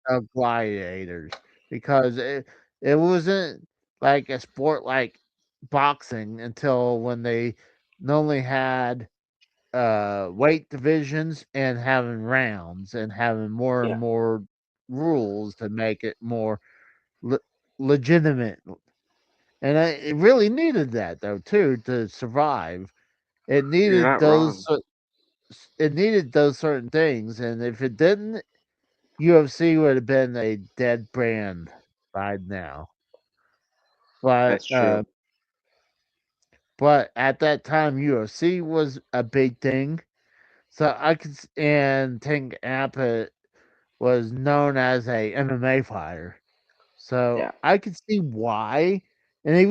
of gladiators, because it wasn't like a sport like boxing until when they not only had weight divisions and having rounds and having more and Yeah, more rules to make it more le- legitimate. And it really needed that though too to survive. It you're needed not wrong. those certain things, and if it didn't, UFC would have been a dead brand by now. But That's true. at that time, UFC was a big thing. So and Tank Abbott was known as a MMA fighter. So Yeah, I could see why, and he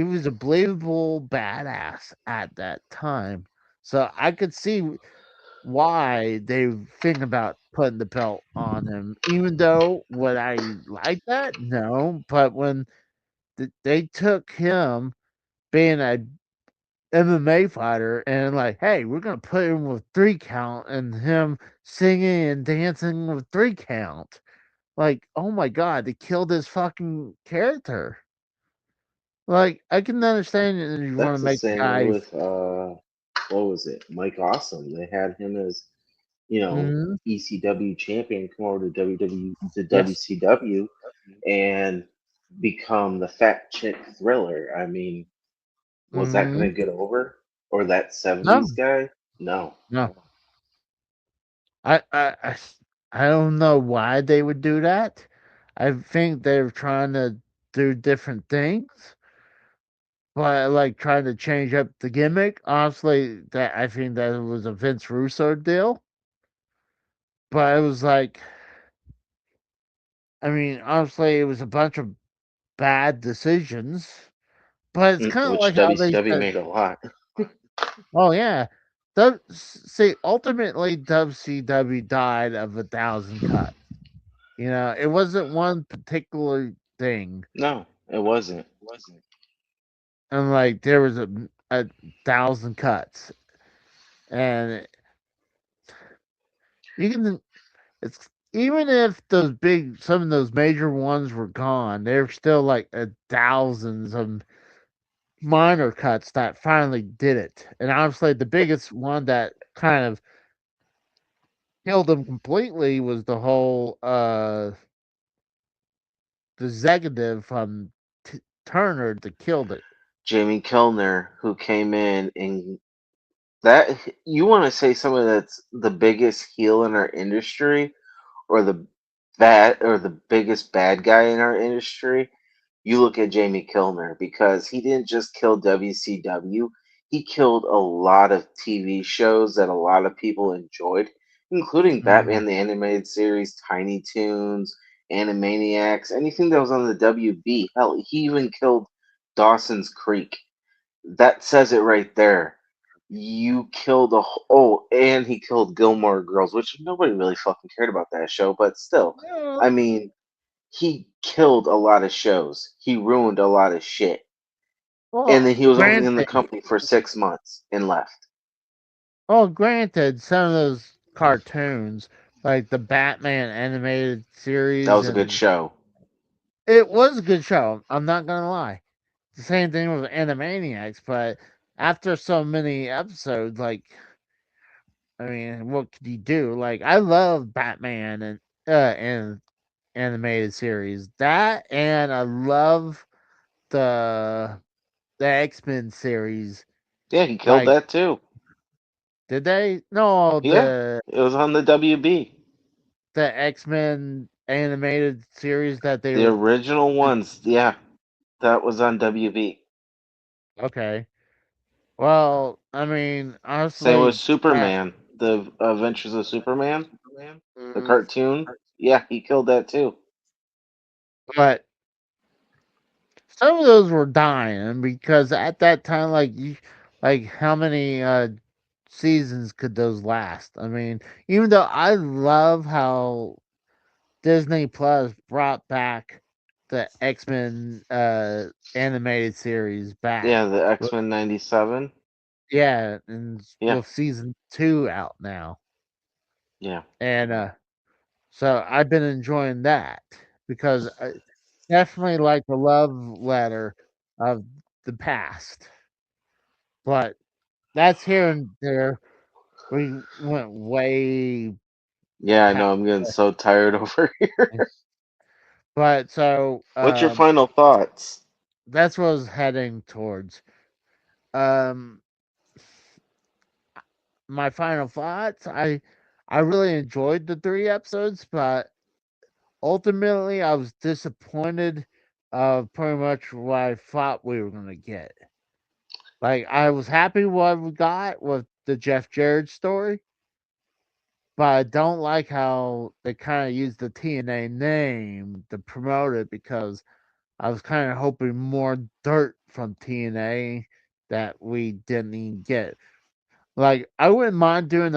was a believable badass at that time. So I could see why they think about putting the belt on him. Even though would I like that? No, but when they took him being a MMA fighter and like, hey, we're gonna put him with 3 count and him singing and dancing with 3 count. Like, oh my god, they killed his fucking character. Like, I can understand that you want to that's the make the same way guy. with what was it? Mike Awesome. They had him as Mhm. ECW champion come over to Yes. WCW and become the fat chick thriller. I mean, was that Mhm. gonna get over? Or that No, '70s guy? No. no. I don't know why they would do that. I think they're trying to do different things, but like trying to change up the gimmick. Honestly, that I think that was a Vince Russo deal. But it was like, I mean, honestly, it was a bunch of bad decisions. But it's kind of Which like how they WCW said, made a lot. "Oh yeah, see, ultimately WCW died of 1,000 cuts. You know, it wasn't one particular thing, No, it wasn't. and like there was a 1,000 cuts, and you can. It's even if some of those major ones were gone, there's still like thousands of minor cuts that finally did it. And obviously, the biggest one that kind of killed them completely was the whole the executive from Turner that killed it. Jamie Kilner, who came in and that you want to say someone that's the biggest heel in our industry, or the biggest bad guy in our industry, you look at Jamie Kilner, because he didn't just kill WCW, he killed a lot of TV shows that a lot of people enjoyed, including Mhm. Batman the Animated Series, Tiny Toons, Animaniacs, anything that was on the WB. Hell, he even killed Dawson's Creek. That says it right there. You killed and he killed Gilmore Girls, which nobody really fucking cared about that show, but still, I Yeah. mean, he killed a lot of shows. He ruined a lot of shit. And Well, then he was only in the granted, company for 6 months and left. granted, some of those cartoons, like the Batman animated That series, was a good and show. it was a good show. I'm not gonna lie. The same thing with Animaniacs, but after so many episodes, like, I mean, what could you do? Like, I love Batman and animated series. That, and I love the X-Men series. Yeah, he killed Like, that too. did they? No, Yeah, it was on the WB. the X-Men animated series that they The were. original ones, yeah, that was on WB. Okay. Well, I mean, Same with honestly, that. Superman, the Adventures of Superman, the Mhm. cartoon. Yeah, he killed that too. But some of those were dying because at that time, like how many seasons could those last? I mean, even though I love how Disney Plus brought back the X Men animated series back. Yeah, the With, X-Men 97. yeah, and Yeah, with season 2 out now, yeah. and so I've been enjoying that because I definitely like the love letter of the past, but that's here and there. We went way Yeah, I past, know, I'm getting so tired over here. but so What's your final thoughts? that's what I was heading towards. Um, my final thoughts. I really enjoyed the 3 episodes, but ultimately I was disappointed of pretty much what I thought we were gonna get. Like, I was happy what we got with the Jeff Jarrett story, but I don't like how they kind of used the TNA name to promote it because I was kind of hoping more dirt from TNA that we didn't even get. Like, I wouldn't mind doing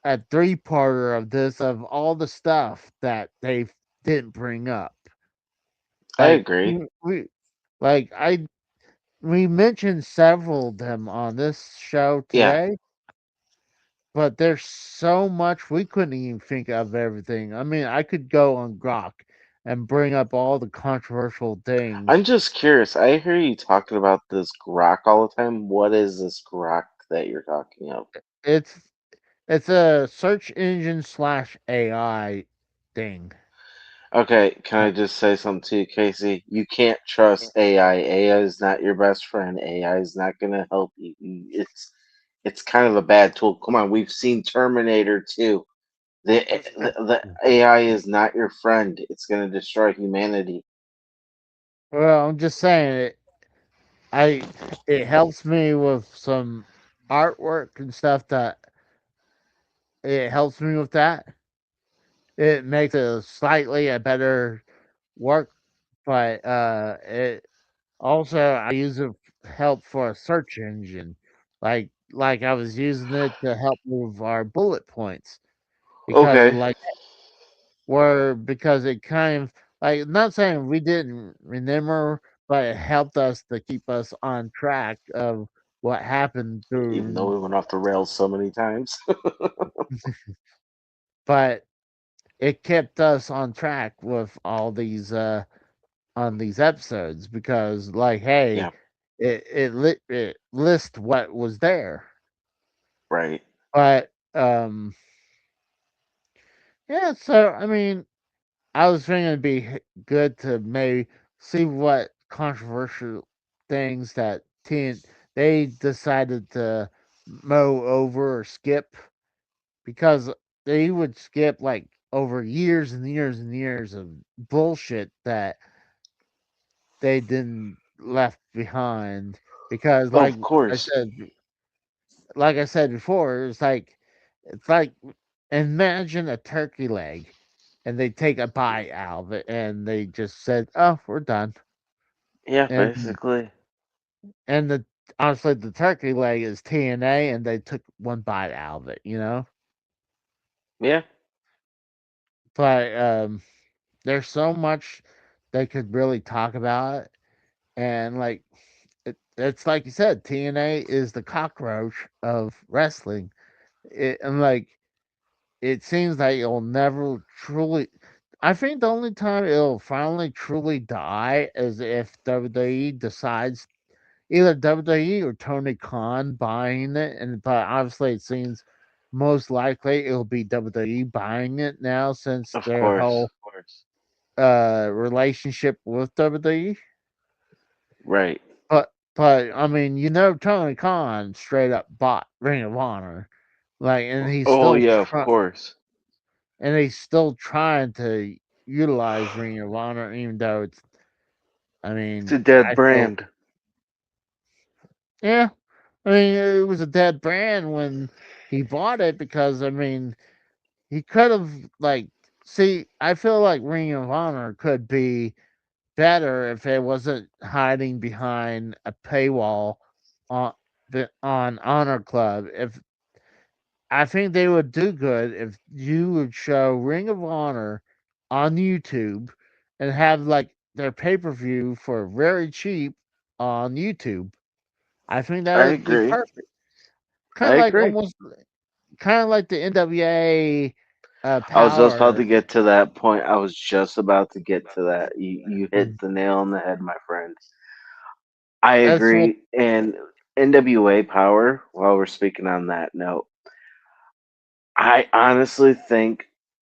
a 3-parter of this, of all the stuff that they didn't bring up. I Like, agree. like I we mentioned several of them on this show Yeah, today, but there's so much we couldn't even think of everything. I mean, I could go on Grok and bring up all the controversial I'm things. just curious. I hear you talking about this grok all the time. What is this grok that you're talking of? It's it's a search engine slash AI thing. Okay, can I just say something to you, Casey? You can't trust AI. AI is not your best friend. AI is not going to help you. It's kind of a bad tool. Come on, we've seen Terminator 2. The AI is not your friend. It's going to destroy humanity. Well, I'm just saying I it helps me with some artwork and stuff that it helps me with that. It makes it slightly a better work, but it also I use it help for a search engine, like I was using it to help move our bullet points because Okay, because it kind of, like, not saying we didn't remember, but it helped us to keep us on track of what happened even though through. we went off the rails so many times. But it kept us on track with all these on these episodes because, like, hey, Yeah, it lists what was there. right. But yeah, so I mean, I was thinking it'd be good to maybe see what controversial things that they decided to mow over or skip, because they would skip like over years and years and years of bullshit that they didn't left behind, because Of course. I said like I said before, it's like imagine a turkey leg and they take a bite out of it and they just said, "Oh, we're done." Yeah, And basically. the honestly, the turkey leg is TNA, and they took one bite out of it, you know. Yeah. But there's so much they could really talk about it, and like it's like you said, TNA is the cockroach of wrestling. And like it seems like it'll never truly. I think the only time it'll finally truly die is if WWE decides, either WWE or Tony Khan buying it, and but obviously it seems most likely it'll be WWE buying it now, since Of their course. whole relationship with WWE. Right. But I mean, Tony Khan straight up bought Ring of Honor, like, Oh yeah, of course. and he's still trying to utilize Ring of Honor, even though it's. I It's mean, a dead I feel, brand. yeah. I mean, it was a dead brand when he bought it, because I mean, he could have like. See, I feel like Ring of Honor could be better if it wasn't hiding behind a paywall on on Honor Club. If I think they would do good if you would show Ring of Honor on YouTube and have like their pay per view for very cheap on YouTube. I think that I would be agree. perfect. I Kind of like agree. almost kind of like the NWA I was just about Power. to get to that point. I was just about to get to that. You hit Mm, the nail on the head, my friend. I That's what. agree. And NWA Power, while we're speaking on that note, I honestly think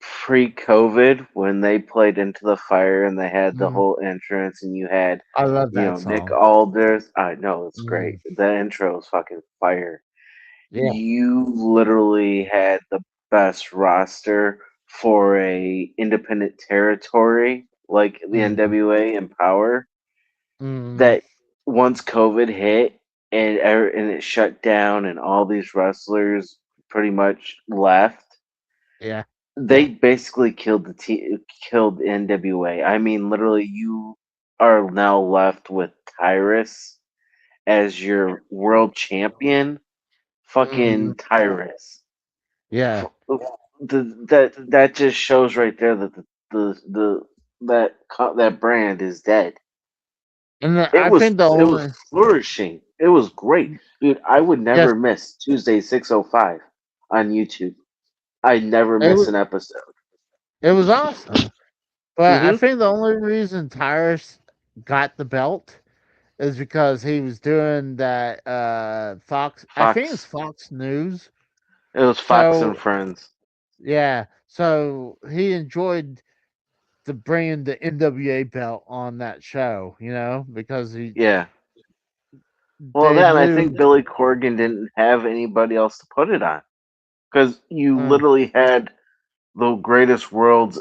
pre-COVID, when they played Into the Fire and they had the Mm, whole entrance and you had, I love that Nick song. Alders. I know it's great. Mm, The intro is fucking fire. yeah. You literally had the best roster for a independent territory like the Mm, NWA and Power, mm, that once COVID hit and it shut down and all these wrestlers pretty much left, yeah. they basically killed NWA. I mean, literally, you are now left with Tyrus as your world champion. Mm, Fucking Tyrus. yeah. That just shows right there that that brand is dead. I think the It was only. flourishing. It was great, dude. I would Yes, never miss Tuesday 6:05 on YouTube. I never it miss was an episode. it was awesome. But I Hmm. think the only reason Tyrus got the belt is because he was doing that Fox. I think it's Fox. Fox News. It was Fox and So Friends. yeah, so he enjoyed the bringing the NWA belt on that show. Because Yeah. Well, they then I knew. think Billy Corgan didn't have anybody else to put it on because you Uh, literally had the greatest world's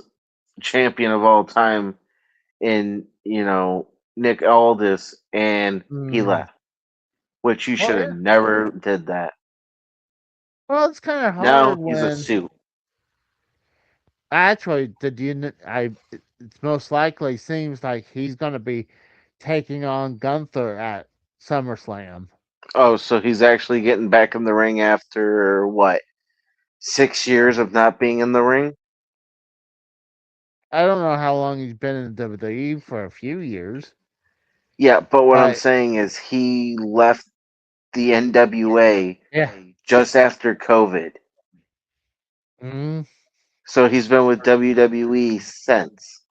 champion of all time in Nick Aldis, and he mm, left, which you well, should have yeah. never did that. Well, it's kind of Now hard he's a when suit. actually it's most likely seems like he's going to be taking on Gunther at SummerSlam. Oh, so he's actually getting back in the ring after what, 6 years of not being in the ring? I don't know how long he's been in WWE for a few years, Yeah, but what I'm but saying is he left the NWA yeah, just after COVID. mm, So he's been with WWE since.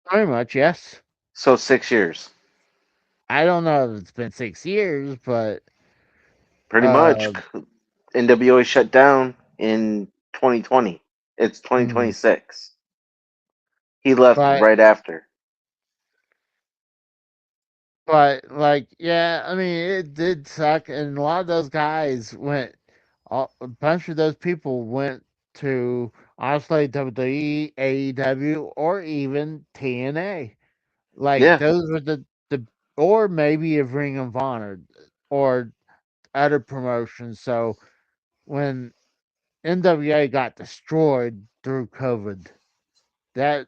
pretty much yes. So 6 years. I don't know if it's been 6 years, but Pretty much. uh, NWA shut down in 2020. It's mm, 2026. He left but right after. like yeah, I mean it did suck, and a lot of those guys went. A bunch of those people went to honestly WWE, AEW, or even TNA. Like Yeah. those were the or maybe a Ring of Honor or other promotions. So when NWA got destroyed through COVID, that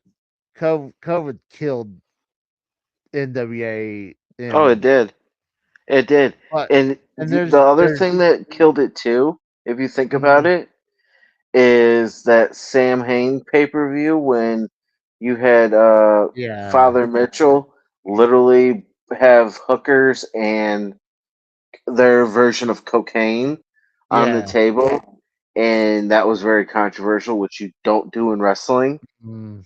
COVID killed NWA. Oh, it And did. It did. but And and the other there's thing that killed it too, if you think about mm, it, is that Sam Hain pay per view when you had yeah, Father Mitchell literally have hookers and their version of cocaine on the yeah, table, and that was very controversial, which you don't do in wrestling. mm,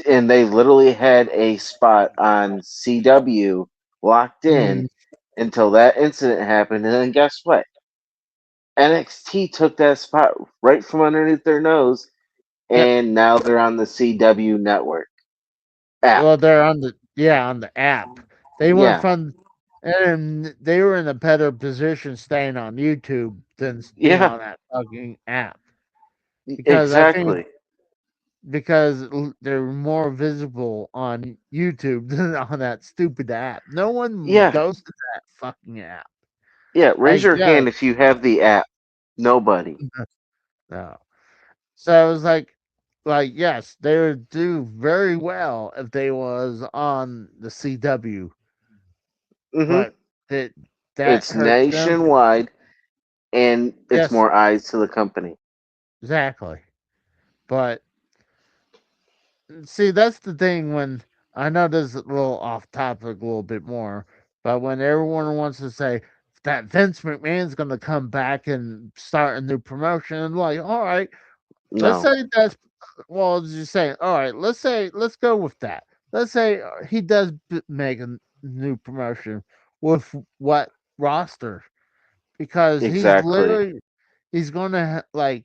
And they literally had a spot on CW locked mm, in until that incident happened, and then guess what? NXT took that spot right from underneath their nose, yep. and now they're on the CW network Well, app. they're on the on the app. They went Yeah, from and they were in a better position staying on YouTube than being yeah, on that fucking app because I think exactly. because they're more visible on YouTube than on that stupid app. No one Yeah, goes to that fucking app. yeah. Raise Like, your yeah, hand if you have the app. Nobody. no. So it was like yes, they would do very well if they was on the CW, Hmm. but that that It's hurts them. nationwide, and it's Yes, more eyes to the company. exactly. But see, that's the thing when I know this is a little off topic a little bit more, but when everyone wants to say that Vince McMahon's going to come back and start a new promotion, and like, all right, let's No, say that's well, as you say, all right, let's go with that. Let's say he does make a new promotion with what roster because he's exactly. literally he's going to like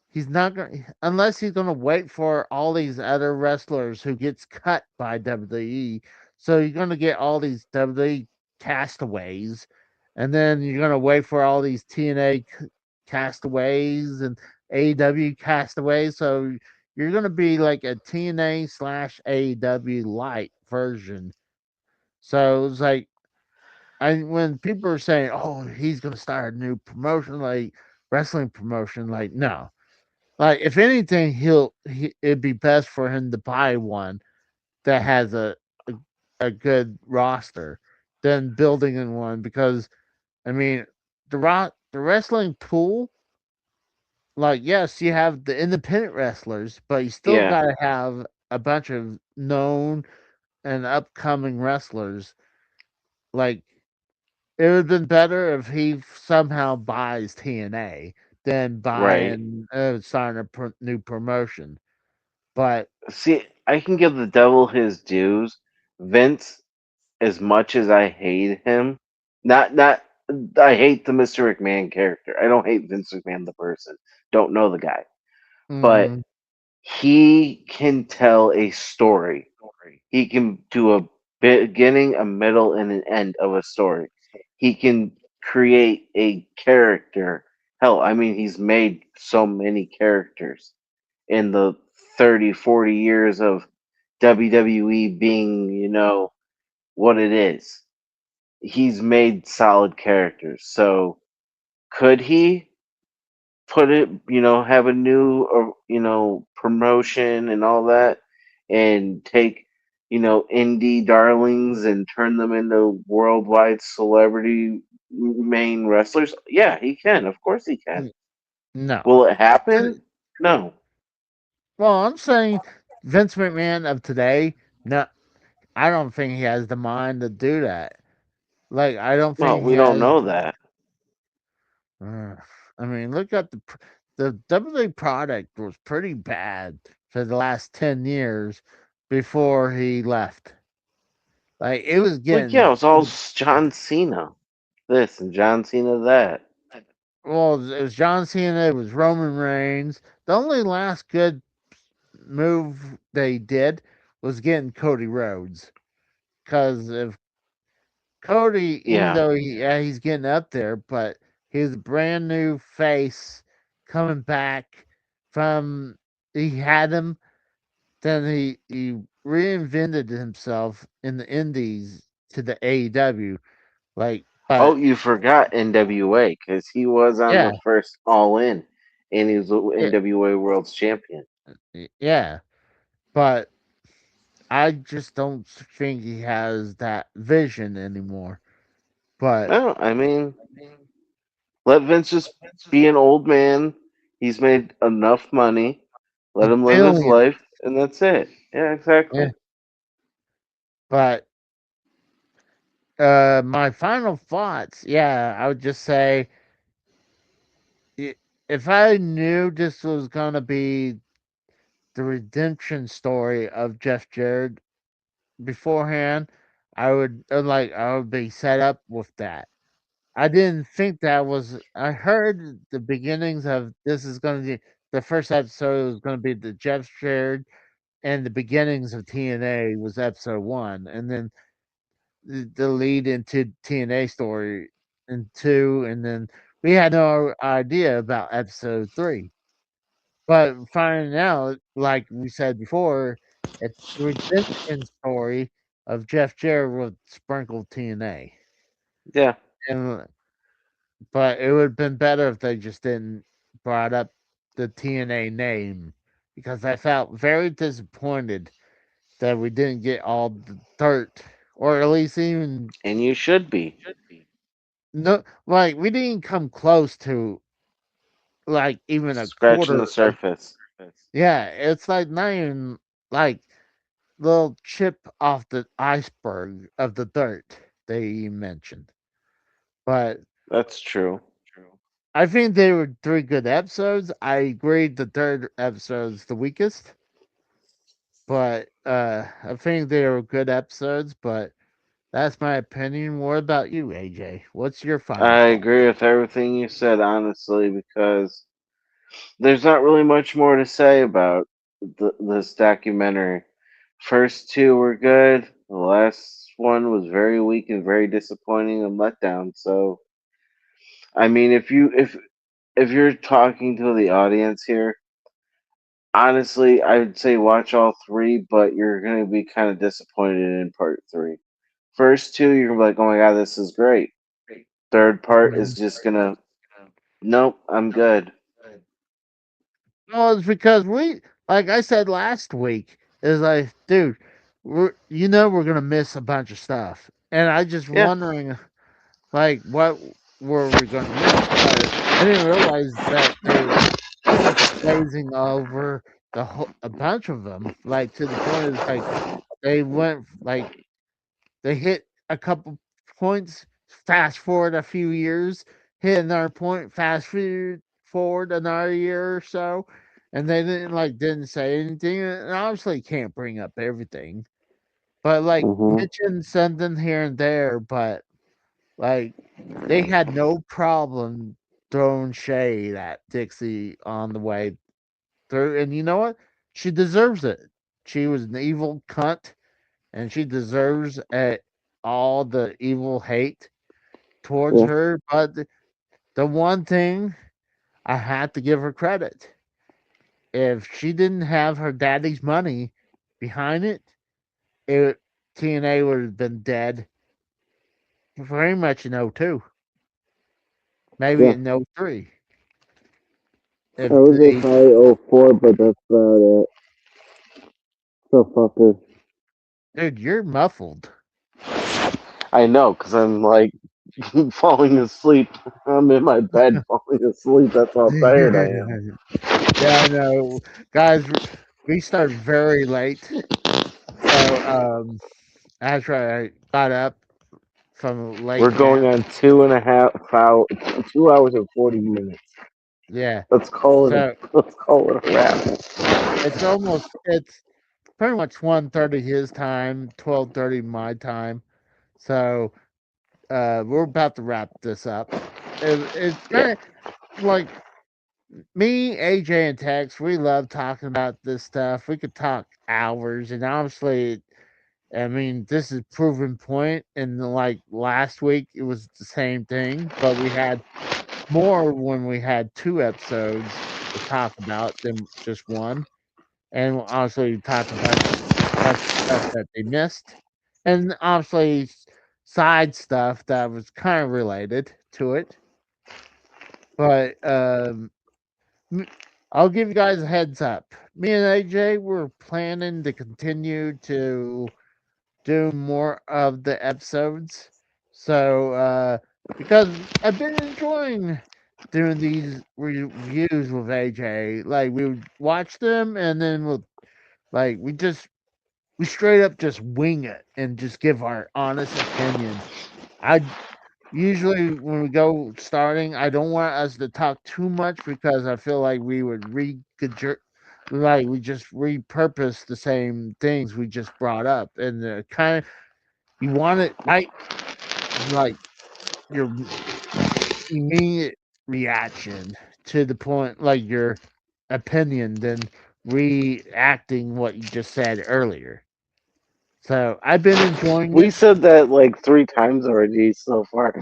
he's not going unless he's going to wait for all these other wrestlers who gets cut by WWE. So you're going to get all these WWE castaways, and then you're going to wait for all these TNA castaways and AEW castaways. So you're going to be like a TNA slash AEW light version. So it's like when people are saying, "Oh, he's going to start a new promotion, like wrestling promotion," like no, like, if anything, it'd be best for him to buy one that has a, a good roster than building in one because I mean the wrestling pool, like yes, you have the independent wrestlers, but you still Yeah. gotta have a bunch of known and upcoming wrestlers. Like it would have been better if he somehow buys TNA than Right. buying starting a new promotion. But See, I can give the devil his dues. Vince, as much as I hate him, not I hate the Mr. McMahon character. I don't hate Vince McMahon the person. Don't know the guy. But mhm. he can tell a story. He can do a beginning, a middle, and an end of a story. He can create a character. Hell, I mean, he's made so many characters in the 30, 40 years of WWE being, what it is. He's made solid characters. So could he put it, have a new, promotion and all that and take, indie darlings and turn them into worldwide celebrity main wrestlers? Yeah, he can. Of course he can. N no. Will it happen? No. Well, I'm saying Vince McMahon of today, no, I don't think he has the mind to do that. Like, I don't Well, think he we don't has know that. uh, I mean, look at the WWE product was pretty bad for the last 10 years before he left. Like, it was Well, yeah, it getting was all John Cena this and John Cena that. well, it was John Cena, it was Roman Reigns. The only last good move they did was getting Cody Rhodes. Because if Cody, even Yeah. though he's getting up there, but he's a brand new face coming back from he had him, then he reinvented himself in the Indies to the AEW. Like, Oh, but you forgot NWA because he was on yeah, the first All In, and he was the yeah, NWA World's Champion. yeah. But I just don't think he has that vision anymore. But No, I mean, let Vince just be an old man. He's made enough money. Let him live his billion, life, and that's it. Yeah, yeah. exactly. But my final thoughts, yeah, I would just say i- if I knew this was gonna be the redemption story of Jeff Jarrett beforehand, I would be set up with that. I didn't think that was. I heard the beginnings of this is going to be the first episode was going to be the Jeff Jarrett and the beginnings of TNA was episode one, and then the lead into TNA story and two, and then we had no idea about episode three. But finding out, like we said before, it's the redemption story of Jeff Jarrett with sprinkled TNA. Yeah. And but it would have been better if they just didn't brought up the TNA name because I felt very disappointed that we didn't get all the dirt, or at least even And you should be no, like we didn't come close to like even a scratching quarter the of. surface. Yeah, it's like not even like little chip off the iceberg of the dirt they mentioned. But That's true. I think they were three good episodes. I agree the third episode's the weakest, but I think they were good episodes, but that's my opinion. What about you, AJ? What's your final I thought? agree with everything you said, honestly, because there's not really much more to say about this documentary. First two were good. The last one was very weak and very disappointing and letdown. So, I mean, if you're talking to the audience here, honestly, I would say watch all three, but you're gonna be kind of disappointed in part three. First two, you're gonna be like, "Oh my god, this is great." Third part is Mhm. just gonna, nope, I'm good. Well, it's because like I said last week, is like, dude, we're gonna miss a bunch of stuff, and I just Yeah. wondering, like, what were we gonna miss? But I didn't realize that they were such glazing over a bunch of them, like to the point it's like they went like they hit a couple points, fast forward a few years, hit another point, forward another year or so, and they didn't say anything. And obviously, can't bring up everything, but like Hmm. mention something here and there. But like they had no problem throwing shade at Dixie on the way through, and you know what? She deserves it. She was an evil cunt and she deserves all the evil hate towards Yeah. her. But the one thing I had to give her credit, if she didn't have her daddy's money behind it, it TNA would have been dead very much in '02, maybe Yeah. in '03. I If was gonna they, say oh 04, but that's about it. So fucker. dude, you're muffled. I know, because I'm like falling asleep. I'm in my bed falling asleep. That's how tired I am. Yeah, I know, guys. We started very late, so after I got up from a We're late going nap. on 2.5 hours, 2 hours and 40 minutes. Yeah. Let's call it a So let's call it a wrap. it's pretty much 1:30 his time, 12:30 my time. So we're about to wrap this up. It's Yeah. kind of like Me, AJ, and Tex, we love talking about this stuff. We could talk hours, and honestly, I mean, this is proven point. And like last week, it was the same thing, but we had more when we had two episodes to talk about than just one. And obviously, we talked a bunch of stuff that they missed, and obviously, side stuff that was kind of related to it. But M- I'll give you guys a heads up. Me and AJ we're planning to continue to do more of the episodes. So because I've been enjoying doing these reviews with AJ. Like we would watch them and then we'll like we straight up just wing it and just give our honest opinion. I usually when we go starting, I don't want us to talk too much because I feel like we would like we just repurpose the same things we just brought up, and kind of you want it right, like your immediate reaction to the point, like your opinion, than reacting what you just said earlier. So I've been enjoying We it. said that like 3 times already so far.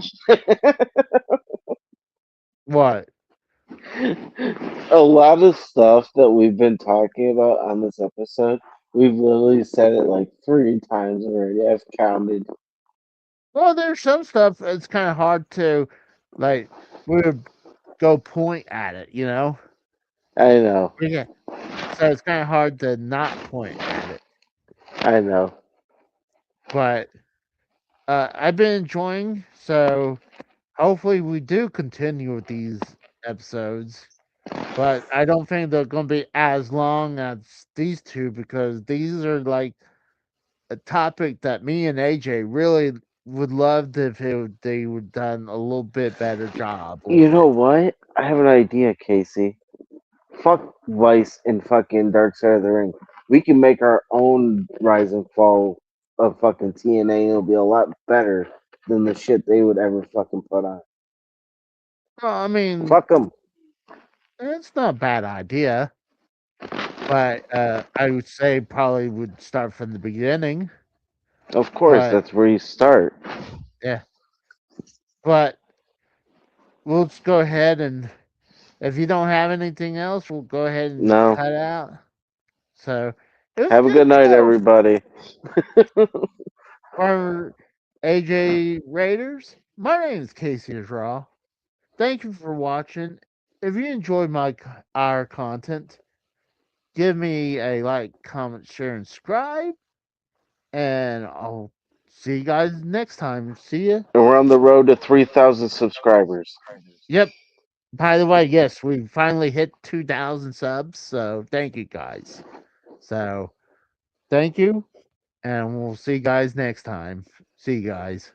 What? A lot of stuff that we've been talking about on this episode, we've literally said it like 3 times already. I've counted. Well, there's some stuff that's kind of hard to, like, we would go point at it, you know? I know. Yeah. So it's kind of hard to not point at it. I know. But I've been enjoying, so hopefully we do continue with these episodes. But I don't think they're going to be as long as these two because these are like a topic that me and AJ really would love to if they would done a little bit better job You with know it. what? I have an idea, Casey. Fuck Vice and fucking Dark Side of the Ring. We can make our own rise and fall of fucking TNA, and it'll be a lot better than the shit they would ever fucking put on. Well, I mean, Fuck them. it's not a bad idea, but I would say probably would start from the beginning. Of course, But that's where you start. yeah, but we'll just go ahead and if you don't have anything else, we'll go ahead and No. cut out. So it was a Have a good good night, show everybody. for AJ Raiders. My name is Casey Raw. Thank you for watching. If you enjoyed our content, give me a like, comment, share, and subscribe. And I'll see you guys next time. See ya. And we're on the road to 3,000 subscribers. Yep. By the way, yes, we finally hit 2,000 subs. So thank you guys. So thank you. And we'll see you guys next time. See you guys.